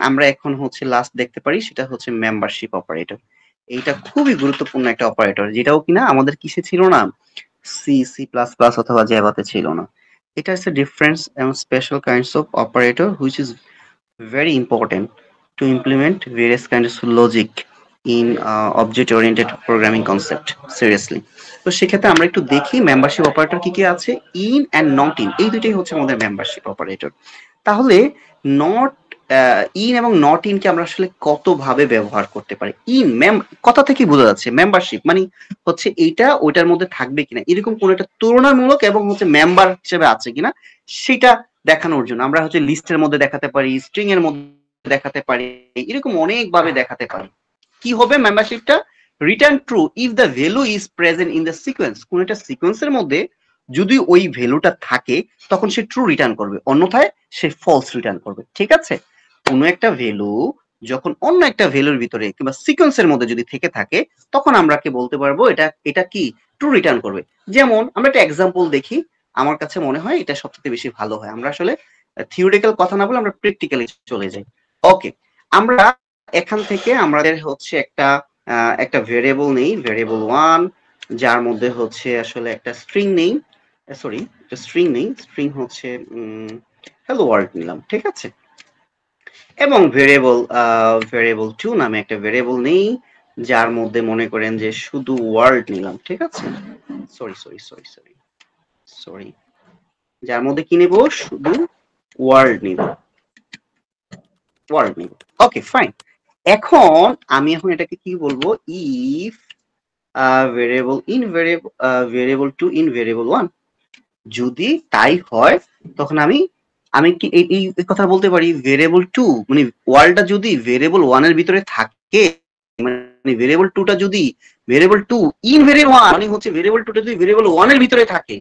S5: আমরা এখন হচ্ছে লাস্ট দেখতে পারি, সেটা হচ্ছে মেম্বারশিপ অপারেটর। এইটা খুবই গুরুত্বপূর্ণ একটা অপারেটর, যেটাও কিনা আমাদের কিসে ছিল না, সি প্লাস প্লাস অথবা জাভাতে ছিল না। এটা হচ্ছে ডিফারেন্স এবং special kinds of operator which is very important to implement various kinds of logic in object oriented programming concept seriously. তো সেক্ষেত্রে আমরা একটু দেখি মেম্বারশিপ অপারেটর কি কি আছে। ইন এন্ড নট ইন, এই দুইটাই হচ্ছে আমাদের মেম্বারশিপ অপারেটর। তাহলে নট ইন এবং নট ইন কে আমরা আসলে কত ভাবে ব্যবহার করতে পারি? ইন কথা থেকে বোঝা যাচ্ছে মেম্বারশিপ মানে হচ্ছে এইটা ওইটার মধ্যে থাকবে কিনা, এরকম কোন একটা তুলনামূলক এবং হচ্ছে মেম্বার হিসেবে আছে কিনা সেটা দেখানোর জন্য আমরা হচ্ছে লিস্টের মধ্যে দেখাতে পারি, স্ট্রিং এর মধ্যে দেখাতে পারি, এরকম অনেক ভাবে দেখাতে পারি। কি হবে মেম্বারশিপটা? Return true if the value is present in the sequence. কোন একটা সিকোয়েন্সের মধ্যে যদি ওই ভ্যালুটা থাকে, তখন সে ট্রু রিটার্ন করবে, অন্যথায় সে ফলস রিটার্ন করবে, ঠিক আছে? কোন একটা ভ্যালু যখন অন্য একটা ভ্যালুর ভিতরে কিংবা সিকোয়েন্সের মধ্যে যদি থেকে থাকে, তখন আমরা কি বলতে পারবো এটা কি ট্রু রিটার্ন করবে। যেমন আমরা একটা এক্সাম্পল দেখি, আমার কাছে মনে হয় এটা সবচেয়ে বেশি ভালো হয়। আমরা আসলে থিওরিটিক্যাল কথা না বলে আমরা প্র্যাকটিক্যালি চলে যাই। ওকে, আমরা এখান থেকে আমাদের হচ্ছে একটা ভেরিয়েবল নেই, ভেরিয়েবল 1, যার মধ্যে হচ্ছে আসলে একটা স্ট্রিং নেই, সরি একটা স্ট্রিং নেই, স্ট্রিং হচ্ছে হ্যালো ওয়ার্ল্ড নিলাম, ঠিক আছে? এবং ভেরিয়েবল 2 নামে একটা ভেরিয়েবল নেই, যার মধ্যে মনে করেন যে শুধু ওয়ার্ল্ড নিলাম, ঠিক আছে? সরি, যার মধ্যে কি নেব? শুধু ওয়ার্ল্ড নিব। ওকে, ফাইন। এখন আমি এটাকে কি বলবো? ইফ ভেরিয়েবল 2 ইন ভেরিয়েবল 1, যদি তাই হয় তখন আমি আমি কি এই কথা বলতে পারি ভেরিয়েবল 2 মানে ওয়ার্ডটা যদি ভেরিয়েবল 1 এর ভিতরে থাকে, মানে ভেরিয়েবল 2টা যদি ভেরিয়েবল 2 ইন ভেরিয়েবল 1 মানে হচ্ছে ভেরিয়েবল 2টা যদি ভেরিয়েবল 1 এর ভিতরে থাকে,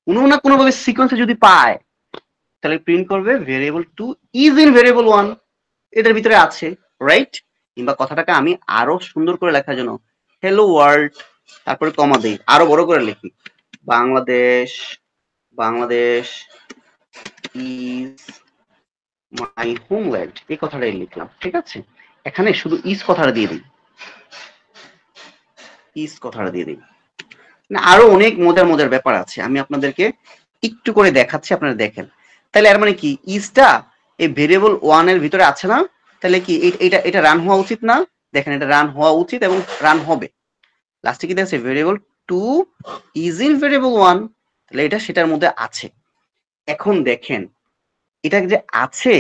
S5: কোনো না কোনো ভাবে সিকোয়েন্সে যদি পায়, তাহলে প্রিন্ট করবে ভেরিয়েবল 2 ইজ ইন ভেরিয়েবল 1, এটার ভিতরে আছে, রাইট? কিংবা কথাটাকে আমি আরো সুন্দর করে লেখার জন্য হ্যালো ওয়ার্ল্ড তারপরে কমা দেই, আরো বড় করে লিখি বাংলাদেশ ইজ মাই হোমল্যান্ড, এই কথাটাই লিখলাম, ঠিক আছে? এখানে শুধু ইজ কথাটা দিয়ে দিই, না আরো অনেক মজার ব্যাপার আছে, আমি আপনাদেরকে একটু করে দেখাচ্ছি, আপনারা দেখেন। তাহলে এর মানে কি ইজটা এই ভেরিয়েবল 1 এর ভিতরে আছে না? তাহলে কি এটা রান হওয়া উচিত না? দেখেন এটা রান হওয়া উচিত এবং রান হবে। লাস্টে কি দেখছে ভেরিয়েবল 2 ইজ ইন ভেরিয়েবল 1, তাহলে এটা সেটার মধ্যে আছে। এখন দেখেন এটা যে আছে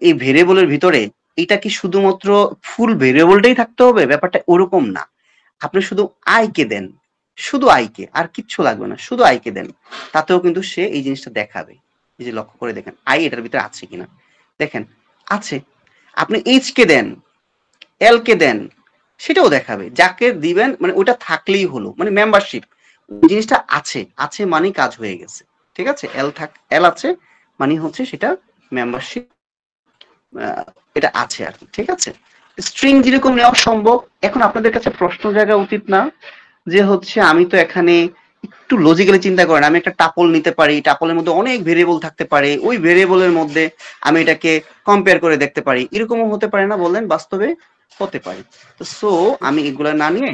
S5: এই ভেরিয়েবলের ভিতরে, এটা কি শুধুমাত্র ফুল ভেরিয়েবলটাই থাকতে হবে? ব্যাপারটা ওরকম না। আপনি শুধু আই কে দেন, শুধু আই কে, আর কিচ্ছু লাগবে না, শুধু আই কে দেন, তাতেও কিন্তু সে এই জিনিসটা দেখাবে। এই যে লক্ষ্য করে দেখেন আই এটার ভিতরে আছে কিনা, দেখেন আছে। আপনি এইচ কে দেন, এল কে দেন, সেটাও দেখাবে। যাকে দিবেন মানে ওটা থাকলেই হলো, মানে মেম্বারশিপ জিনিসটা আছে মানে কাজ হয়ে গেছে, ঠিক আছে? এল আছে মানে হচ্ছে সেটা মেম্বারশিপ, এটা আছে আর কি, ঠিক আছে? স্ট্রিং যেরকম নেওয়া সম্ভব। এখন আপনাদের কাছে প্রশ্ন জায়গা উচিত না যে হচ্ছে আমি তো এখানে একটু লজিক্যালি চিন্তা করেন, আমি একটা টাপল নিতে পারি, টাপলের মধ্যে অনেক ভেরিয়েবল থাকতে পারে, ওই ভেরিয়েবলের মধ্যে আমি এটাকে কম্পেয়ার করে দেখতে পারি, এরকমও হতে পারে না বললেন? বাস্তবে হতে পারে। তো সো আমি এগুলো না নিয়ে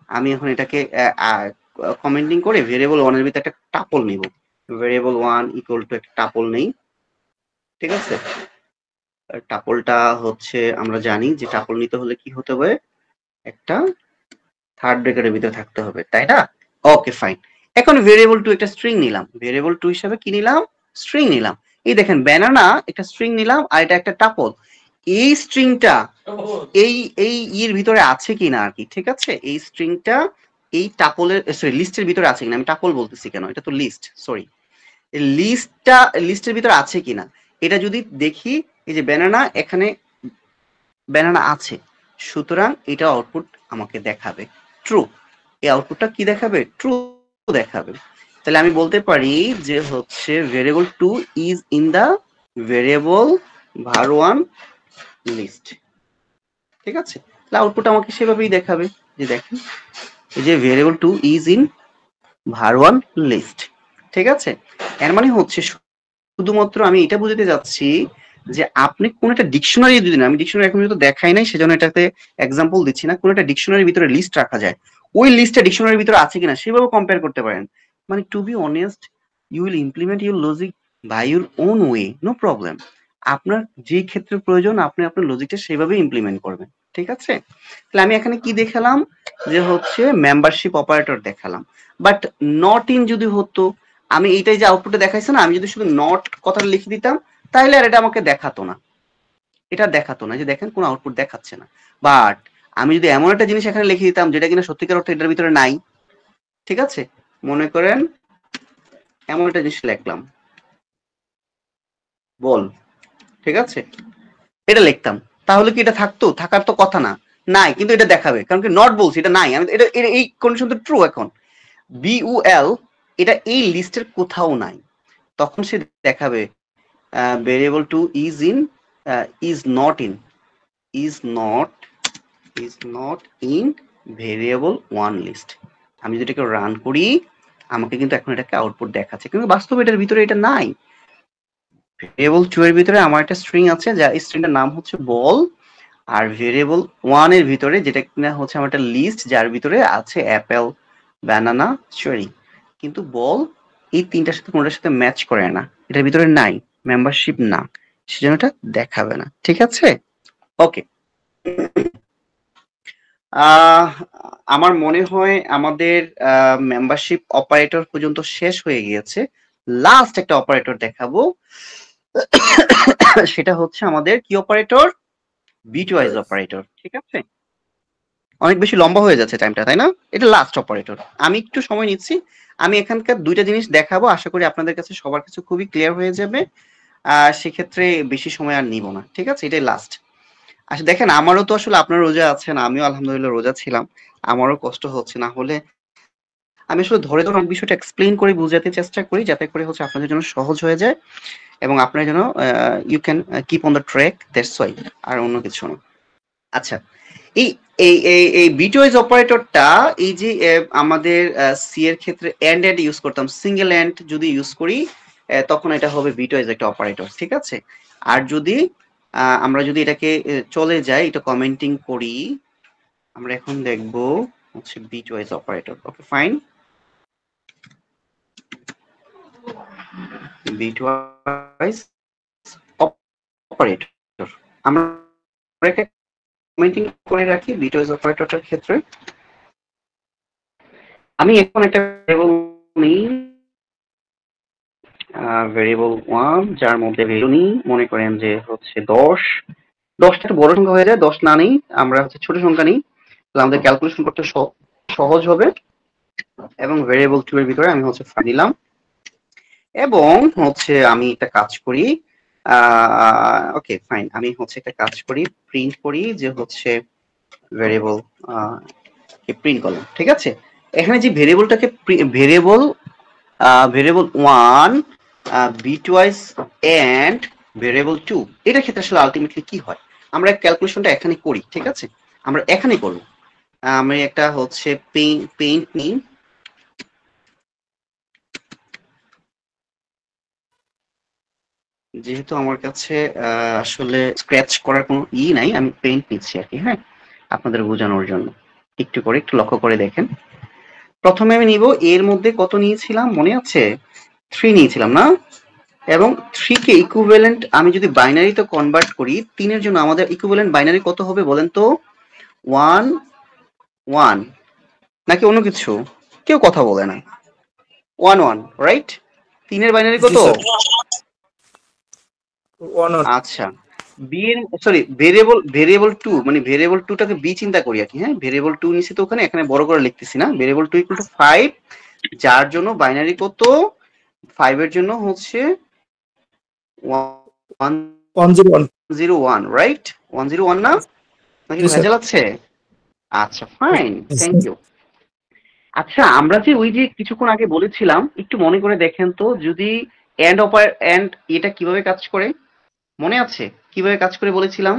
S5: আমি এখন এটাকে কমেন্টিং করে ভেরিয়েবল 1 এর ভিতরে একটা টাপল নিব, ভেরিয়েবল 1 ইকুয়াল টু একটা টাপল নেই, ঠিক আছে? টাপলটা হচ্ছে আমরা জানি যে টাপল নিতে হলে কি হতে হবে, একটা থার্ড ব্র্যাকেটের ভিতরে থাকতে হবে, তাই না? Okay fine. এখন ভেরিয়েবল 2 একটা স্ট্রিং নিলাম, ভেরিয়েবল 2 হিসেবে কি নিলাম? স্ট্রিং নিলাম। এই দেখেন ব্যানানা একটা স্ট্রিং নিলাম আর এটা একটা টাপল। এই স্ট্রিংটা এই এর ভিতরে আছে কিনা আর কি, ঠিক আছে? এই স্ট্রিংটা এই টাপলের সরি লিস্টের ভিতরে আছে কিনা, আমি টাপল বলতেছি কেন, এটা তো লিস্ট, সরি, লিস্টের ভিতরে আছে কিনা এটা যদি দেখি, এই যে ব্যানানা, এখানে ব্যানানা আছে, সুতরাং এটা আউটপুট আমাকে দেখাবে ট্রু। এই আউটপুটটা কি দেখাবে? ট্রু দেখাবে। তাহলে আমি বলতে পারি যে হচ্ছে variable 2 is in the variable var1 list, ঠিক আছে? তাহলে আউটপুট আমাকে সেভাবেই দেখাবে, যে দেখেন এই যে variable 2 is in var1 list, ঠিক আছে? এর মানে হচ্ছে শুধুমাত্র আমি এটা বুঝতে যাচ্ছি যে আপনি কোন একটা ডিকশনারি যদি না, আমি ডিকশনারি এখন পর্যন্ত দেখাই নাই সেজন্য এটাতে এক্সাম্পল দিচ্ছি না, কোন একটা ডিকশনারির ভিতরে লিস্ট রাখা যায়, ওই লিস্টটা ডিকশনারির ভিতরে আছে কিনা সেভাবে কম্পেয়ার করতে পারেন। মানে to be honest, you will implement your logic by your own way, no problem. আপনার যে ক্ষেত্রে প্রয়োজন আপনি আপনার লজিকটা সেভাবে ইমপ্লিমেন্ট করবেন, ঠিক আছে? তাহলে আমি এখানে কি দেখালাম যে হচ্ছে মেম্বারশিপ অপারেটর দেখালাম, বাট নট ইন যদি হতো, আমি এইটাই যে আউটপুটে দেখাইছে না, আমি যদি শুধু নট কথাটা লিখে দিতাম তাহলে আর এটা আমাকে দেখাতো না, এটা দেখাতো না, যে দেখেন কোনো আউটপুট দেখাচ্ছে না। বাট আমি যদি এমন একটা জিনিস এখানে লিখে দিতাম যেটা কিনা সত্যিকার অর্থে এটার ভিতরে নাই, ঠিক আছে? মনে করেন এমন একটা জিনিস লিখলাম বল, ঠিক আছে? এটা লিখতাম, তাহলে কি এটা থাকতো? থাকার তো কথা না, নাই, কিন্তু এটা দেখাবে কারণ কি নট বলছি, এটা নাই, আমি এটা এই কন্ডিশন তো ট্রু। এখন বিউএল এটা এই লিস্টের কোথাও নাই, তখন সে দেখাবে variable 2 is in is not in variable 1 list. আমি যদি এটাকে রান করি আমাকে কিন্তু এখন এটাকে আউটপুট দেখাচ্ছে, কিন্তু বাস্তবে এটার ভিতরে এটা নাই। ভেরিয়েবল 2 এর ভিতরে আমার একটা স্ট্রিং আছে, যা এই স্ট্রিংটার নাম হচ্ছে বল, আর ভেরিয়েবল 1 এর ভিতরে যেটা কিনা হচ্ছে আমার একটা লিস্ট যার ভিতরে আছে অ্যাপেল, ব্যানানা, চেরি, কিন্তু বল এই তিনটার সাথে কোনটার সাথে ম্যাচ করে না, এটার ভিতরে নাই, মেম্বারশিপ না, সেজন্য এটা দেখাবে না, ঠিক আছে? ওকে, আমার মনে হয় আমাদের মেম্বারশিপ অপারেটর পর্যন্ত শেষ হয়ে গিয়েছে। লাস্ট একটা অপারেটর দেখাবো, সেটা হচ্ছে আমাদের কি অপারেটর? বিটওয়াইজ অপারেটর, ঠিক আছে? অনেক বেশি লম্বা হয়ে যাচ্ছে টাইমটা, তাই না? এটা লাস্ট অপারেটর, আমি একটু সময় নিচ্ছি, আমি এখানকার দুইটা জিনিস দেখাবো, আশা করি আপনাদের কাছে সবার কাছে খুবই ক্লিয়ার হয়ে যাবে। সেক্ষেত্রে বেশি সময় আর নিব না, ঠিক আছে? এটাই লাস্ট। আচ্ছা দেখেন, আমারও তো আসলে আপনার রোজা আছেন, আমিও আলহামদুলিল্লাহ রোজা ছিলাম, আমারও কষ্ট হচ্ছে। না হলে আমি আসলে ধরে ধরে বিষয়টা এক্সপ্লেইন করে বুঝাতে চেষ্টা করি, যাতে করে হচ্ছে আপনাদের জন্য সহজ হয়ে যায় এবং আপনার যেন you can keep on the track, that's why, আর অন্য কিছু না। আচ্ছা, এই এই এই এই বিটওয়াইজ অপারেটরটা, এই যে আমাদের সি এর ক্ষেত্রে এন্ড এন্ড ইউজ করতাম, সিঙ্গেল এন্ড যদি ইউজ করি তখন এটা হবে বিটওয়াইজ একটা অপারেটর, ঠিক আছে? আর যদি আমরা যদি এটাকে চলে যাই, এটা কমেন্টিং করি, আমরা এখন দেখব হচ্ছে bitwise operator. Okay fine, bitwise operator আমরা কমেন্টিং করে রাখি বিটওয়াইজ অপারেটরটার ক্ষেত্রে। আমি এখন একটা ভেরিয়েবল নিই, ভেরিয়েবল 1, যার মধ্যে ভ্যালু নিই, মনে করেন যে হচ্ছে 10। 10টা একটু বড় সংখ্যা হয়ে যায়, 10 না নেই, আমরা হচ্ছে ছোট সংখ্যা নিই, তাহলে আমাদের ক্যালকুলেশন করতে সহজ হবে। এবং ভেরিয়েবল 2 এর ভিতরে আমি হচ্ছে 5 দিলাম, এবং হচ্ছে আমি একটা কাজ করি, ওকে ফাইন, আমি হচ্ছে একটা কাজ করি, প্রিন্ট করি যে হচ্ছে ভেরিয়েবল প্রিন্ট করলাম, ঠিক আছে? এখানে যে ভেরিয়েবলটাকে ভেরিয়েবল 1 বিটওয়াইজ এন্ড ভেরিয়েবল 2, এটার ক্ষেত্রে আসলে আলটিমেটলি কি হয়, আমরা ক্যালকুলেশনটা এখানে করি, ঠিক আছে? আমরা এখানে করব। আমি একটা হচ্ছে পেইন্ট নিই, যেহেতু আমার কাছে আসলে স্ক্র্যাচ করার কোনো নাই, আমি পেইন্ট নিচ্ছি আর কি, হ্যাঁ, আপনাদের বোঝানোর জন্য। একটু করে একটু লক্ষ্য করে দেখেন। প্রথমে আমি নিব, এর মধ্যে কত নিয়েছিলাম মনে আছে? 3 নিয়েছিলাম না? এবং 3 কে ইকুইভ্যালেন্ট আমি যদি বাইনারিতে কনভার্ট করি, 3 এর জন্য আমাদের ইকুইভ্যালেন্ট বাইনারি কত হবে বলেন তো? 1 1 নাকি অন্য কিছু? কেউ কথা বলে না। 1 1, রাইট? 3 এর বাইনারি কত? আচ্ছা, বি এর সরি ভেরিয়েবল 2, মানে ভেরিয়েবল 2টাকে বি চিন্তা করি আর কি, হ্যাঁ? ভেরিয়েবল 2 নিচে তো ওখানে, এখানে বড় করে লিখতেছি না। ভেরিয়েবল 2 = 5, যার জন্য বাইনারি কত? 5 এর জন্য হচ্ছে 101, রাইট? 101 না? নাকি ভেজাল আছে? আচ্ছা ফাইন, থ্যাংক ইউ। আচ্ছা, আমরা যে ওই যে কিছুক্ষণ আগে বলেছিলাম, একটু মনে করে দেখেন তো, যদি এন্ড এটা কিভাবে কাজ করে মনে আছে? কিভাবে কাজ করে বলেছিলাম?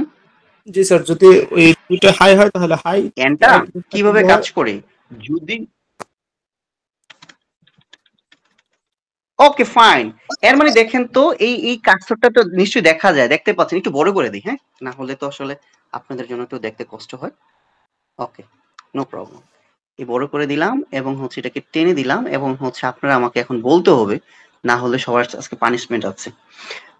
S2: জি স্যার, যদি ওই দুইটা হাই হয় তাহলে হাই।
S5: এন্ডটা কিভাবে কাজ করে যদি, ওকে ফাইন, এর মানে দেখেন তো, এই কার্সরটা তো নিশ্চয়ই দেখা যায়, দেখতে পাচ্ছেন? একটু বড় করে দিই, হ্যাঁ, না হলে তো আসলে আপনাদের জন্য একটু দেখতে কষ্ট হয়। ওকে, নো প্রবলেম। এই বড় করে দিলাম এবং হচ্ছে এটাকে টেনে দিলাম, এবং হচ্ছে আপনারা আমাকে এখন বলতে হবে, না হলে সবার আজকে পানিশমেন্ট আছে,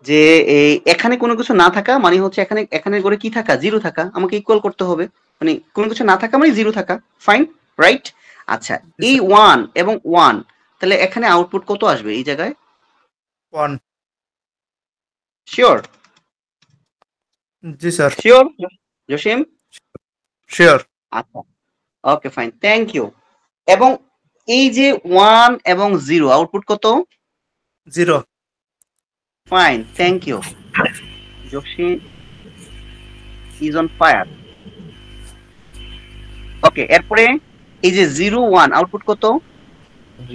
S5: যে এই এখানে কোনো কিছু না থাকা মানে হচ্ছে এখানে করে কি থাকা? 0 থাকা। আমাকে ইকুয়াল করতে হবে, মানে কোনো কিছু না থাকা মানে 0 থাকা। Fine, right? আচ্ছা, এই 1 এবং 1, তাহলে এখানে আউটপুট কত আসবে এই জায়গায়?
S2: 1।
S5: শিওর?
S2: জি স্যার,
S5: শিওর জসিম?
S2: শিওর।
S5: আচ্ছা, ওকে ফাইন, থ্যাংক ইউ। এবং এই যে 1 এবং 0, আউটপুট কত?
S2: 0।
S5: Fine, thank you. Jasim is on fire. Okay, এরপরে এই যে 0 1, আউটপুট কত?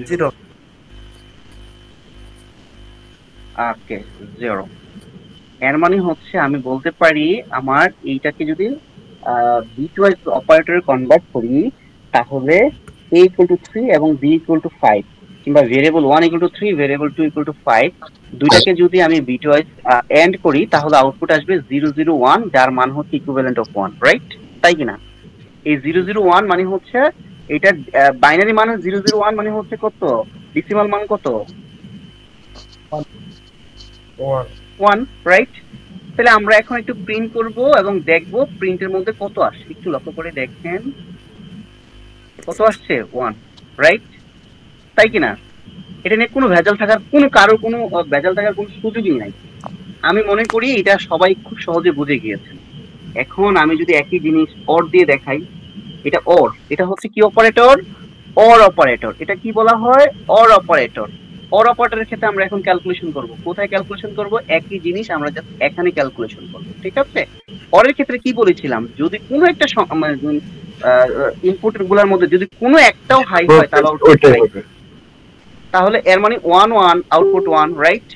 S2: 0।
S5: ওকে, 0। এর মানে হচ্ছে আমি বলতে পারি, আমার এইটাকে যদি বিটওয়াইজ অপারেটরে কনভার্ট করি, তাহলে a = 3 এবং b = 5, কিংবা ভেরিয়েবল 1 = 3, ভেরিয়েবল 2 = 5, দুইটাকে যদি আমি বিটওয়াইজ এন্ড করি, তাহলে আউটপুট আসবে 0 0 1, যার মান হচ্ছে ইকুইভ্যালেন্ট অফ 1, রাইট? তাই কিনা? এই 0 0 1 মানে হচ্ছে এটা বাইনারি মান, 0 0 1 মানে হচ্ছে কত? ডেসিমাল মান কত? 1, রাইট? তাহলে আমরা এখন একটু প্রিন্ট করব এবং দেখব প্রিন্টের মধ্যে কত আসে। একটু লক্ষ্য করে দেখেন, কত আসছে? 1, রাইট? তাই কিনা? এটা নিয়ে কোনো ভেজাল থাকার কোনো ভেজাল থাকার কোনো সুযোগই নাই। আমি মনে করি এটা সবাই খুব সহজে বুঝে গিয়েছেন। এখন আমি যদি একই জিনিস অর দিয়ে দেখাই, এটা অর, এটা হচ্ছে কি অপারেটর? অর অপারেটর, এটা কি বলা হয়? Or operator. অর অপারেটরের ক্ষেত্রে আমরা এখন ক্যালকুলেশন করব। কোথায় ক্যালকুলেশন করব? একই জিনিস আমরা জাস্ট এখানে ক্যালকুলেশন করব, ঠিক আছে? অরের ক্ষেত্রে কি বলেছিলাম, যদি কোনো একটা ইনপুট গুলোর মধ্যে যদি কোনো একটাও হাই হয় তাহলে আউটপুট হাই, তাহলে এর মানে 1 1 আউটপুট 1, রাইট?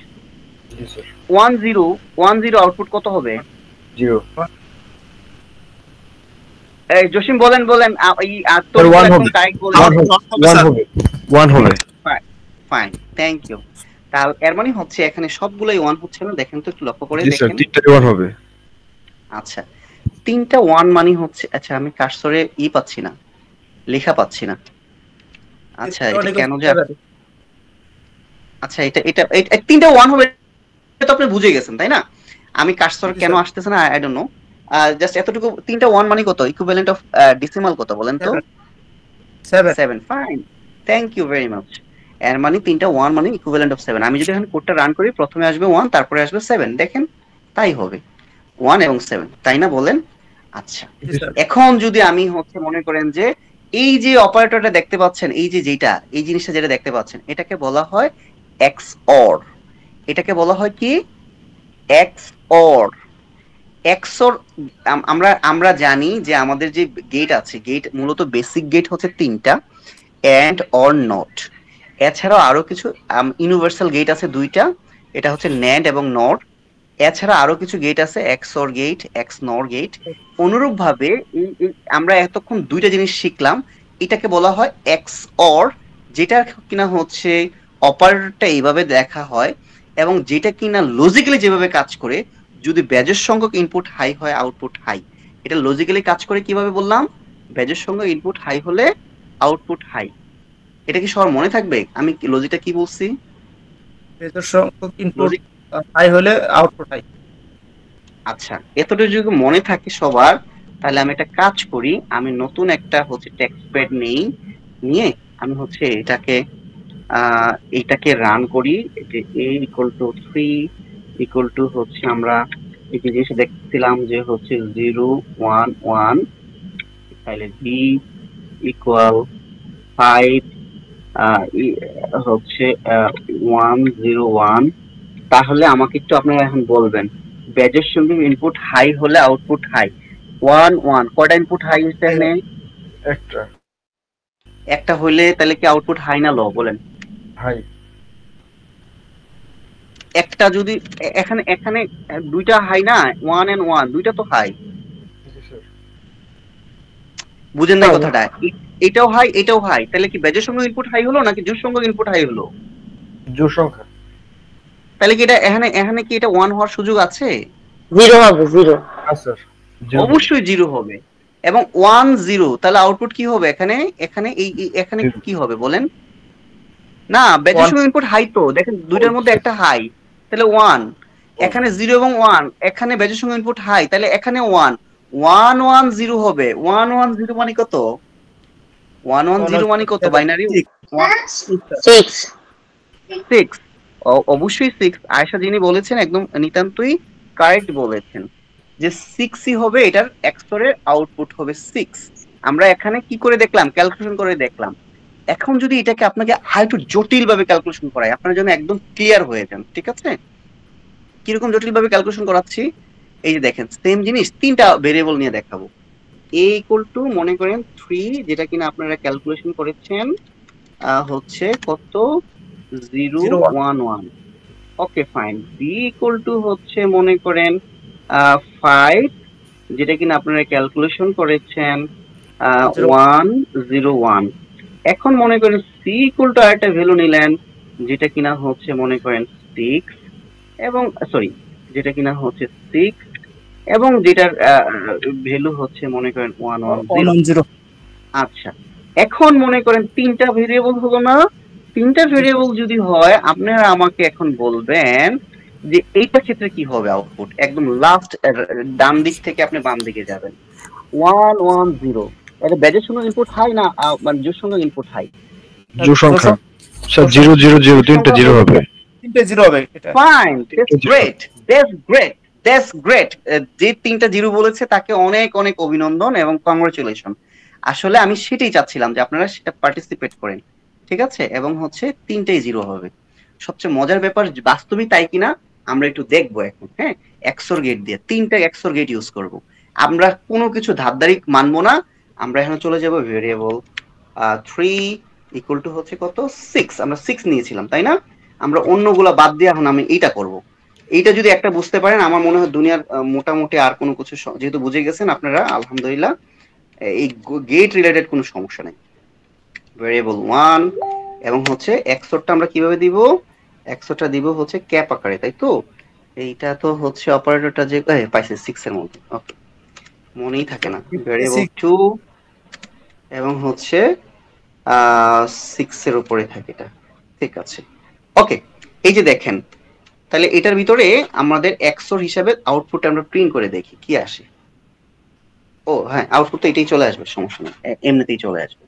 S5: 1 0 1 0 আউটপুট কত হবে?
S3: 0
S5: এই জসিম বলেন বলেন, এই
S3: Sir, one
S5: একদম
S3: হবে।
S5: কারেক্ট বলেন।
S3: 1 হবে
S5: ফাইন, থ্যাংক ইউ। তাহলে এর মানে হচ্ছে এখানে সবগুলোই 1 হচ্ছে না, দেখেন তো একটু লক্ষ্য করে
S3: জি স্যার,
S5: দেখেন।
S3: 3টাই 1 হবে।
S5: আচ্ছা, 3টা 1 মানে হচ্ছে, আচ্ছা আমি কার্সরে পাচ্ছি না, লেখা পাচ্ছি না। আচ্ছা এটা কেন যে, আচ্ছা এটা এটা 3টা 1 হবে তো আপনি বুঝে গেছেন তাই না? আমি কার্সর কেন আসতেছে না আই ডোন্ট নো। জাস্ট এতটুকু, 3টা 1 মানে কত? ইকুইভ্যালেন্ট অফ ডেসিমাল কত বলেন তো? 7। Fine, thank you very much. এর মানে 3টা 1 মানে ইকুইভ্যালেন্ট অফ 7। আমি যদি এখন কোডটা রান করি, প্রথমে আসবে 1, তারপরে আসবে 7, দেখেন তাই হবে 1 এবং 7, তাই না বলেন? আচ্ছা, এখন যদি আমি হচ্ছে মনে করেন যে এই যে অপারেটরটা দেখতে পাচ্ছেন, এই যে যেটা, এই জিনিসটা যেটা দেখতে পাচ্ছেন, এটাকে বলা হয় XOR। এটাকে বলা হয় কি? XOR। XOR আমরা জানি যে আমাদের যে গেট আছে, গেট মূলত বেসিক গেট হচ্ছে 3টা, এন্ড অর নট। এছাড়াও আরো কিছু ইউনিভার্সাল গেট আছে 2টা, এটা হচ্ছে NAND এবং NOR। এছাড়া আরো কিছু গেট আছে, XOR গেট, XNOR গেট। অনুরূপ ভাবে আমরা এতক্ষণ 2টা জিনিস শিখলাম, এটাকে বলা হয় XOR, যেটা কিনা হচ্ছে অপারেটরটা এইভাবে দেখা হয়, এবং যেটা কিনা লজিক্যালি যেভাবে কাজ করে, যদি বেজোড় সংখ্যক ইনপুট হাই হয় আউটপুট হাই। এটা লজিক্যালি কাজ করে কিভাবে বললাম? বেজোড় সংখ্যক ইনপুট হাই হলে আউটপুট হাই। এটা কি সবার মনে থাকবে আমি লজিকটা কি বলছি?
S2: বেজোড় সংখ্যক ইনপুট হাই হলে আউটপুট হাই।
S5: আচ্ছা, এতটুকু যদি মনে থাকে সবার, তাহলে আমি একটা কাজ করি, আমি নতুন একটা হচ্ছে টেক্সট প্যাড নেই, নিয়ে আমি হচ্ছে এটাকে রান করি, যে a = 3 = হচ্ছে আমরা এই যে জিনিসটা দেখছিলাম যে হচ্ছে 0 1 1, তাহলে b = 5 হচ্ছে 1 0 1। তাহলে আমাকে একটু আপনারা এখন বলবেন, বেজোড় সংখ্যক ইনপুট হাই হলে আউটপুট হাই। 1 1 কয়টা ইনপুট হাই হচ্ছে এখানে? একটা হইলে তাহলে কি আউটপুট হাই না লো বলেন?
S3: হাই।
S5: একটা যদি এখানে এখানে 2টা হাই না, 1 and 1 2টা তো হাই, বুঝেন না কথাটা? এটাও হাই এটাও হাই, তাহলে কি বেজোড় সংখ্যক ইনপুট হাই হলো নাকি জোড় সংখ্যক ইনপুট হাই হলো?
S3: জোড় সংখ্যা।
S5: তাহলে কি এটা এখানে কি এটা 1 হওয়ার সুযোগ আছে?
S6: 0 হবে, 0।
S3: হ্যাঁ স্যার,
S5: অবশ্যই 0 হবে। এবং 1 0, তাহলে আউটপুট কি হবে এখানে? এখানে কি হবে বলেন? না, বেজোড় সংখ্যক ইনপুট হাই তো, দেখেন দুইটার মধ্যে একটা হাই, তাহলে 1। এখানে 0 এবং 1, এখানে বেজোড় সংখ্যক ইনপুট হাই, তাহলে এখানে 1 1 1 0 হবে। 1 1 0 মানে কত? 1 1 0 মানে কত? বাইনারি
S6: 6।
S5: 6। অবশ্যই 6। আয়েশা যিনি বলেছেন একদম নিতান্তই কারেক্ট বলেছেন যে 6ই হবে, এটার XOR এর আউটপুট হবে 6। আমরা এখানে কি করে দেখলাম? ক্যালকুলেশন করে দেখলাম। এখন যদি এটাকে আপনাকে আরেকটু জটিল ভাবে ক্যালকুলেশন করাই, আপনার জন্য একদম ক্লিয়ার হয়ে যান, ঠিক আছে? কিরকম জটিল ভাবে ক্যালকুলেশন করাচ্ছি, এই যে দেখেন সেম জিনিস 3টা ভেরিয়েবল নিয়ে দেখাবো। a = মনে করেন 3, যেটা কিনা আপনারা ক্যালকুলেশন করেছেন হচ্ছে কত? 0 1 1। Okay fine. b = হচ্ছে মনে করেন 5, যেটা কিনা আপনারা ক্যালকুলেশন করেছেন 1 0 1। এখন মনে করেন c = আরেকটা ভ্যালু নিলেন, যেটা কিনা হচ্ছে মনে করেন 6, এবং সরি যেটা কিনা হচ্ছে 6, এবং যেটার ভ্যালু হচ্ছে মনে করেন 1 1 0। আচ্ছা, এখন মনে করেন 3টা ভেরিয়েবল হলো না? 3টা ভেরিয়েবল যদি হয়, আপনারা আমাকে এখন বলবেন যে এইটা ক্ষেত্রে কি হবে আউটপুট? একদম লাস্ট ডান দিক থেকে আপনি বাম দিকে যাবেন। 1 1 0, এটা বেজোড় সংখ্যক ইনপুট হাই না মানে জোড় সংখ্যক ইনপুট হাই?
S3: জোড় সংখ্যা। স্যার 0 0 0, 3টা 0 হবে।
S2: 3টা 0 হবে এটা।
S5: Fine, that's great. যে 3টা 0 বলেছে তাকে অনেক অনেক অভিনন্দন এবং কংগ্রাচুলেশন। আসলে আমি সেটাই চাচ্ছিলাম যে আপনারা সেটা পার্টিসিপেট করেন, ঠিক আছে? এবং হচ্ছে তিনটেই জিরো হবে। সবচেয়ে মজার ব্যাপার বাস্তবিক তাই কিনা আমরা একটু দেখবো এখন। হ্যাঁ, এক্সর গেট দিয়ে তিনটা এক্সর গেট ইউজ করব। আমরা কোনো কিছু ধাপধারি মানবো না। আমরা এখন চলে যাব ভেরিয়েবল 3 ইকুয়াল টু হচ্ছে কত 6, আমরা 6 নিয়েছিলাম তাই না? আমরা অন্যগুলা বাদ দিয়ে এখন আমি এইটা করব। এইটা যদি একটা বুঝতে পারেন আমার মনে হয় দুনিয়ার মোটামুটি আর কোনো কিছু যেহেতু বুঝে গেছেন আপনারা আলহামদুলিল্লাহ, এই গেট রিলেটেড কোনো সমস্যা নেই। ভেরিয়েবল 1 এবং হচ্ছে এক্সরটা আমরা কিভাবে দিব? এক্সরটা দিব হচ্ছে ক্যাপ আকারে, তাই তো? এইটা তো হচ্ছে অপারেটরটা যে পাইছে 6 এর মধ্যে, ওকে, মনেই থাকে না। ভেরিয়েবল 2 এবং হচ্ছে 6 এর উপরে থাকে এটা, ঠিক আছে। ওকে, এই যে দেখেন, তাহলে এটার ভিতরে আমাদের এক্সর হিসাবে আউটপুট আমরা প্রিন্ট করে দেখি কি আসে। ও হ্যাঁ, আউটপুট তো এটাই চলে আসবে, সমস্যা নেই, এমনিতেই চলে আসবে।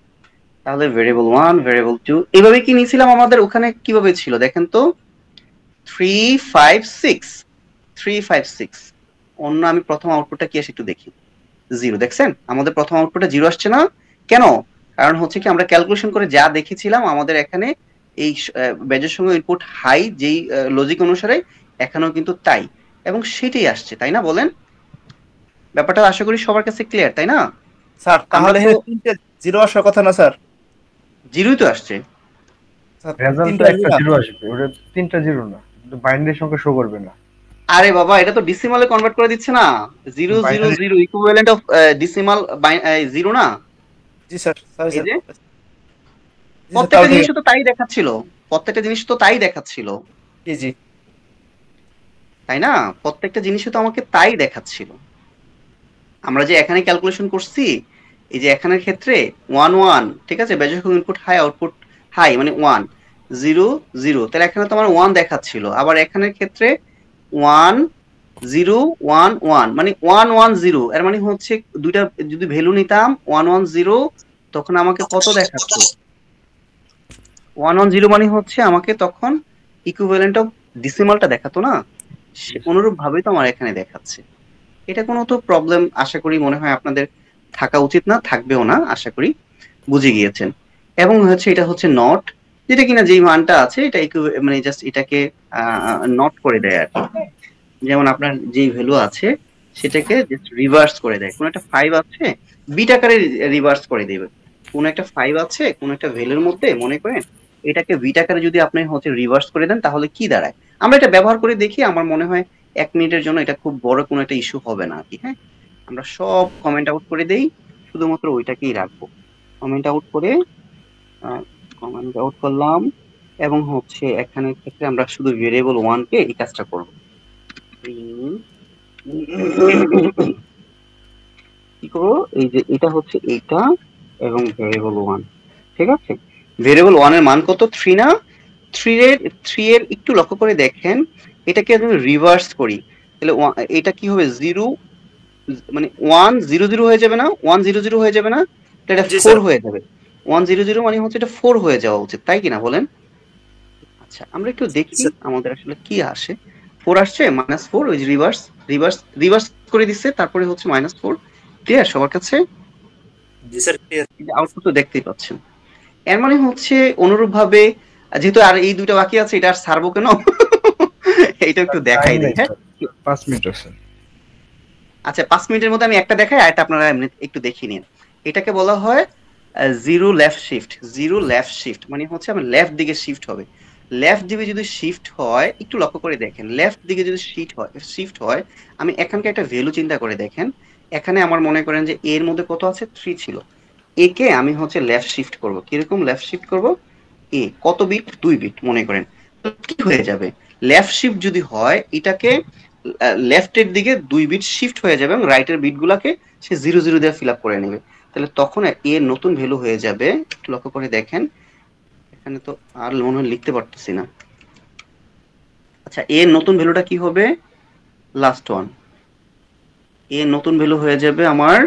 S5: তাহলে ভেরিয়েবল 1 ভেরিয়েবল 2 এইভাবে কি নিয়েছিলাম, আমাদের ওখানে কিভাবে ছিল দেখেন তো, 3 5 6 3 5 6। অন্য আমি প্রথম আউটপুটটা কি আসে একটু দেখি, 0। দেখছেন আমাদের প্রথম আউটপুটটা 0 আসছে না কেন? কারণ হচ্ছে কি আমরা ক্যালকুলেশন করে যা দেখেছিলাম আমাদের এখানে এই বেজের সঙ্গে ইনপুট হাই যেই লজিক অনুসারে এখানেও কিন্তু তাই, এবং সেটাই আসছে, তাই না? বলেন, ব্যাপারটা আশা করি সবার কাছে ক্লিয়ার, তাই না?
S2: স্যার তাহলে তিনটে জিরো আসার কথা না স্যার?
S5: জিরোই তো আসছে।
S3: রেজাল্টে একটা জিরো আসবে, ওটা তিনটা জিরো না, বাইনারি সংখ্যা শো করবে না।
S5: আরে বাবা, এটা তো ডেসিমালে কনভার্ট করে দিচ্ছে না। 0 0 0 ইকুইভ্যালেন্ট অফ ডেসিমাল 0 না?
S2: জি স্যার,
S5: এই যে প্রত্যেকটা জিনিস তো তাই দেখাচ্ছিল, প্রত্যেকটা জিনিস তো তাই দেখাচ্ছিল,
S2: জি জি,
S5: তাই না? প্রত্যেকটা জিনিসই তো আমাকে তাই দেখাচ্ছিল। আমরা যে এখানে ক্যালকুলেশন করছি, এই যে এখানের ক্ষেত্রে 1 1, ঠিক আছে, বেজের সঙ্গে ইনপুট হাই আউটপুট হাই মানে 1 0 0, তাহলে এখানে তো আমার 1 দেখাচ্ছিল। আবার এখানের ক্ষেত্রে 1 0 1 1 মানে 1 1 0, এর মানে হচ্ছে দুইটা যদি ভ্যালু নিতাম 1 1 0 তখন আমাকে কত দেখাচ্ছে? 1 1 0 মানে হচ্ছে আমাকে তখন ইকুইভ্যালেন্ট অফ ডেসিমালটা দেখাতো না? অনুরূপ ভাবেই তো আমার এখানে দেখাচ্ছে। এটা কোনো তো প্রবলেম আশা করি মনে হয় আপনাদের থাকা উচিত না, থাকবেও না, আশা করি বুঝে গিয়েছেন। এবং হচ্ছে এটা হচ্ছে নট, যেটা কিনা যেই মানটা আছে এটা মানে জাস্ট এটাকে নট করে দেয় আর কি। যেমন আপনার যেই ভ্যালু আছে সেটাকে জাস্ট রিভার্স করে দেয়। কোন একটা 5 আছে বিট আকারে রিভার্স করে দেবে। কোন একটা 5 আছে কোন একটা ভ্যালুর মধ্যে, মনে করেন এটাকে বিট আকারে যদি আপনি হচ্ছে রিভার্স করে দেন তাহলে কি দাঁড়ায়? আমরা এটা ব্যবহার করে দেখি, আমার মনে হয় 1 মিনিটের জন্য এটা খুব বড় কোনো একটা ইস্যু হবে না আর কি। হ্যাঁ, আমরা সব কমেন্ট আউট করে দেই, শুধুমাত্র ওইটাকেই রাখবো। কমেন্ট আউট করে কমেন্ট আউট করলাম এবং হচ্ছে এখানে ক্ষেত্রে আমরা শুধু ভেরিয়েবল 1 কে এই কাজটা করব। কি করবো, এই যে এটা হচ্ছে এইটা এবং ভেরিয়েবল 1, ঠিক আছে? ভেরিয়েবল 1 এর মান কত? 3 না? 3 এর একটু লক্ষ্য করে দেখেন, এটাকে যদি রিভার্স করি তাহলে এটা কি হবে? 0 মানে 1 0 0 হয়ে যাবে না? 1 0 0 হয়ে যাবে না? এটা 4 হয়ে যাবে। 1 0 0 মানে হচ্ছে এটা 4 হয়ে যাওয়া উচিত, তাই কিনা বলেন? আচ্ছা, আমরা একটু দেখি আমাদের আসলে কি আসে। 4 আসছে, -4, ওই রিভার্স রিভার্স রিভার্স করে দিচ্ছে, তারপরে হচ্ছে -4। ক্লিয়ার সবার কাছে?
S2: জি স্যার ক্লিয়ার।
S5: আউটপুট তো দেখতেই পাচ্ছেন। এর মানে হচ্ছে অনুরূপ ভাবে, যেহেতু আর এই দুইটা বাকি আছে, এটা আর ছাড়বো কেন? এইটা একটু দেখাই দিই। হ্যাঁ
S3: 5 মিনিট আছে।
S5: আচ্ছা, 5 মিনিটের মধ্যে আমি একটা দেখাই, আর এটা আপনারা একটু দেখিয়ে নিন। এটাকে বলা হয় zero left shift. Zero left shift মানে হচ্ছে আমার লেফট দিকে শিফট হবে। লেফট দিকে যদি শিফট হয়, একটু লক্ষ্য করে দেখেন, লেফট দিকে যদি শিফট হয়, আমি এখানকার একটা ভ্যালু চিন্তা করে দেখেন। এখানে আমার মনে করেন যে এর মধ্যে কত আছে? 3 ছিল। একে আমি হচ্ছে লেফট শিফট করব। কিরকম লেফট শিফট করব? এ কত বিট? 2 বিট মনে করেন। কি হয়ে যাবে? লেফট শিফট যদি হয়, এটাকে লেফটের দিকে 2 বিট শিফট হয়ে যাবে এবং রাইটের বিটগুলোকে সে 0 0 দিয়ে ফিল আপ করে নেবে। তাহলে তখন এর নতুন ভ্যালু হয়ে যাবে, একটু লক্ষ্য করে দেখেন, এখানে তো আর মনে হয় লিখতে পারতেছি না। আচ্ছা, এর নতুন ভ্যালুটা কি হবে? Last one. এর নতুন ভ্যালু হয়ে যাবে আমার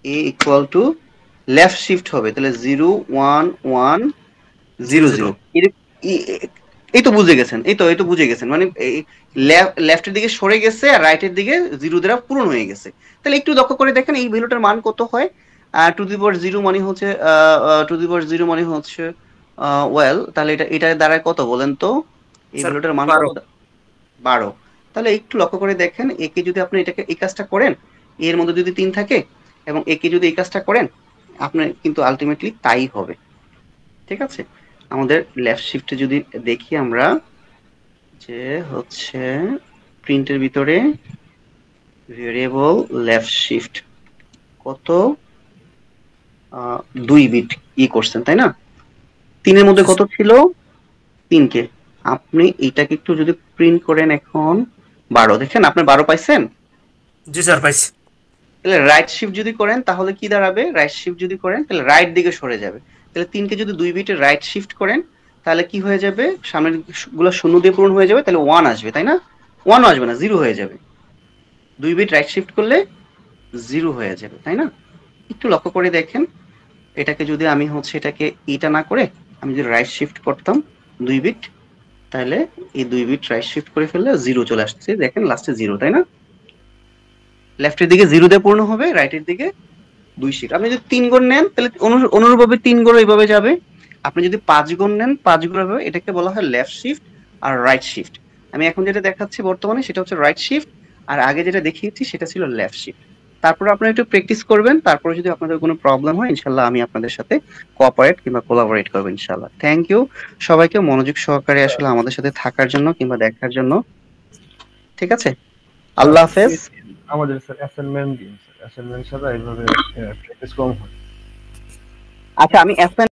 S5: a equal to left shift হবে, তাহলে 0 1 1 0 0। এই তো বুঝে গেছেন, এই তো বুঝে গেছেন, মানে লেফটের দিকে সরে গেছে আর রাইটের দিকে 0 দ্বারা পূরণ হয়ে গেছে। তাহলে একটু লক্ষ্য করে দেখেন এই ভ্যালুটার মান কত হয়। টু দি পাওয়ার 0 মানে হচ্ছে টু দি পাওয়ার 0 মানে হচ্ছে ওয়েল, তাহলে এটা দ্বারা কত বলেন তো? এই
S2: স্যার
S5: ভ্যালুটার মান
S2: 12
S5: কত? 12। তাহলে একটু লক্ষ্য করে দেখেন, একে যদি আপনি এটাকে এই কাজটা করেন, এর মধ্যে যদি 3 থাকে এবং একে যদি এই কাজটা করেন, আপনার কিন্তু আলটিমেটলি তাই হবে। ঠিক আছে, আমাদের লেফট শিফটে যদি দেখি আমরা, যে হচ্ছে প্রিন্টের ভিতরে ভেরিয়েবল লেফট শিফট কত 2 বিট করছেন তাই না? 3 মধ্যে কত ছিল? 3 আপনি এইটাকে একটু যদি প্রিন্ট করেন এখন 12, দেখেন আপনি 12 পাইছেন।
S2: জি স্যার পাইছি।
S5: তাহলে রাইট শিফট যদি করেন তাহলে কি দাঁড়াবে? রাইট শিফট যদি করেন তাহলে রাইট দিকে সরে যাবে। তাহলে 3 যদি 2 বিটে রাইট শিফট করেন তাহলে কি হয়ে যাবে? সামনের গুলো শূন্য দিয়ে পূরণ হয়ে যাবে, তাহলে 1 আসবে তাই না? 1 আসবে না, 0 হয়ে যাবে। 2 বিট রাইট শিফট করলে 0 হয়ে যাবে তাই না? একটু লক্ষ্য করে দেখেন, এটাকে যদি আমি হচ্ছে এটাকে এটা না করে আমি যদি রাইট শিফট করতাম 2 বিট, তাহলে এই 2 বিট রাইট শিফট করে ফেললে 0 চলে আসছে, দেখেন লাস্টে 0 তাই না? লেফটের দিকে 0 দিয়ে পূর্ণ হবে, রাইটের দিকে 2 শিফট। আপনি যদি 3 গুণ নেন তাহলে অনুরূপভাবে 3 গুণ এইভাবে যাবে। আপনি যদি 5 গুণ নেন 5 গুণ হবে, এটাকে বলা হয় লেফট শিফট আর রাইট শিফট। আমি এখন যেটা দেখাচ্ছি বর্তমানে সেটা হচ্ছে রাইট শিফট, আর আগে যেটা দেখিয়েছি সেটা ছিল লেফট শিফট। তারপর আপনারা একটু প্র্যাকটিস করবেন, তারপরে যদি আপনাদের কোনো প্রবলেম হয় ইনশাআল্লাহ আমি আপনাদের সাথে কোঅপারেট কিংবা কোলাবোরেট করব ইনশাআল্লাহ। থ্যাংক ইউ সবাইকে মনোযোগ সহকারে আসলে আমাদের সাথে থাকার জন্য কিংবা দেখার জন্য। ঠিক আছে, আল্লাহ হাফেজ।
S3: আমাদের স্যার অ্যাসাইনমেন্ট দিন, স্যার অ্যাসাইনমেন্ট ছাড়া এইভাবে প্র্যাকটিস কম হয়।
S5: আচ্ছা, আমি